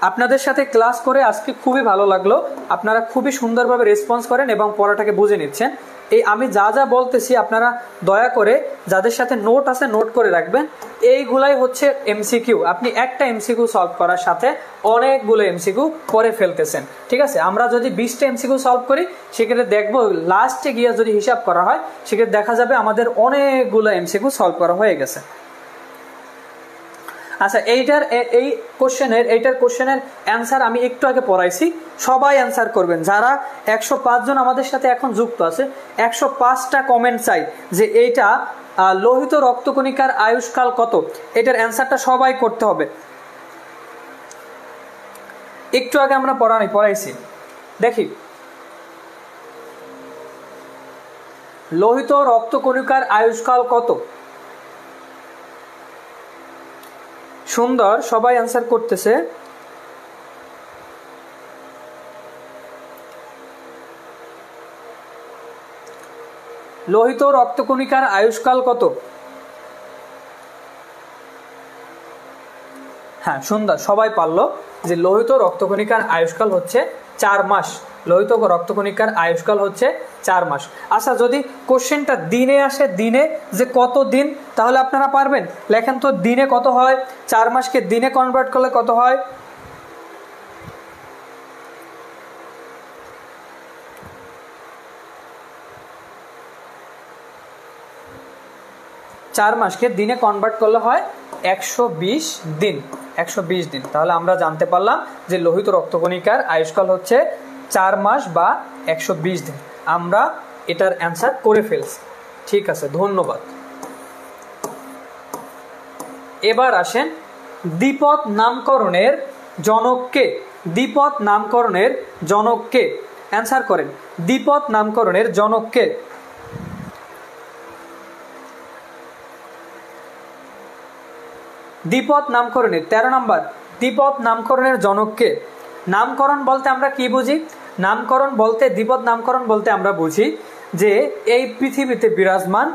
আপনাদের সাথে ক্লাস করে আজকে খুবই ভালো লাগলো, আপনারা খুবই সুন্দরভাবে রেসপন্স করেন এবং পড়াটাকে বুঝে নিচ্ছেন। এই আমি যা যা বলতেছি আপনারা দয়া করে যাদের সাথে নোট আছে নোট করে রাখবেন। এইগুলাই হচ্ছে এমসিকিউ। আপনি একটা এমসিকিউ সলভ করার সাথে অনেকগুলো এমসিকিউ করে ফেলতেছেন। ঠিক আছে, আমরা যদি 20টা এমসিকিউ সলভ করি সেক্ষেত্রে দেখবো লাস্টে গিয়ে যদি হিসাব করা হয় সেক্ষেত্রে দেখা যাবে আমাদের অনেকগুলো এমসিকিউ সলভ করা হয়ে গেছে। আচ্ছা, এইটার কোশ্চেনের অ্যান্সার আমি একটু আগে পড়াইছি, সবাই অ্যান্সার করবেন। যারা 105 জন আমাদের সাথে এখন যুক্ত আছে, 105টা কমেন্ট চাই যে এইটা লোহিত রক্তকণিকার আয়ুষ্কাল কত, এটার অ্যান্সারটা সবাই করতে হবে। একটু আগে আমরা পড়াইছি, দেখি লোহিত রক্তকণিকার আয়ুষ্কাল কত। সুন্দর, সবাই অ্যান্সার করতেছে। লোহিত রক্তকণিকার আয়ুষ্কাল কত? হ্যাঁ, সুন্দর, সবাই পারলো যে লোহিত রক্তকণিকার আয়ুষ্কাল হচ্ছে 4 মাস। লোহিত রক্তকণিকার আয়ুষ্কাল হচ্ছে 4 মাস। আচ্ছা, যদি কোশ্চেনটা দিনে আসে, দিনে যে কত দিন, তাহলে আপনারা পারবেন? লেখেন তো দিনে কত হয়, 4 মাসকে দিনে কনভার্ট করলে কত হয়? 4 মাসকে দিনে কনভার্ট করলে হয় 120 দিন। 120 দিন। তাহলে আমরা জানতে পারলাম যে লোহিত রক্তকণিকার আয়ুষ্কাল হচ্ছে 4 মাস বা 120 দিন। আমরা এটার অ্যান্সার করে ফেলছি। ঠিক আছে, ধন্যবাদ। এবার আসেন দ্বিপদ নামকরণের জনককে। দ্বিপদ নামকরণের জনককে অ্যান্সার করেন। দ্বিপদ নামকরণের জনককে? দ্বিপদ নামকরণের 13 নম্বর, দ্বিপদ নামকরণের জনককে? নামকরণ বলতে আমরা কি বুঝি? নামকরণ বলতে, দ্বিপদ নামকরণ বলতে আমরা বুঝি যে এই পৃথিবীতে বিরাজমান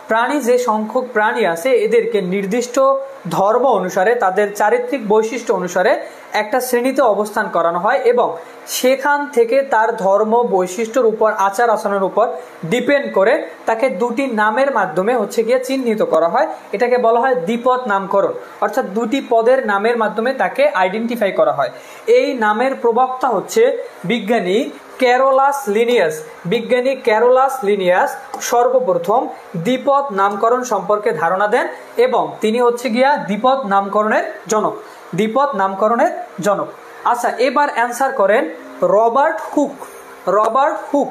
প্রাণী, যে সংখ্যক প্রাণী আছে, এদেরকে নির্দিষ্ট ধর্ম অনুসারে, তাদের চারিত্রিক বৈশিষ্ট্য অনুসারে একটা শ্রেণীতে অবস্থান করানো হয় এবং সেখান থেকে তার ধর্ম বৈশিষ্ট্যের উপর, আচার আচরণের উপর ডিপেন্ড করে তাকে দুটি নামের মাধ্যমে হচ্ছে গিয়ে চিহ্নিত করা হয়। এটাকে বলা হয় দ্বিপদ নামকরণ, অর্থাৎ দুটি পদের নামের মাধ্যমে তাকে আইডেন্টিফাই করা হয়। এই নামের প্রবক্তা হচ্ছে বিজ্ঞানী ক্যারোলাস লিনিয়াস। বিজ্ঞানী ক্যারোলাস লিনিয়াস সর্বপ্রথম দ্বিপদ নামকরণ সম্পর্কে ধারণা দেন এবং তিনি হচ্ছে গিয়া দ্বিপদ নামকরণের জনক। দ্বিপদ নামকরণের জনক। আচ্ছা, এবার অ্যান্সার করেন রবার্ট হুক। রবার্ট হুক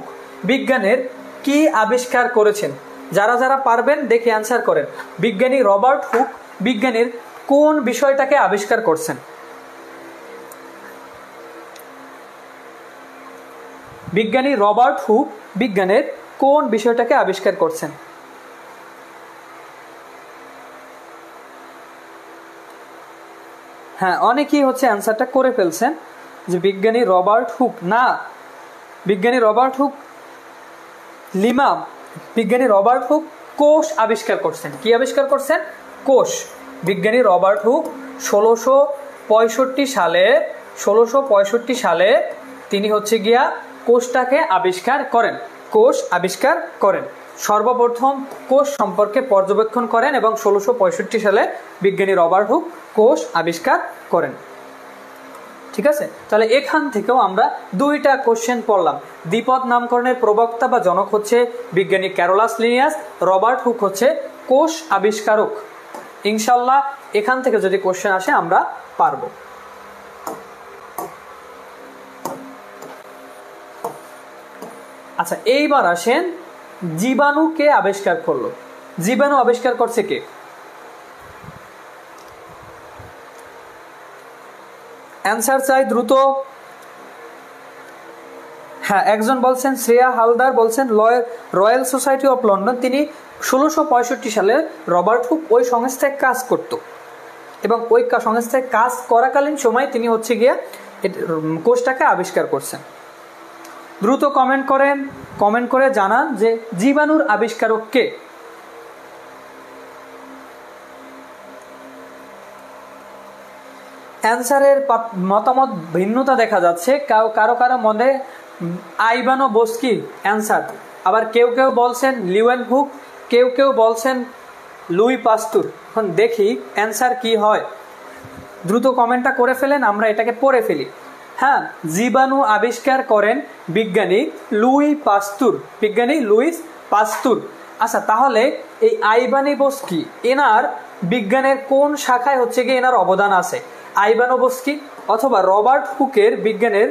বিজ্ঞানের কি আবিষ্কার করেছেন? যারা যারা পারবেন দেখে অ্যান্সার করেন। বিজ্ঞানী রবার্ট হুক বিজ্ঞানের কোন বিষয়টাকে আবিষ্কার করছেন? বিজ্ঞানী রবার্ট হুক বিজ্ঞানের কোন বিষয়টাকে আবিষ্কার করছেন? হ্যাঁ, অনেকেই হচ্ছে অ্যান্সারটা করে ফেলছেন যে বিজ্ঞানী রবার্ট হুক না, বিজ্ঞানী রবার্ট হুক লিমা। বিজ্ঞানী রবার্ট হুক কোষ আবিষ্কার করছেন। কি আবিষ্কার করছেন? কোষ। বিজ্ঞানী রবার্ট হুক 1665 সালে তিনি হচ্ছে গিয়া কোষটাকে আবিষ্কার করেন। কোষ আবিষ্কার করেন। সর্বপ্রথম কোষ সম্পর্কে পর্যবেক্ষণ করেন এবং 1665 সালে বিজ্ঞানী রবার্ট হুক কোষ আবিষ্কার করেন। ঠিক আছে, তাহলে এখান থেকেও আমরা দুইটা কোশ্চেন পড়লাম। দ্বিপদ নামকরণের প্রবক্তা বা জনক হচ্ছে বিজ্ঞানী ক্যারোলাস লিনিয়াস, রবার্ট হুক হচ্ছে কোষ আবিষ্কারক। ইনশাল্লাহ এখান থেকে যদি কোশ্চেন আসে আমরা পারবো। আচ্ছা, এইবার আসেন জীবাণু কে আবিষ্কার করলো? জীবাণু আবিষ্কার করছে কে? অ্যান্সার চাই দ্রুত। হ্যাঁ, একজন বলছেন শ্রেয়া হালদার, বলছেন রয়্যাল সোসাইটি অফ লন্ডন। তিনি 1665 সালে রবার্ট হুক ওই সংস্থায় কাজ করত এবং ওই সংস্থায় কাজ করাকালীন সময় তিনি হচ্ছে গিয়া কোষটাকে আবিষ্কার করছেন। দ্রুত কমেন্ট করেন, কমেন্ট করে জানান যে জীবাণুর আবিষ্কারক কে? অ্যান্সারের মতামত ভিন্নতা দেখা যাচ্ছে। কারো কারো মনে আইভানো বোস্কি অ্যান্সার, আবার কেউ কেউ বলছেন লিওয়েন হুক, কেউ কেউ বলছেন লুই পাস্তুর। এখন দেখি অ্যান্সার কি হয়। দ্রুত কমেন্টটা করে ফেলেন, আমরা এটাকে পড়ে ফেলি। হ্যাঁ, জীবাণু আবিষ্কার করেন বিজ্ঞানী লুই পাস্তুর। বিজ্ঞানী লুইস পাস্তুর। আচ্ছা, তাহলে এই আইভানোভস্কি এনার বিজ্ঞানের কোন শাখায় হচ্ছে গিয়ে এনার অবদান আছে? আইভানোভস্কি অথবা রবার্ট হুকের বিজ্ঞানের,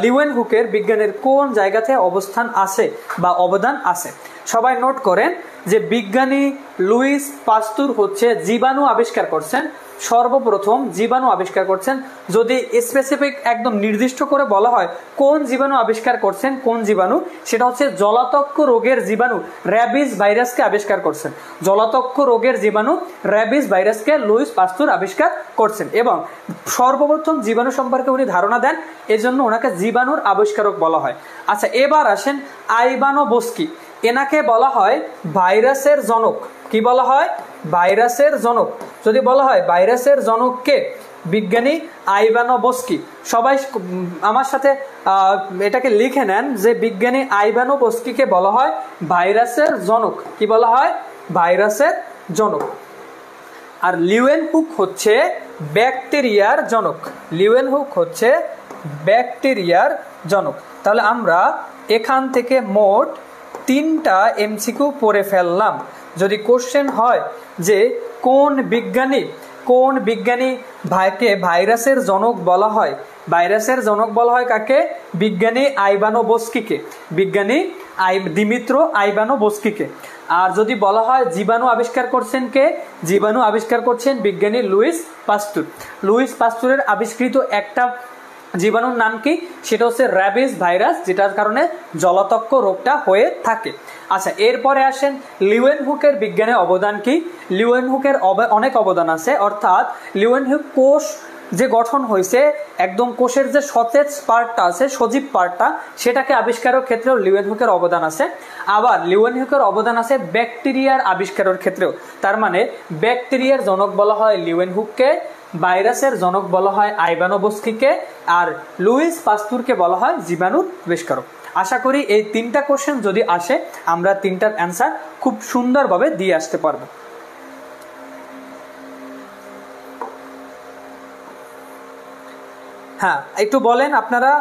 লিওয়েন হুকের বিজ্ঞানের কোন জায়গাতে অবস্থান আছে বা অবদান আছে? সবাই নোট করেন যে বিজ্ঞানী লুইস পাস্তুর হচ্ছে জীবাণু আবিষ্কার করছেন। সর্বপ্রথম জীবাণু আবিষ্কার করছেন। যদি স্পেসিফিক একদম নির্দিষ্ট করে বলা হয় কোন জীবাণু আবিষ্কার করছেন, কোন জীবাণু, সেটা হচ্ছে জলাতঙ্ক রোগের জীবাণু র্যাবিস ভাইরাসকে আবিষ্কার করছেন। জলাতঙ্ক রোগের জীবাণু র্যাবিস ভাইরাসকে লুইস পাস্তুর আবিষ্কার করছেন এবং সর্বপ্রথম জীবাণু সম্পর্কে উনি ধারণা দেন, এজন্য ওনাকে জীবাণুর আবিষ্কারক বলা হয়। আচ্ছা, এবার আসেন আইভানোভস্কি। এনাকে বলা হয় ভাইরাসের জনক। কি বলা হয়? ভাইরাসের জনক। যদি বলা হয় ভাইরাসের জনক কে? বিজ্ঞানী আইভানোভস্কি। সবাই আমার সাথে এটাকে লিখে নেন যে বিজ্ঞানী আইভানোভস্কিকে বলা হয় ভাইরাসের জনক। কি বলা হয়? ভাইরাসের জনক। আর লিওয়েন হুক হচ্ছে ব্যাকটেরিয়ার জনক। লিওয়েন হুক হচ্ছে ব্যাকটেরিয়ার জনক। তাহলে আমরা এখান থেকে মোট 3টা এমসিকিউ পড়ে ফেললাম। যদি কোশ্চেন হয় যে কোন বিজ্ঞানী ভাইকে ভাইরাসের জনক বলা হয়, ভাইরাসের জনক বলা হয় কাকে? বিজ্ঞানী আইভানোভস্কিকে, বিজ্ঞানী দিমিত্র আইভানোভস্কিকে। আর যদি বলা হয় জীবাণু আবিষ্কার করছেন কে? জীবাণু আবিষ্কার করছেন বিজ্ঞানী লুইস পাস্তুর। লুইস পাস্তুরের আবিষ্কৃত একটা জীবাণুর নাম কি? সেটা হচ্ছে র্যাবিস ভাইরাস, যেটার কারণে জলাতঙ্ক রোগটা হয়ে থাকে। আচ্ছা, এরপরে আসেন লিউয়েনহুকের বিজ্ঞানের অবদান কি? লিউয়েনহুকের অনেক অবদান আছে, অর্থাৎ লিউয়েনহুক কোষ যে গঠন হয়েছে, একদম কোষের যে সতেজ পার্টটা আছে, সজীব পার্টটা, সেটাকে আবিষ্কারের ক্ষেত্রেও লিউয়েনহুকের অবদান আছে। আবার লিউয়েনহুকের অবদান আছে ব্যাকটেরিয়ার আবিষ্কারের ক্ষেত্রেও। তার মানে ব্যাকটেরিয়ার জনক বলা হয় লিউয়েনহুককে, ভাইরাসের জনক বলা হয় আইভানোভস্কিকে, আর লুইস পাস্তুরকে বলা হয় জীবাণুর আবিষ্কারক। আশা করি এই তিনটা কোশ্চেন যদি আসে, আমরা তিনটার অ্যান্সার খুব সুন্দরভাবে দিয়ে আসতে পারবো। হ্যাঁ, একটু বলেন আপনারা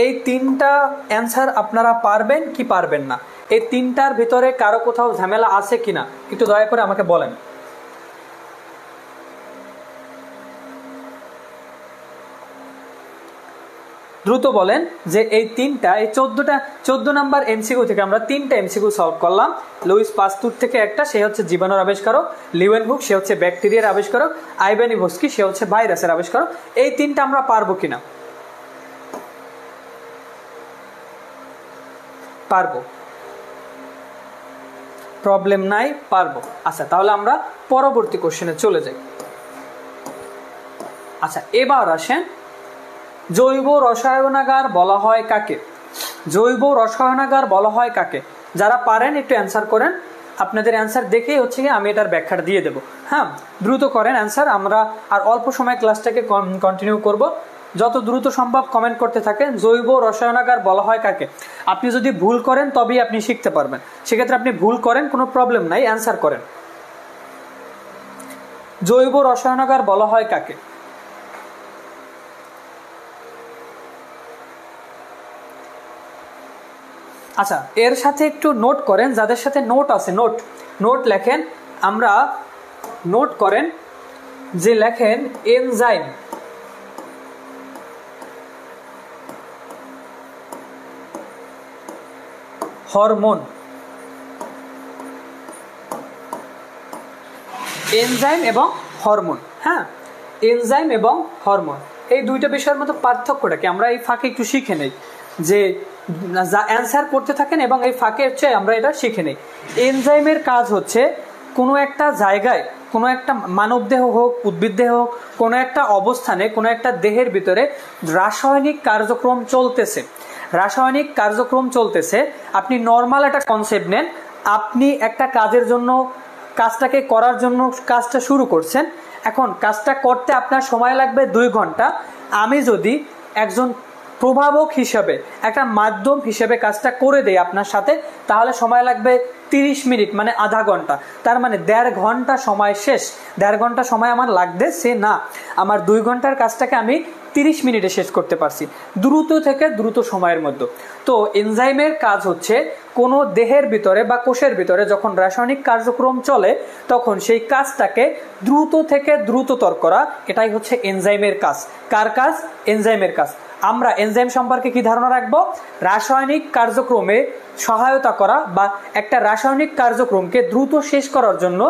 এই তিনটা অ্যান্সার আপনারা পারবেন কি পারবেন না? এই তিনটার ভিতরে কারো কোথাও ঝামেলা আছে কিনা একটু দয়া করে আমাকে বলেন। দ্রুত বলেন যে এই তিনটা, এই 14 নাম্বার এমসিকিউ থেকে আমরা তিনটা এমসিকিউ সলভ করলাম। লুইস পাস্তুর থেকে একটা, সে হচ্ছে জীবাণুর আবিষ্কারক, লিউয়েনহুক সে হচ্ছে ব্যাকটেরিয়ার আবিষ্কারক, আইভানোভস্কি সে হচ্ছে ভাইরাসের আবিষ্কারক। এই তিনটা আমরা পারবো কিনা? পারবো, প্রবলেম নাই, পারবো। আচ্ছা, তাহলে আমরা পরবর্তী কোশ্চেনে চলে যাই। আচ্ছা, এবার আসেন জৈব রসায়নাগার বলা হয় কাকে? জৈব রসায়নাগার বলা হয় কাকে? যারা পারেন একটু অ্যান্সার করেন। আপনাদের অ্যান্সার দেখেই হচ্ছে কি আমি এটার ব্যাখ্যাটা দিয়ে দেবো। হ্যাঁ, দ্রুত করেন অ্যান্সার, আমরা আর অল্প সময় ক্লাসটাকে কন্টিনিউ করব। যত দ্রুত সম্ভব কমেন্ট করতে থাকেন। জৈব রসায়নাগার বলা হয় কাকে? আপনি যদি ভুল করেন তবেই আপনি শিখতে পারবেন, সেক্ষেত্রে আপনি ভুল করেন, কোনো প্রবলেম নাই, অ্যান্সার করেন। জৈব রসায়নাগার বলা হয় কাকে? আচ্ছা, এর সাথে একটু নোট করেন, যাদের সাথে নোট আছে নোট লেখেন। আমরা নোট করেন যে লেখেন এনজাইম, হরমোন, এনজাইম এবং হরমোন। হ্যাঁ, এনজাইম এবং হরমোন, এই দুইটা বিষয়ের মধ্যে পার্থক্যটা কি আমরা এই ফাঁকে একটু শিখে নেই, যে যা অ্যান্সার করতে থাকেন এবং এই ফাঁকে হচ্ছে আমরা এটা শিখে নেই। এনজাইমের কাজ হচ্ছে কোনো একটা জায়গায়, কোনো একটা মানবদেহ হোক, উদ্ভিদ দেহ হোক, কোনো একটা অবস্থানে, কোনো একটা দেহের ভিতরে রাসায়নিক কার্যক্রম চলতেছে। আপনি নর্মাল একটা কনসেপ্ট নেন, আপনি একটা কাজের জন্য, কাজটাকে করার জন্য কাজটা শুরু করছেন। এখন কাজটা করতে আপনার সময় লাগবে 2 ঘন্টা। আমি যদি একজন প্রভাবক হিসেবে, একটা মাধ্যম হিসেবে কাজটা করে দেই আপনার সাথে, তাহলে সময় লাগবে 30 মিনিট, মানে আধা ঘন্টা। তার মানে 1.5 ঘন্টা সময় শেষ। 1.5 ঘন্টা সময় আমার লাগতেছে না, আমার 2 ঘন্টার কাজটাকে আমি 30 মিনিটে শেষ করতে পারছি, দ্রুত থেকে দ্রুত সময়ের মধ্যে। তো এনজাইমের কাজ হচ্ছে কোনো দেহের ভিতরে বা কোষের ভিতরে যখন রাসায়নিক কার্যক্রম চলে, তখন সেই কাজটাকে দ্রুত থেকে দ্রুততর করা, এটাই হচ্ছে এনজাইমের কাজ। কার কাজ? এনজাইমের কাজ। আমরা এনজাইম সম্পর্কে কি ধারণা রাখবো? রাসায়নিক কার্যক্রমে সহায়তা করা বা একটা রাসায়নিক কার্যক্রমকে দ্রুত শেষ করার জন্য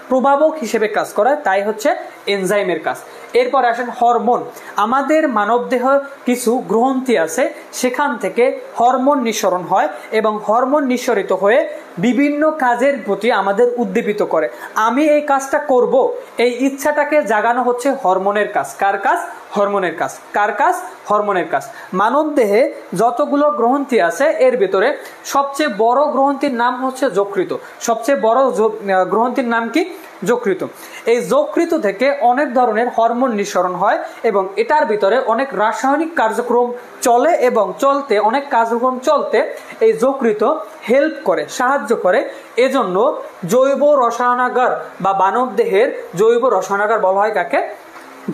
প্রভাবক হিসেবে কাজ করা, তাই হচ্ছে এনজাইমের কাজ। এরপর আসেন হরমোন। আমাদের মানবদেহ কিছু গ্রন্থি আছে, সেখান থেকে হরমোন নিঃসরণ হয় এবং হরমোন নিঃসরিত হয়ে বিভিন্ন কাজের প্রতি আমাদের উদ্দীপিত করে। আমি এই কাজটা করব, এই ইচ্ছাটাকে জাগানো হচ্ছে হরমোনের কাজ। কার কাজ? হরমোনের কাজ। কার কাজ? হরমোনের কাজ। মানবদেহে যতগুলো গ্রন্থি আছে, এর ভিতরে সবচেয়ে বড় গ্রন্থির নাম হচ্ছে যকৃত। সবচেয়ে বড় গ্রন্থির নাম কি? যকৃত। এই যকৃত থেকে অনেক ধরনের হরমোন নিঃসরণ হয় এবং এটার ভিতরে অনেক রাসায়নিক কার্যক্রম চলে এবং অনেক কার্যক্রম চলতে এই যকৃত হেল্প করে, সাহায্য করে। এজন্য জৈব রসায়নাগার বা মানবদেহের জৈব রসায়নাগার বলা হয় কাকে?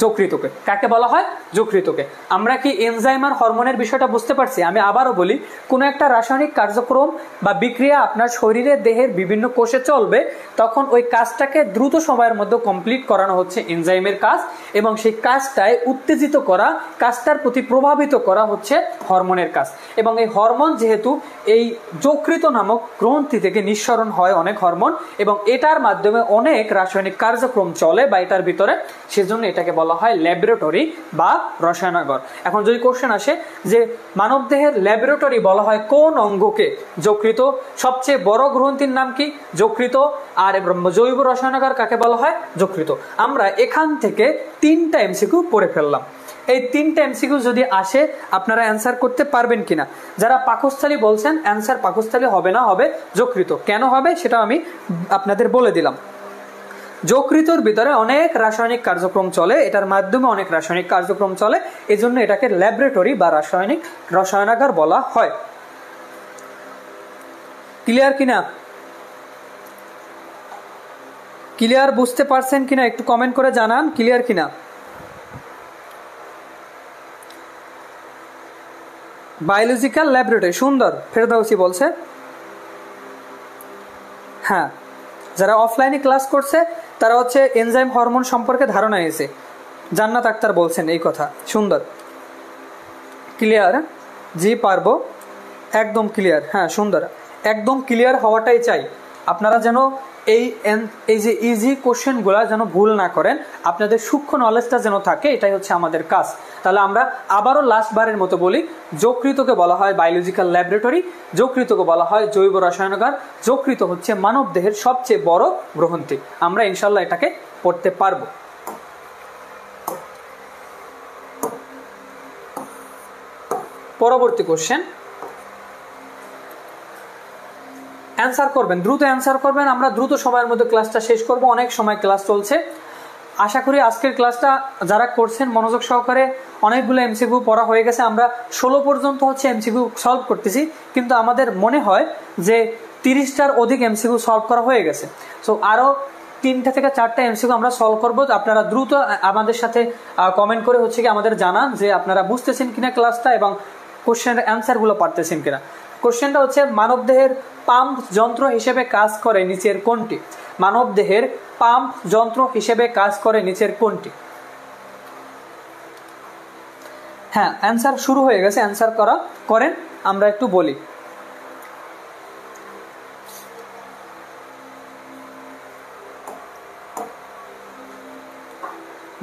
যকৃতকে। কাকে বলা হয়? যকৃতকে। আমরা কি এনজাইম আর হরমোনের বিষয়টা বুঝতে পারছি? আমি আবারও বলি, কোনো একটা রাসায়নিক কার্যক্রম বা বিক্রিয়া আপনার শরীরে দেহের বিভিন্ন কোষে চলবে, তখন ওই কাজটাকে দ্রুত সময়ের মধ্যে কমপ্লিট করানো হচ্ছে এনজাইমের কাজ, এবং সেই কাজটায় উত্তেজিত করা, কাজটার প্রতি প্রভাবিত করা হচ্ছে হরমোনের কাজ। এবং এই হরমোন যেহেতু এই যকৃত নামক গ্রন্থি থেকে নিঃসরণ হয় অনেক হরমোন, এবং এটার মাধ্যমে অনেক রাসায়নিক কার্যক্রম চলে বা এটার ভিতরে, সেজন্য এটাকে বলা হয় ল্যাবরেটরি বা রসায়নাগার। এখন যদি কোশ্চেন আসে যে মানবদেহের ল্যাবরেটরি বলা হয় কোন অঙ্গকে? যকৃত। সবচেয়ে বড় গ্রন্থির নাম কি? যকৃত। আর জৈব রসায়নাগার কাকে বলা হয়? যকৃত। আমরা এখান থেকে 3টা এমসিকিউ পড়ে ফেললাম। এই 3টা এমসিকিউ যদি আসে আপনারা অ্যান্সার করতে পারবেন কিনা? যারা পাকস্থলী বলছেন, অ্যান্সার পাকস্থলী হবে না, হবে যকৃত। কেন হবে সেটা আমি আপনাদের বলে দিলাম। যকৃতর ভিতরে অনেক রাসায়নিক কার্যক্রম চলে, এটার মাধ্যমে অনেক রাসায়নিক কার্যক্রম চলে, এজন্য এটাকে ল্যাবরেটরি বা রসায়নাগার বলা হয়। ক্লিয়ার কিনা? ক্লিয়ার বুঝতে পারছেন কিনা একটু কমেন্ট করে জানান ক্লিয়ার কিনা। বায়োলজিক্যাল ল্যাবরেটরি, সুন্দর, ফেরদাউসি বলছে। হ্যাঁ, যারা অফলাইনে ক্লাস করছে তারা হচ্ছে এনজাইম হরমোন সম্পর্কে ধারণা নিয়েছে। জান্নাত আক্তার বলছেন এই কথা, সুন্দর। ক্লিয়ার? জি পারবো, একদম ক্লিয়ার। হ্যাঁ সুন্দর, একদম ক্লিয়ার হওয়াটাই চাই। আপনারা যেন এই যে ইজি কোশ্চেনগুলো যেন ভুল না করেন, আপনাদের সূক্ষ্ম নলেজটা যেন থাকে, এটাই হচ্ছে আমাদের কাজ। তাহলে আমরা আবারও লাস্ট বারের মতো বলি, যকৃতকে বলা হয় বায়োলজিক্যাল ল্যাবরেটরি, যকৃতকে বলা হয় জৈব রসায়নাগার, যকৃত হচ্ছে মানব দেহের সবচেয়ে বড় গ্রন্থি। আমরা ইনশাল্লাহ এটাকে পড়তে পারবো। পরবর্তী কোশ্চেন, অ্যান্সার করবেন, দ্রুত অ্যান্সার করবেন। আমরা দ্রুত সময়ের মধ্যে ক্লাসটা শেষ করব, অনেক সময় ক্লাস চলছে। আশা করি আজকের ক্লাসটা যারা করছেন মনোযোগ সহকারে, অনেকগুলো এমসিকিউ পড়া হয়ে গেছে। আমরা 16 পর্যন্ত হচ্ছে এমসিকিউ সলভ করতেছি, কিন্তু আমাদের মনে হয় যে 30টার অধিক এমসিকিউ সলভ করা হয়ে গেছে। সো আরও 3টা থেকে 4টা এমসিকিউ আমরা সলভ করবো। আপনারা দ্রুত আমাদের সাথে কমেন্ট করে হচ্ছে কি আমাদের জানান যে আপনারা বুঝতেছেন কিনা ক্লাসটা এবং কোশ্চেনের অ্যান্সারগুলো পারতেছেন কিনা। কোশ্চেনটা হচ্ছে, মানবদেহের পাম্প যন্ত্র হিসেবে কাজ করে নিচের কোনটি? মানবদেহের পাম্প যন্ত্র হিসেবে কাজ করে নিচের কোনটি? হ্যাঁ, অ্যান্সার শুরু হয়ে গেছে, অ্যান্সার করেন, আমরা একটু বলি।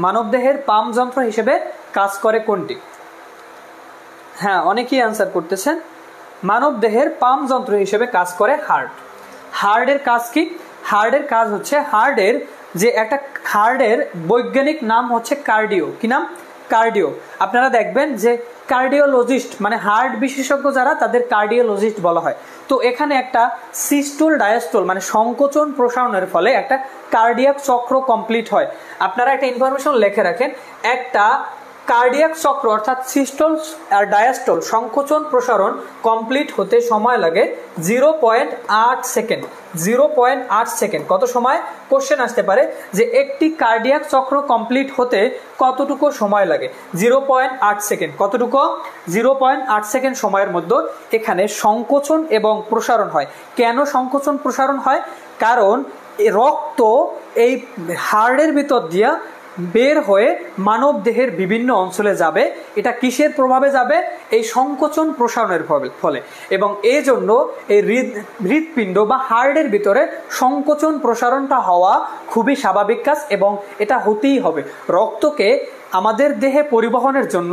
মানবদেহের পাম্প যন্ত্র হিসেবে কাজ করে কোনটি? হ্যাঁ, অনেকেই অ্যান্সার করতেছেন। মানবদেহের পাম্প যন্ত্র হিসেবে কাজ করে হার্ট। হার্টের কাজ কি? হার্টের কাজ হচ্ছে, হার্টের বৈজ্ঞানিক নাম হচ্ছে কার্ডিও। কি নাম? কার্ডিও। আপনারা দেখবেন যে কার্ডিওলজিস্ট মানে হার্ট বিশেষজ্ঞ যারা, তাদের কার্ডিওলজিস্ট বলা হয়। তো এখানে একটা সিস্টোল ডায়াস্টোল মানে সংকোচন প্রসারণের ফলে একটা কার্ডিয়াক চক্র কমপ্লিট হয়। আপনারা একটা ইনফরমেশন লিখে রাখেন, একটা কার্ডিয়াক চক্র অর্থাৎ সিস্টোল আর ডায়াস্টোল সংকোচন প্রসারণ কমপ্লিট হতে সময় লাগে 0.8 সেকেন্ড। 0.8 সেকেন্ড কত সময়? কোশ্চেন আসতে পারে যে একটি কার্ডিয়াক চক্র কমপ্লিট হতে কতটুকু সময় লাগে? 0.8 সেকেন্ড। কতটুকু? 0.8 সেকেন্ড সময়ের মধ্যে এখানে সংকোচন এবং প্রসারণ হয়। কেন সংকোচন প্রসারণ হয়? কারণ রক্ত এই হার্টের ভিতর দিয়া বের হয়ে মানব দেহের বিভিন্ন অঞ্চলে যাবে। এটা কিসের প্রভাবে যাবে? এই সংকোচন প্রসারণের ফলে। এবং এই জন্য এই হৃৎপিণ্ড বা হার্টের ভিতরে সংকোচন প্রসারণটা হওয়া খুবই স্বাভাবিক কাজ এবং এটা হতেই হবে। রক্তকে আমাদের দেহে পরিবহনের জন্য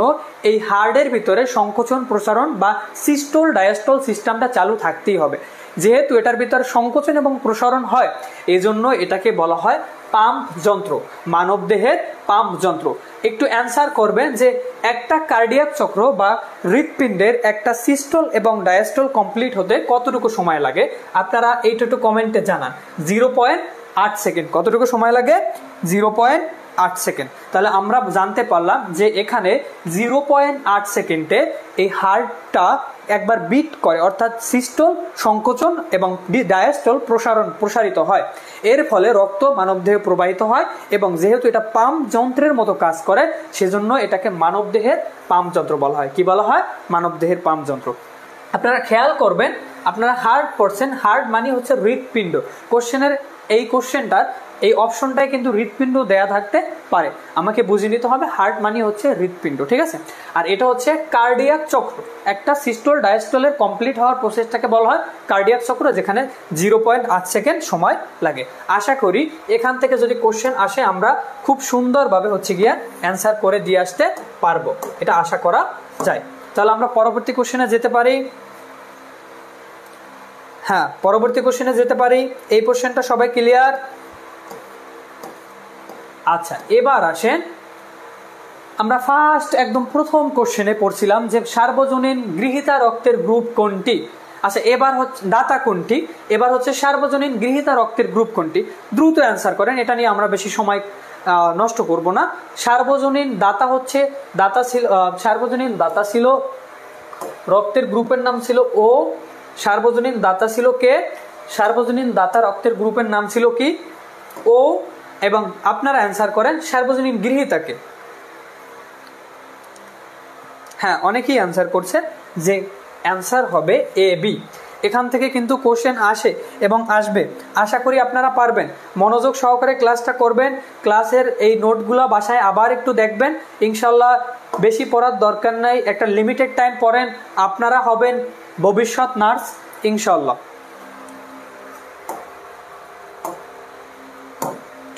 এই হার্টের ভিতরে সংকোচন প্রসারণ বা সিস্টোল ডায়াস্টোল সিস্টেমটা চালু থাকতেই হবে। যেহেতু এটার ভিতরে সংকোচন এবং প্রসারণ হয়, এই জন্য এটাকে বলা হয় পাম্প যন্ত্র, মানবদেহের পাম্প যন্ত্র। একটু অ্যান্সার করবেন যে একটা কার্ডিয়াক চক্র বা হৃৎপিণ্ডের একটা সিস্টোল এবং ডায়াস্টোল কমপ্লিট হতে কতটুকু সময় লাগে? আপনারা এইটুকু কমেন্টে জানান। 0.8 সেকেন্ড। কতটুকু সময় লাগে? 0.8 সেকেন্ড। তাহলে আমরা জানতে পারলাম যে এখানে 0.8 সেকেন্ডে এই হার্টটা একবার বিট করে, অর্থাৎ সিস্টোল সংকোচন এবং ডায়াস্টোল প্রসারিত হয়। এর ফলে রক্ত মানবদেহে প্রবাহিত হয় এবং যেহেতু এটা পাম্প যন্ত্রের মতো কাজ করে সেজন্য এটাকে মানবদেহের পাম্প যন্ত্র বলা হয়। কি বলা হয়? মানবদেহের পাম্প যন্ত্র। আপনারা খেয়াল করবেন, আপনারা হার্ট পড়ছেন, হার্ট মানে হচ্ছে হৃৎপিণ্ড। কোশ্চেনের এই কোশ্চেনটার এই অপশনটাই কিন্তু হৃৎপিণ্ড দেয়া থাকতে পারে, আমাকে বুঝে নিতে হবে হার্ট মানে হচ্ছে হৃৎপিণ্ড, ঠিক আছে। আর এটা হচ্ছে কার্ডিয়াক চক্র। একটা সিস্টোল ডায়াস্টোলের কমপ্লিট হওয়ার প্রসেসটাকে বলা হয় কার্ডিয়াক চক্র, যেখানে 0.8 সেকেন্ড সময় লাগে। আশা করি এখান থেকে যদি কোশ্চেন আসে আমরা খুব সুন্দরভাবে হচ্ছে গিয়ে অ্যান্সার করে দিয়ে আসতে পারবো, এটা আশা করা যায়। তাহলে আমরা পরবর্তী কোশ্চেনে যেতে পারি। হ্যাঁ, পরবর্তী কোশ্চেনে যেতে পারি। এই কোশ্চেনটা সবাই ক্লিয়ার? আচ্ছা, এবার আসেন, আমরা ফার্স্ট একদম প্রথম কোশ্চেনে পড়ছিলাম যে সার্বজনীন গৃহীতা রক্তের গ্রুপ কোনটি। আচ্ছা, এবার হচ্ছে দাতা কোনটি, এবার হচ্ছে সার্বজনীন গৃহীতা রক্তের গ্রুপ কোনটি। দ্রুত অ্যান্সার করেন, এটা নিয়ে আমরা বেশি সময় নষ্ট করব না। সার্বজনীন দাতা হচ্ছে সার্বজনীন দাতা ছিল, রক্তের গ্রুপের নাম ছিল ও। সার্বজনীন দাতা ছিল কে? সার্বজনীন দাতা রক্তের গ্রুপের নাম ছিল কি? ও। এবং আপনারা অ্যান্সার করেন সার্বজনীন গৃহীতাকে। হ্যাঁ, অনেকেই অ্যান্সার করছে যে অ্যান্সার হবে এ বি। এখান থেকে কিন্তু কোশ্চেন আসে এবং আসবে, আশা করি আপনারা পারবেন। মনোযোগ সহকারে ক্লাসটা করবেন, ক্লাসের এই নোটগুলো বাসায় আবার একটু দেখবেন। ইনশাল্লাহ বেশি পড়ার দরকার নাই, একটা লিমিটেড টাইম পড়েন, আপনারা হবেন ভবিষ্যৎ নার্স ইনশাল্লাহ।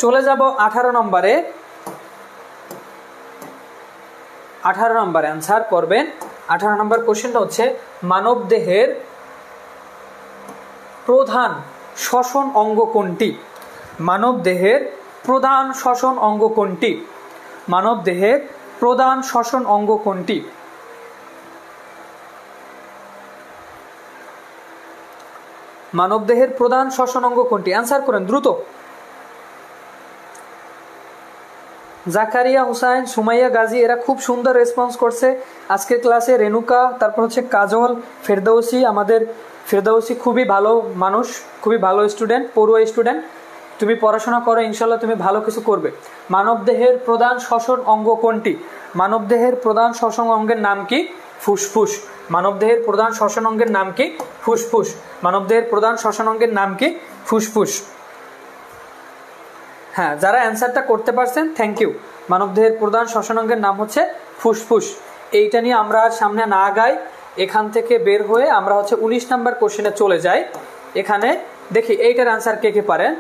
চলে যাব 18 নম্বরে। 18 নম্বর অ্যান্সার করবেন। 18 নম্বর কোশ্চেনটা হচ্ছে মানব দেহের প্রধান শ্বসন অঙ্গ কোনটি? মানব দেহের প্রধান শ্বসন অঙ্গ কোনটি? মানব দেহের প্রধান শ্বসন অঙ্গ কোনটি? মানব দেহের প্রধান শ্বসন অঙ্গ কোনটি? অ্যান্সার করেন দ্রুত। জাকারিয়া হুসাইন, সুমাইয়া গাজী এরা খুব সুন্দর রেসপন্স করছে আজকের ক্লাসে। রেনুকা, তারপর হচ্ছে কাজল, ফেরদৌসি। আমাদের ফেরদৌসি খুবই ভালো মানুষ, খুবই ভালো স্টুডেন্ট, পড়ুয়া স্টুডেন্ট। তুমি পড়াশোনা করো, ইনশাল্লাহ তুমি ভালো কিছু করবে। মানব দেহের প্রধান শ্বসন অঙ্গ কোনটি? মানব দেহের প্রধান শ্বসন অঙ্গের নাম কি? ফুসফুস। মানব দেহের প্রধান শ্বসন অঙ্গের নাম কি? ফুসফুস। মানব দেহের প্রধান শ্বসন অঙ্গের নাম কি? ফুসফুস। হ্যাঁ, যারা অ্যান্সারটা করতে পারছেন থ্যাংক ইউ। মানবদেহের প্রধান শ্বসন অঙ্গের নাম হচ্ছে ফুসফুস। এইটা নিয়ে আমরা আর সামনে না আগাই, এখান থেকে বের হয়ে আমরা হচ্ছে 19 নম্বর কোশ্চেনে চলে যাই। এখানে দেখি এইটার অ্যান্সার কে কে পারেন।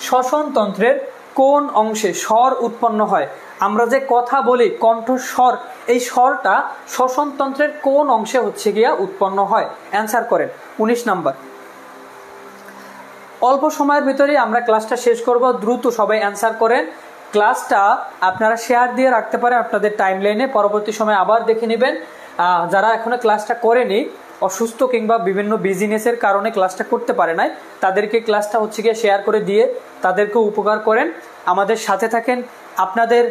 শ্বসনতন্ত্রের কোন অংশে স্বর উৎপন্ন হয়? আমরা যে কথা বলি কণ্ঠস্বর, এই স্বরটা শ্বসনতন্ত্রের কোন অংশে হচ্ছে গিয়া উৎপন্ন হয়? অ্যান্সার করেন 19 নম্বর। অল্প সময়ের ভিতরেই আমরা ক্লাসটা শেষ করব, দ্রুত সবাই অ্যান্সার করেন। ক্লাসটা আপনারা শেয়ার দিয়ে রাখতে পারেন আপনাদের টাইমলাইনে, পরবর্তী সময় আবার দেখে নেবেন। যারা এখনো ক্লাসটা করেনি, অসুস্থ কিংবা বিভিন্ন বিজনেসের কারণে ক্লাসটা করতে পারে নাই, তাদেরকে ক্লাসটা হচ্ছে গিয়ে শেয়ার করে দিয়ে তাদেরকে উপকার করেন, আমাদের সাথে থাকেন। আপনাদের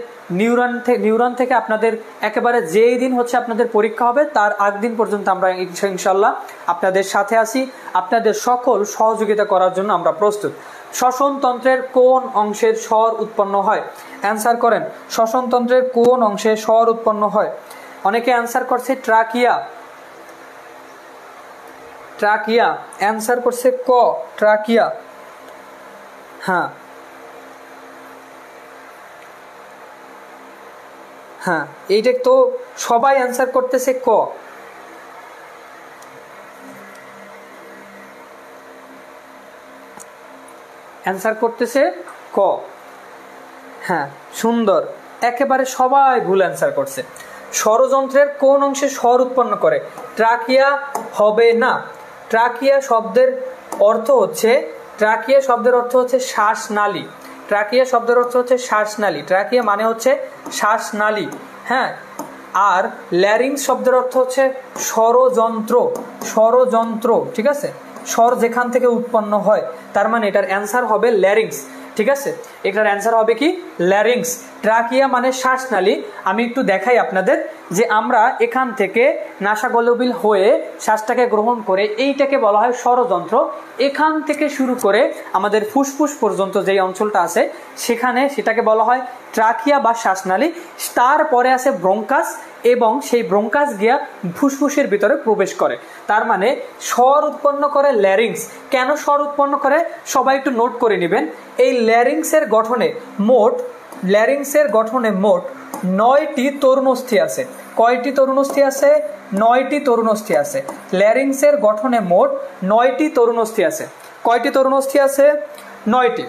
নিউরন থেকে আপনাদের একেবারে যেই দিন হচ্ছে আপনাদের পরীক্ষা হবে তার আগ দিন পর্যন্ত আমরা ইনশাল্লাহ আপনাদের সাথে আছি, আপনাদের সকল সহযোগিতা করার জন্য আমরা প্রস্তুত। শ্বসনতন্ত্রের কোন অংশের স্বর উৎপন্ন হয়? অ্যান্সার করেন শ্বসনতন্ত্রের কোন অংশে স্বর উৎপন্ন হয়? অনেকে অ্যান্সার করছে ট্রাকিয়া। ট্রাকিয়া অ্যান্সার করছে ক, ট্রাকিয়া। হ্যাঁ হ্যাঁ, এইটা তো সবাই অ্যান্সার করতেছে ক। অ্যান্সার করতেছে ক। হ্যাঁ, সুন্দর, একেবারে সবাই ভুল অ্যান্সার করছে। স্বরযন্ত্রের কোন অংশে স্বর উৎপন্ন করে? ট্রাকিয়া হবে না। ট্রাকিয়া শব্দের অর্থ হচ্ছে, ট্রাকিয়া শব্দের অর্থ হচ্ছে শ্বাসনালী। ট্রাকিয়া শব্দের অর্থ হচ্ছে শ্বাসনালী। ট্রাকিয়া মানে হচ্ছে শ্বাসনালী। হ্যাঁ, আর ল্যারিংস শব্দের অর্থ হচ্ছে স্বরযন্ত্র। স্বরযন্ত্র, ঠিক আছে, স্বর যেখান থেকে উৎপন্ন হয়, তার মানে এটার অ্যান্সার হবে ল্যারিংস। ঠিক আছে, এটার অ্যান্সার হবে কি? ল্যারিংস। ট্রাকিয়া মানে শ্বাসনালী। আমি একটু দেখাই আপনাদের যে আমরা এখান থেকে নাসাগোলবিল হয়ে শ্বাসটাকে গ্রহণ করে এইটাকে বলা হয় স্বরযন্ত্র। এখান থেকে শুরু করে আমাদের ফুসফুস পর্যন্ত যেই অঞ্চলটা আছে সেখানে সেটাকে বলা হয় ট্রাকিয়া বা শ্বাসনালী। তারপরে আছে ব্রঙ্কাস, এবং সেই ব্রঙ্কাস গিয়া ফুসফুসের ভিতরে প্রবেশ করে। তার মানে স্বর উৎপন্ন করে ল্যারিংস। কেন স্বর উৎপন্ন করে সবাই একটু নোট করে নেবেন। এই ল্যারিংসের গঠনে মোট 9টি তরুণস্থি আছে। কয়টি তরুণস্থি আছে? 9টি তরুণস্থি আছে। ল্যারিংসের গঠনে মোট 9টি তরুণস্থি আছে। কয়টি তরুণস্থি আছে? 9টি।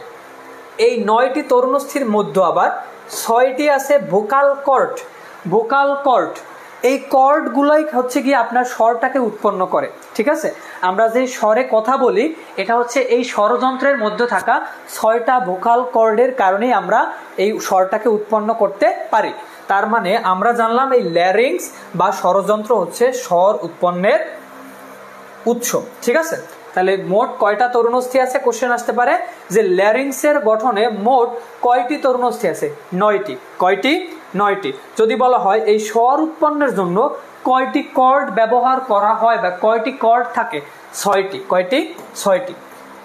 এই 9টি তরুণস্থির মধ্যে আবার 6টি আছে ভোকাল কর্ড। ভোকাল কর্ড, এই কর্ডগুলাই হচ্ছে গিয়ে আপনার স্বরটাকে উৎপন্ন করে। ঠিক আছে, আমরা যে স্বরে কথা বলি এটা হচ্ছে এই স্বরযন্ত্রের মধ্যে থাকা 6টা ভোকাল কর্ডের কারণেই আমরা এই স্বরটাকে উৎপন্ন করতে পারি। তার মানে আমরা জানলাম এই ল্যারিংস বা স্বরযন্ত্র হচ্ছে স্বর উৎপন্নের উৎস। ঠিক আছে, তাহলে মোট কয়টা তরুণস্থি আছে কোশ্চেন আসতে পারে যে ল্যারিংসের গঠনে মোট কয়টি তরুণস্থি আছে? 9টি। কয়টি? 9টি। যদি বলা হয় এই স্বর উৎপন্নের জন্য কয়টি কর্ড ব্যবহার করা হয় বা কয়টি কর্ড থাকে? 6টি। কয়টি? 6টি।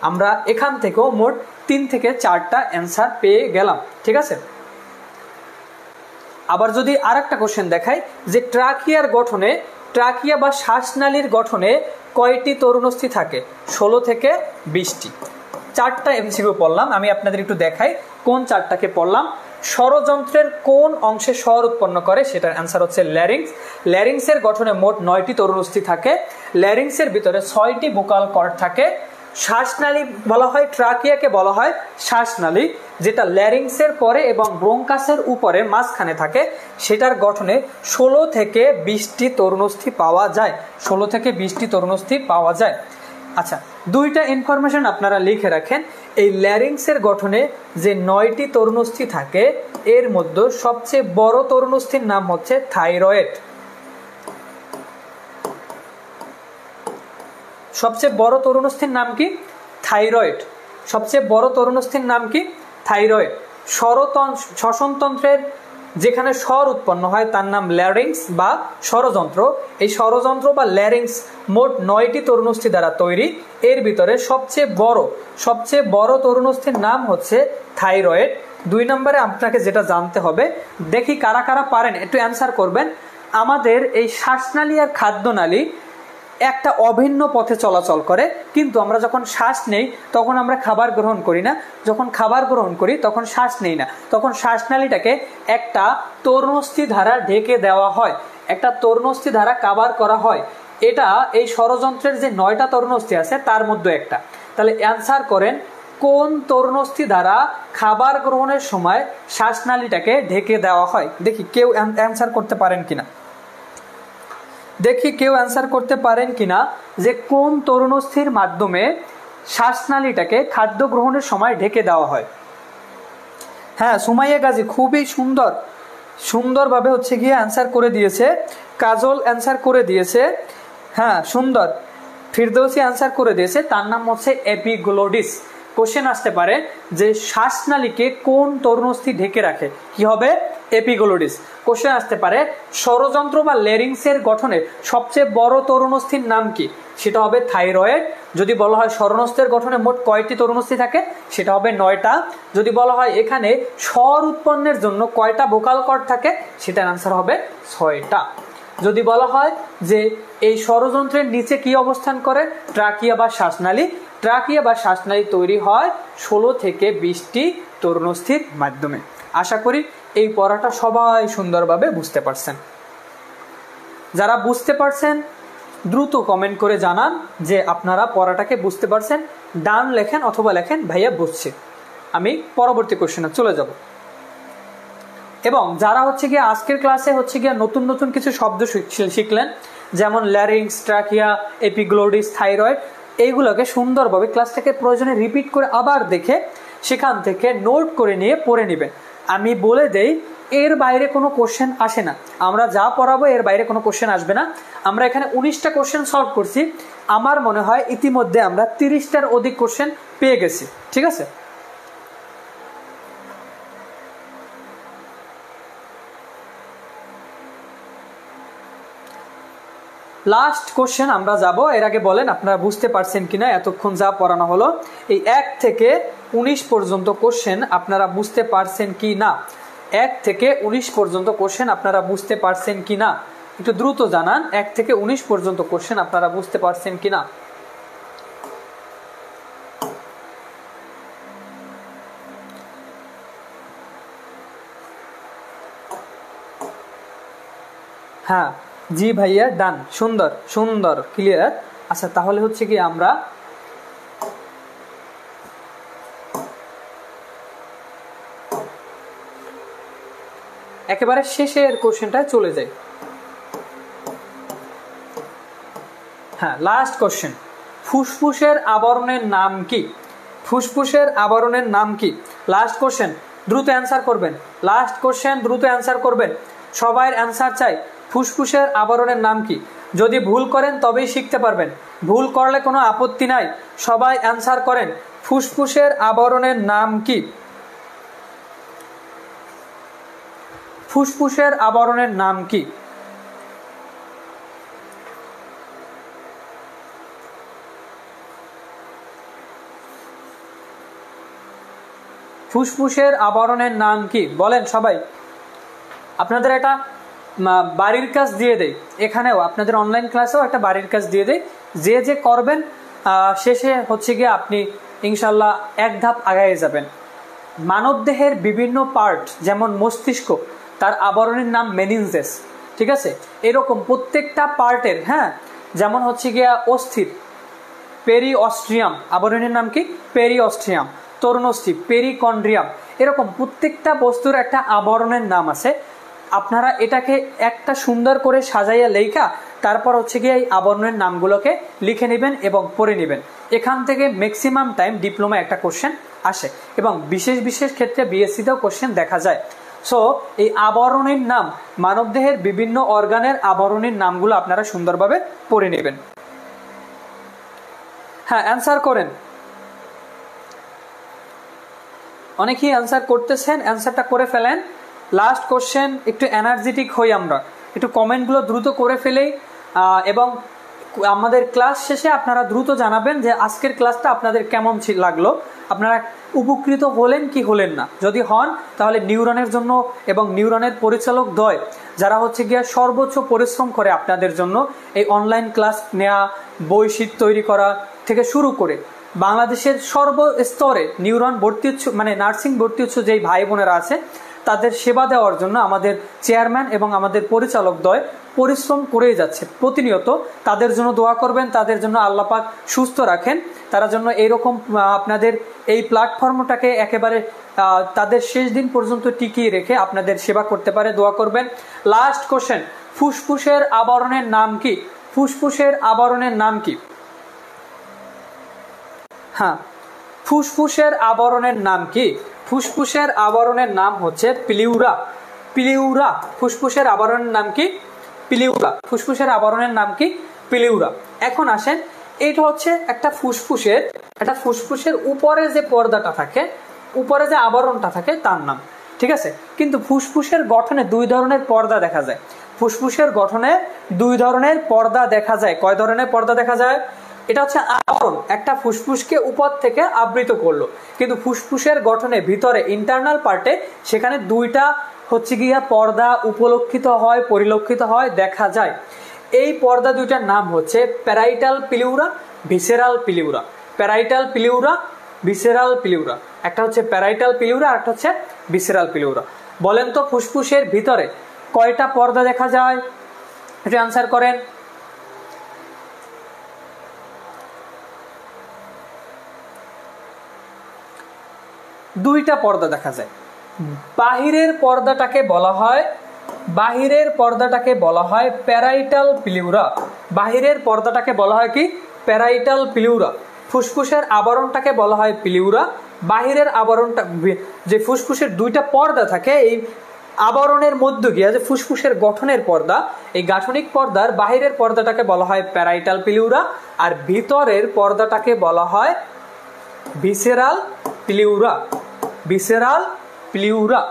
আমরা এখান থেকেও মোট 3 থেকে 4টা অ্যান্সার পেয়ে গেলাম। ঠিক আছে, আবার যদি আরেকটা কোশ্চেন দেখাই যে ট্রাকিয়ার গঠনে, ট্রাকিয়া বা শ্বাসনালীর গঠনে কয়টি তরুণস্থি থাকে? 16 থেকে 20টি। 4টা এমসিকিউ পড়লাম, আমি আপনাদের একটু দেখাই কোন 4টাকে পড়লাম। স্বরযন্ত্রের কোন অংশে স্বর উৎপন্ন করে? সেটার অ্যান্সার হচ্ছে ল্যারিংস। ল্যারিংসের গঠনে মোট 9টি তরুণস্থি থাকে। ল্যারিংসের ভিতরে 6টি ভোকাল কর্ড থাকে। শ্বাসনালী বলা হয়, ট্রাকিয়াকে বলা হয় শ্বাসনালী, যেটা ল্যারিংসের পরে এবং ব্রঙ্কাসের উপরে মাঝখানে থাকে। সেটার গঠনে 16 থেকে 20টি তরুণস্থি পাওয়া যায়। 16 থেকে 20টি তরুণস্থি পাওয়া যায়। আচ্ছা, 2টা ইনফরমেশন আপনারা লিখে রাখেন। এই ল্যারিংসের গঠনে যে 9টি তরুণস্থি থাকে এর মধ্যে সবচেয়ে বড় তরুণস্থির নাম হচ্ছে থাইরয়েড। সবচেয়ে বড় তরুণস্থির নাম কি? থাইরয়েড। সবচেয়ে বড় তরুণস্থির নাম কি? থাইরয়েড। শ্বসনতন্ত্রের যেখানে স্বর উৎপন্ন হয় তার নাম ল্যারিংস বা স্বরযন্ত্র। এই স্বরযন্ত্র বা ল্যারিংস মোট 9টি তরুণস্থি দ্বারা তৈরি। এর ভিতরে সবচেয়ে বড় তরুণস্থির নাম হচ্ছে থাইরয়েড। 2 নম্বরে আপনাকে যেটা জানতে হবে, দেখি কারা কারা পারেন একটু অ্যান্সার করবেন। আমাদের এই শ্বাসনালী আর খাদ্যনালী একটা অভিন্ন পথে চলাচল করে, কিন্তু আমরা যখন শ্বাস নেই তখন আমরা খাবার গ্রহণ করি না, যখন খাবার গ্রহণ করি তখন শ্বাস নেই না, তখন শ্বাসনালীটাকে একটা তরুণস্থি দ্বারা ঢেকে দেওয়া হয়, একটা তরুণস্থি দ্বারা কাভার করা হয়। এটা এই স্বরযন্ত্রের যে 9টা তরুণস্থি আছে তার মধ্যে একটা। তাহলে অ্যান্সার করেন কোন তরুণস্থি দ্বারা খাবার গ্রহণের সময় শ্বাসনালীটাকে ঢেকে দেওয়া হয়? দেখি কেউ অ্যান্সার করতে পারেন কিনা, দেখি কেউ অ্যান্সার করতে পারেন কিনা যে কোন তরুণস্থির মাধ্যমে শ্বাসনালীটাকে খাদ্য গ্রহণের সময় ঢেকে দেওয়া হয়। হ্যাঁ, সুমাইয়া গাজী খুবই সুন্দরভাবে হচ্ছে গিয়ে অ্যান্সার করে দিয়েছে। কাজল অ্যান্সার করে দিয়েছে। হ্যাঁ, সুন্দর। ফিরদৌসী অ্যান্সার করে দিয়েছে, তার নাম হচ্ছে এপিগ্লোটিস। কোশ্চেন আসতে পারে যে শ্বাসনালীকে কোন তরুণস্থি ঢেকে রাখে? কি হবে? এপিগ্লোটিস। কোশ্চেন আসতে পারে স্বরযন্ত্র বা ল্যারিংসের গঠনের সবচেয়ে বড় তরুণস্থির নাম কি? সেটা হবে থাইরয়েড। যদি বলা হয় স্বরনস্থের গঠনে মোট কয়টি তরুণস্থি থাকে? সেটা হবে 9টা। যদি বলা হয় এখানে স্বর উৎপন্নের জন্য কয়টা ভোকাল কর্ড থাকে? সেটার আনসার হবে 6টা। যদি বলা হয় যে এই স্বরযন্ত্রের নিচে কি অবস্থান করে? ট্রাকিয়া বা শ্বাসনালী। ট্রাকিয়া বা শ্বাসনালী তৈরি হয় 16 থেকে 20টি তরুণস্থির মাধ্যমে। আশা করি এই পড়াটা সবাই সুন্দরভাবে বুঝতে পারছেন। যারা বুঝতে পারছেন দ্রুত কমেন্ট করে জানান যে আপনারা পড়াটাকে বুঝতে পারছেন। ডান লেখেন অথবা লেখেন ভাইয়া বুঝছি। আমি পরবর্তী কোশ্চেনে চলে যাব। এবং যারা হচ্ছে গিয়ে আজকের ক্লাসে হচ্ছে গিয়ে নতুন নতুন কিছু শব্দ শিখলেন, যেমন ল্যারিংস, ট্রাকিয়া, এপিগ্লোটিস, থাইরয়েড, এইগুলোকে সুন্দরভাবে ক্লাসটাকে প্রয়োজনে রিপিট করে আবার দেখে সেখান থেকে নোট করে নিয়ে পড়ে নেবেন। আমি বলে দেই এর বাইরে কোনো কোশ্চেন আসে না। আমরা যা পড়াবো এর বাইরে কোনো কোশ্চেন আসবে না। আমরা এখানে 19টা কোশ্চেন সলভ করছি। আমার মনে হয় ইতিমধ্যে আমরা 30টার অধিক কোশ্চেন পেয়ে গেছি। ঠিক আছে, লাস্ট কোশ্চেন আমরা যাব। এর আগে বলেন আপনারা বুঝতে পারছেন কিনা এতক্ষণ যা পড়ানো হলো, এই 1 থেকে 19 পর্যন্ত কোশ্চেন আপনারা বুঝতে পারছেন কি না? 1 থেকে 19 পর্যন্ত কোশ্চেন আপনারা বুঝতে পারছেন কি না? একটু দ্রুত জানান 1 থেকে 19 পর্যন্ত কোশ্চেন আপনারা বুঝতে পারছেন কি না? হ্যাঁ জি ভাইয়া, ডান, সুন্দর সুন্দর, ক্লিয়ার। আচ্ছা তাহলে হচ্ছে কি আমরা একেবারে শেষের কোশ্চেনটায় চলে যাই। হ্যাঁ, লাস্ট কোশ্চেন, ফুসফুসের আবরণের নাম কি? ফুসফুসের আবরণের নাম কি? লাস্ট কোশ্চেন, দ্রুত অ্যান্সার করবেন। লাস্ট কোশ্চেন, দ্রুত অ্যান্সার করবেন। সবাই অ্যান্সার চাই। ফুসফুসের আবরণের নাম কি? যদি ভুল করেন তবেই শিখতে পারবেন, ভুল করলে কোনো আপত্তি নাই। সবাই অ্যান্সার করেন, ফুসফুসের আবরণের নাম কি? ফুসফুসের আবরণের নাম কি? ফুসফুসের আবরণের নাম কি বলেন সবাই। আপনাদের একটা বাড়ির কাজ দিয়ে দেই, এখানেও আপনাদের অনলাইন ক্লাসেও একটা বাড়ির কাজ দিয়ে দেই, যে যে করবেন শেষে হচ্ছে গিয়ে আপনি ইনশাল্লাহ এক ধাপ আগায় যাবেন। মানবদেহের বিভিন্ন পার্ট যেমন মস্তিষ্ক, তার আবরণের নাম মেনিনজেস, ঠিক আছে? এরকম প্রত্যেকটা পার্টের, হ্যাঁ, যেমন হচ্ছে গিয়া অস্থির পেরিঅস্ট্রিয়াম, আবরণের নাম কি? পেরিঅস্ট্রিয়াম। তরুণস্থি পেরিকন্ড্রিয়াম। এরকম প্রত্যেকটা বস্তুর একটা আবরণের নাম আছে। আপনারা এটাকে একটা সুন্দর করে সাজাইয়া লেখা তারপর হচ্ছে গিয়ে এই আবরণের নামগুলোকে লিখে নেবেন এবং পড়ে নেবেন। এখান থেকে ম্যাক্সিমাম টাইম ডিপ্লোমা একটা কোশ্চেন আসে এবং বিশেষ বিশেষ ক্ষেত্রে বিএসসিতেও কোশ্চেন দেখা যায়। সো এই আবরণের নাম, মানবদেহের বিভিন্ন অর্গানের আবরণের নামগুলো আপনারা সুন্দরভাবে পড়ে নেবেন। হ্যাঁ, অ্যান্সার করেন। অনেকেই অ্যান্সার করতেছেন, অ্যান্সারটা করে ফেলেন। লাস্ট কোশ্চেন, একটু এনার্জেটিক হই আমরা, একটু কমেন্টগুলো দ্রুত করে ফেলেই এবং আমাদের ক্লাস শেষে আপনারা দ্রুত জানাবেন যে আজকের ক্লাসটা আপনাদের কেমন লাগলো, আপনারা উপকৃত হলেন কি হলেন না। যদি হন তাহলে নিউরনের জন্য এবং নিউরনের পরিচালক দ্বয় যারা হচ্ছে গিয়া সর্বোচ্চ পরিশ্রম করে আপনাদের জন্য এই অনলাইন ক্লাস নেওয়া, বই শীট তৈরি করা থেকে শুরু করে বাংলাদেশের সর্বস্তরে নিউরন ভর্তি মানে নার্সিং ভর্তি যেই ভাই বোনেরা আছে তাদের সেবা দেওয়ার জন্য আমাদের চেয়ারম্যান এবং আমাদের পরিচালক দ্বয় পরিশ্রম করেই যাচ্ছে প্রতিনিয়ত। তাদের জন্য দোয়া করবেন, তাদের জন্য আল্লাহ পাক সুস্থ রাখেন, তারা জন্য এইরকম আপনাদের এই প্ল্যাটফর্মটাকে একেবারে তাদের শেষ দিন পর্যন্ত টিকিয়ে রেখে আপনাদের সেবা করতে পারে, দোয়া করবেন। লাস্ট কোশ্চেন, ফুসফুসের আবরণের নাম কি? ফুসফুসের আবরণের নাম কি? হ্যাঁ, ফুসফুসের আবরণের নাম কি? ফুসফুসের আবরণের নাম হচ্ছে প্লিউরা। প্লিউরা, ফুসফুসের আবরণের নাম কি? প্লিউরা। ফুসফুসের আবরণের নাম কি? প্লিউরা। এখন আসেন, এটা হচ্ছে একটা ফুসফুসের উপরে যে পর্দাটা থাকে, উপরে যে আবরণটা থাকে তার নাম, ঠিক আছে? কিন্তু ফুসফুসের গঠনে দুই ধরনের পর্দা দেখা যায়। ফুসফুসের গঠনে দুই ধরনের পর্দা দেখা যায়। কয় ধরনের পর্দা দেখা যায়? এটা হচ্ছে আবরণ, একটা ফুসফুসকে উপর থেকে আবৃত করলো, কিন্তু ফুসফুসের গঠনে ভিতরে ইন্টারনাল পার্টে সেখানে দুইটা হচ্ছে গিয়া পর্দা উপলক্ষিত হয়, পরিলক্ষিত হয়, দেখা যায়। এই পর্দা দুইটার নাম হচ্ছে parietal pleura, visceral pleura. Parietal pleura, visceral pleura. একটা হচ্ছে প্যারাইটাল প্লিউরা আর একটা হচ্ছে ভিসেরাল প্লিউরা। বলেন তো ফুসফুসের ভিতরে কয়টা পর্দা দেখা যায়? একটু অ্যান্সার করেন। দুইটা পর্দা দেখা যায়। বাহিরের পর্দাটাকে বলা হয় প্যারাইটাল প্লিউরা। বাহিরের পর্দাটাকে বলা হয় কি? Parietal pleura. ফুসফুসের আবরণটাকে বলা হয় প্লিউরা। বাহিরের আবরণটা, যে ফুসফুসের দুইটা পর্দা থাকে, এই আবরণের মধ্য গিয়া যে ফুসফুসের গঠনের পর্দা, এই গাঠনিক পর্দার বাহিরের পর্দাটাকে বলা হয় প্যারাইটাল প্লিউরা, আর ভিতরের পর্দাটাকে বলা হয় ভিসেরাল প্লিউরা। ভিসেরাল প্লিউরা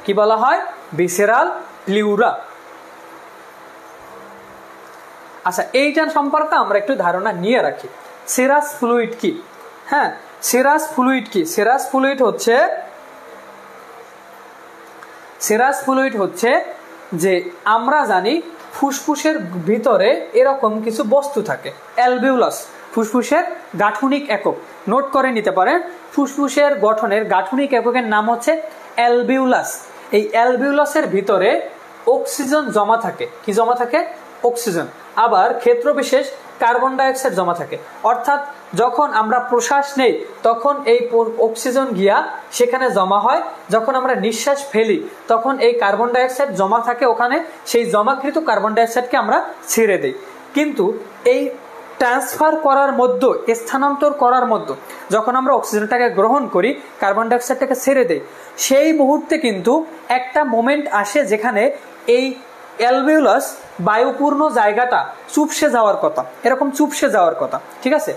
কি বলা হয়? Visceral pleura. আচ্ছা, এইটার সম্পর্কে আমরা একটু ধারণা নিয়ে রাখি। সেরাস ফ্লুইড কি? হ্যাঁ, সেরাস ফ্লুইড কি? সেরাস ফ্লুইড হচ্ছে যে আমরা জানি ফুসফুসের ভিতরে এরকম কিছু বস্তু থাকে, অ্যালভিউলাস, ফুসফুসের গাঠনিক একক। নোট করে নিতে পারেন, ফুসফুসের গঠনের গাঠনিক এককের নাম হচ্ছে অ্যালভিউলাস। এই অ্যালভিউলাসের ভিতরে অক্সিজেন জমা থাকে। কি জমা থাকে? অক্সিজেন। আবার ক্ষেত্র বিশেষ কার্বন ডাইঅক্সাইড জমা থাকে। অর্থাৎ যখন আমরা প্রশ্বাস নেই তখন এই অক্সিজেন গিয়া সেখানে জমা হয়, যখন আমরা নিঃশ্বাস ফেলি তখন এই কার্বন ডাইঅক্সাইড জমা থাকে ওখানে, সেই জমাকৃত কার্বন ডাইঅক্সাইডকে আমরা ছেড়ে দিই। কিন্তু এই ট্রান্সফার করার মধ্যে, স্থানান্তর করার মধ্যে যখন আমরা অক্সিজেনটাকে গ্রহণ করি, কার্বন ডাইঅক্সাইডটাকে ছেড়ে দেই, সেই মুহূর্তে কিন্তু একটা মোমেন্ট আসে যেখানে এই অ্যালভিউলাস বায়ুপূর্ণ জায়গাটা চুপসে যাওয়ার কথা, এরকম চুপসে যাওয়ার কথা। ঠিক আছে,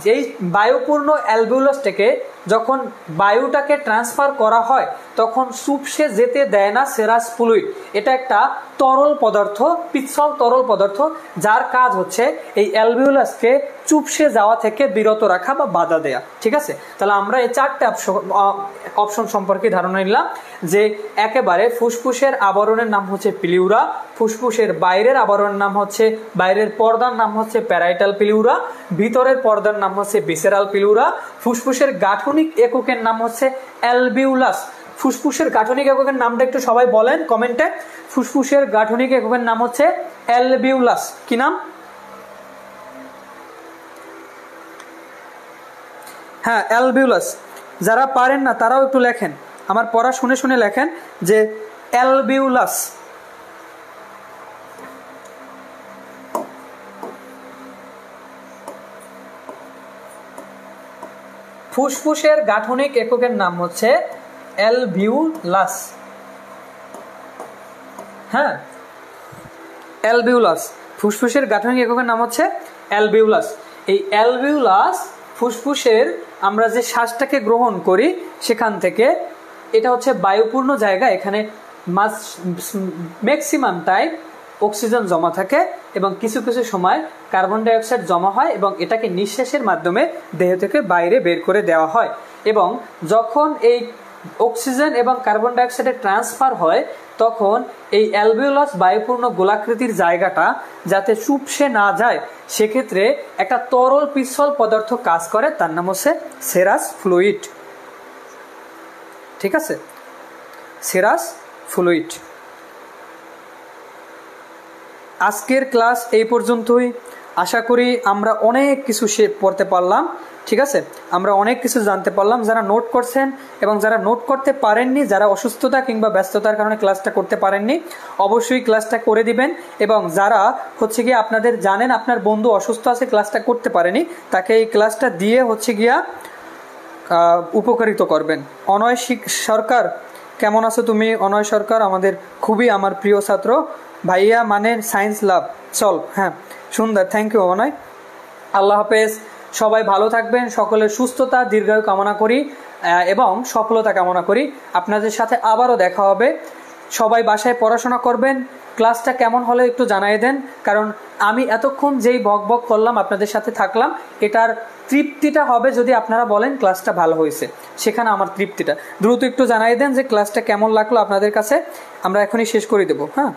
যেই বায়ুপূর্ণ অ্যালভিউলাসটাকে যখন বায়ুটাকে ট্রান্সফার করা হয় তখন চুপসে যেতে দেয় না সেরাস ফ্লুইড। এটা একটা তরল পদার্থ, পিচ্ছল তরল পদার্থ, যার কাজ হচ্ছে এই অ্যালভিউলাসকে চুপসে যাওয়া থেকে বিরত রাখা বা বাধা দেয়া। ঠিক আছে, তাহলে আমরা এই চারটে অপশন সম্পর্কে ধারণা নিলাম যে একেবারে ফুসফুসের আবরণের নাম হচ্ছে প্লিউরা, ফুসফুসের বাইরের আবরণের নাম হচ্ছে, বাইরের পর্দার নাম হচ্ছে প্যারাইটাল প্লিউরা, ভিতরের পর্দার নাম হচ্ছে ভিসেরাল প্লিউরা, ফুসফুসের গাঠনিক এককের নাম হচ্ছে অ্যালভিউলাস। ফুসফুসের গাঠনিক এককের নামটা একটু সবাই বলেন কমেন্টে। ফুসফুসের গাঠনিক এককের নাম হচ্ছে অ্যালভিউলাস। কি নাম? হ্যাঁ, অ্যালভিউলাস। যারা পারেন না তারাও একটু লেখেন, আমার পড়া শুনে শুনে লেখেন যে অ্যালভিউলাস। ফুসফুসের গাঠনিক এককের নাম হচ্ছে অ্যালভিউলাস। হ্যাঁ, অ্যালভিউলাস, ফুসফুসের গাঠনিক এককের নাম হচ্ছে অ্যালভিউলাস। এই অ্যালভিউলাস ফুসফুসের আমরা যে শ্বাসটাকে গ্রহণ করি সেখান থেকে, এটা হচ্ছে বায়ুপূর্ণ জায়গা, এখানে ম্যাক্সিমাম টাইম অক্সিজেন জমা থাকে এবং কিছু কিছু সময় কার্বন ডাইঅক্সাইড জমা হয় এবং এটাকে নিঃশ্বাসের মাধ্যমে দেহ থেকে বাইরে বের করে দেওয়া হয়। এবং যখন এই অক্সিজেন এবং কার্বন ডাইঅক্সাইডের ট্রান্সফার হয় তখন এই অ্যালভিউলাস বায়ুপূর্ণ গোলাকৃতির জায়গাটা যাতে চুপসে না যায় সেক্ষেত্রে একটা তরল পিচ্ছল পদার্থ কাজ করে, তার নাম হচ্ছে সেরাস ফ্লুইড। ঠিক আছে, সেরাস ফ্লুইড। আজকের ক্লাস এই পর্যন্তই। আশা করি আমরা অনেক কিছু পড়তে পারলাম। ঠিক আছে, আমরা অনেক কিছু জানতে পারলাম। যারা নোট করছেন এবং যারা নোট করতে পারেননি, যারা অসুস্থতা কিংবা ব্যস্ততার কারণে ক্লাসটা করতে পারেননি, অবশ্যই ক্লাসটা করে দিবেন। এবং যারা হচ্ছে গিয়ে আপনাদের জানেন আপনার বন্ধু অসুস্থ আছে, ক্লাসটা করতে পারেনি, তাকে এই ক্লাসটা দিয়ে হচ্ছে গিয়া উপকারিত করবেন। অনয় সরকার, কেমন আছো তুমি? অনয় সরকার আমাদের খুবই আমার প্রিয় ছাত্র ভাইয়া, মানে সায়েন্স লাভ চল। হ্যাঁ, সুন্দর, থ্যাংক ইউ অনয়। আল্লাহ হাফেজ, সবাই ভালো থাকবেন, সকলের সুস্থতা দীর্ঘায়ু কামনা করি এবং সফলতা কামনা করি। আপনাদের সাথে আবারও দেখা হবে। সবাই বাসায় পড়াশোনা করবেন। ক্লাসটা কেমন হলো একটু জানিয়ে দেন, কারণ আমি এতক্ষণ যেই বক বক করলাম আপনাদের সাথে থাকলাম, এটার তৃপ্তিটা হবে যদি আপনারা বলেন ক্লাসটা ভালো হয়েছে, সেখানে আমার তৃপ্তিটা। দ্রুত একটু জানিয়ে দেন যে ক্লাসটা কেমন লাগলো আপনাদের কাছে। আমরা এখনই শেষ করে দেবো। হ্যাঁ,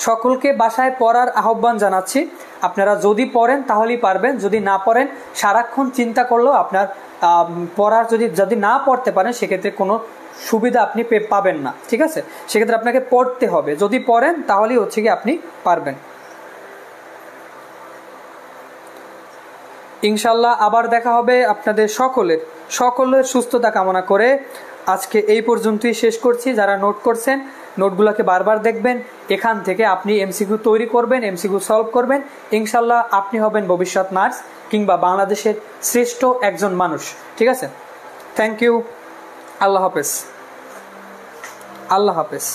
সকলকে বাসায় পড়ার আহ্বান জানাচ্ছি। আপনারা যদি পড়েন তাহলেই পারবেন, যদি না পড়েন সারাক্ষণ চিন্তা করলেও আপনার পড়ার যদি না পড়তে পারেন সেক্ষেত্রে কোনো সুবিধা আপনি পাবেন না। ঠিক আছে, সেক্ষেত্রে আপনাকে পড়তে হবে। যদি পড়েন তাহলেই হচ্ছে কি আপনি পারবেন। ইনশাল্লাহ আবার দেখা হবে। আপনাদের সকলের সুস্থতা কামনা করে আজকে এই পর্যন্তই শেষ করছি। যারা নোট করছেন নোটগুলোকে বারবার দেখবেন, এখান থেকে আপনি এমসিকিউ তৈরি করবেন, এমসিকিউ সলভ করবেন। ইনশাল্লাহ আপনি হবেন ভবিষ্যৎ নার্স কিংবা বাংলাদেশের শ্রেষ্ঠ একজন মানুষ। ঠিক আছে, থ্যাংক ইউ। আল্লাহ হাফেজ। আল্লাহ হাফেজ।